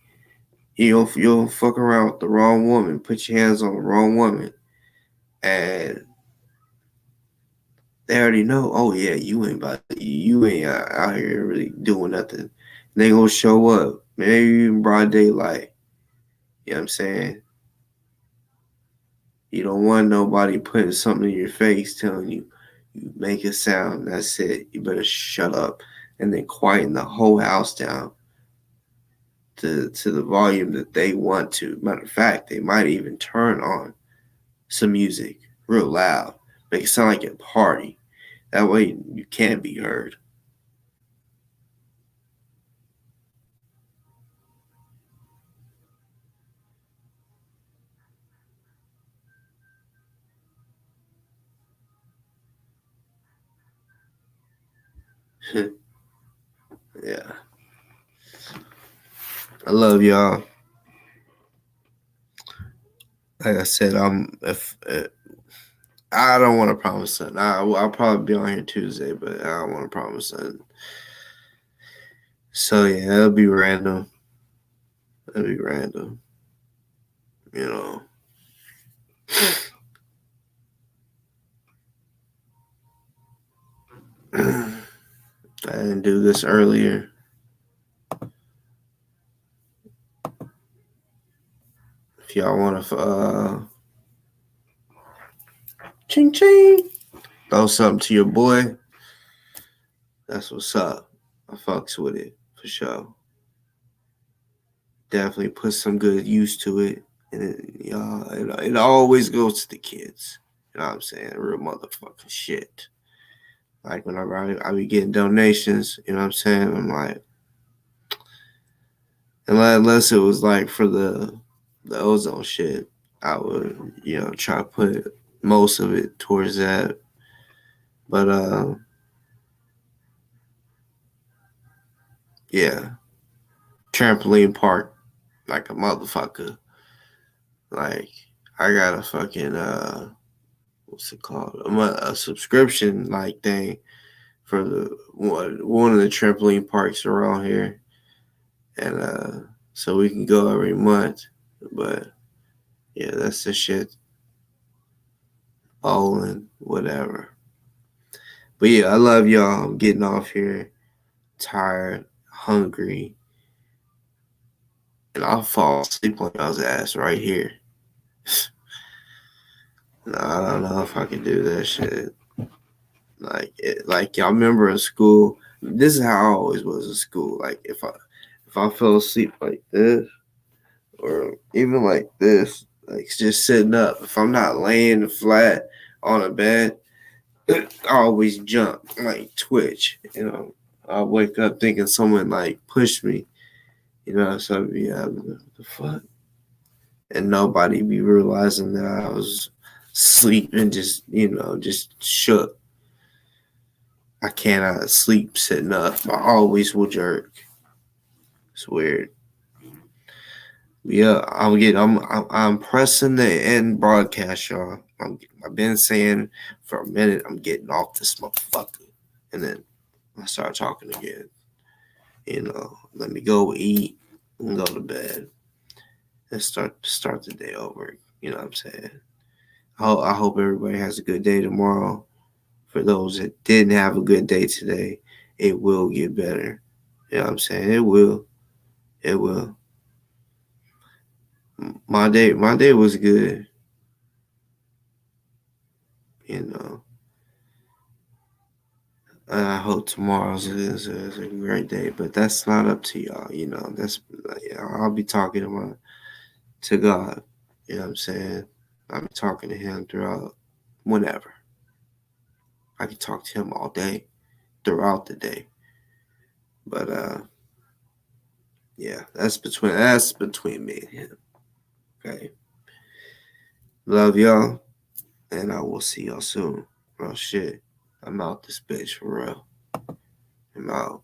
you'll fuck around with the wrong woman, put your hands on the wrong woman, and they already know. Oh yeah, you ain't out here really doing nothing. And they gonna show up, maybe even broad daylight. You know what I'm saying? You don't want nobody putting something in your face telling you, you make a sound. That's it. You better shut up, and then quieten the whole house down to the volume that they want to. Matter of fact, they might even turn on some music real loud, make it sound like a party. That way you can't be heard. Yeah, I love y'all. Like I said, I'm if I don't want to promise something. I'll probably be on here Tuesday, but I don't want to promise something. So yeah, it'll be random. It'll be random. You know. I didn't do this earlier. If y'all want to, ching ching, throw something to your boy. That's what's up. I fucks with it for sure. Definitely put some good use to it, and it always goes to the kids. You know what I'm saying? Real motherfucking shit. Like whenever I be getting donations, you know what I'm saying? I'm like, unless it was like for the ozone shit, I would try to put most of it towards that. But yeah, trampoline park like a motherfucker. Like I got a fucking what's it called? A subscription like thing for the one of the trampoline parks around here, and so we can go every month. But yeah, that's the shit. Bowling, whatever. But yeah, I love y'all. I'm getting off here, tired, hungry, and I'll fall asleep on y'all's ass right here. No, I don't know if I can do that shit. Like y'all remember in school. This is how I always was in school. Like if I fell asleep like this, or even like this, like just sitting up. If I'm not laying flat on a bed, I always jump, like twitch. I wake up thinking someone like pushed me. So yeah, what the fuck, and nobody be realizing that I was asleep and just shook. I cannot sleep sitting up. I always will jerk. It's weird. Yeah, I'm pressing the end broadcast, y'all. I've been saying for a minute I'm getting off this motherfucker, and then I start talking again. Let me go eat and go to bed and start the day over. You know what I'm saying? I hope everybody has a good day tomorrow. For those that didn't have a good day today, it will get better. You know what I'm saying? It will. It will. My day was good. You know. I hope tomorrow's is a great day, but that's not up to y'all. I'll be talking to God. You know what I'm saying? I'll be talking to Him throughout whenever. I can talk to Him all day, throughout the day. But yeah, that's between me and Him. Okay, love y'all, and I will see y'all soon. Real shit. I'm out this bitch for real. I'm out.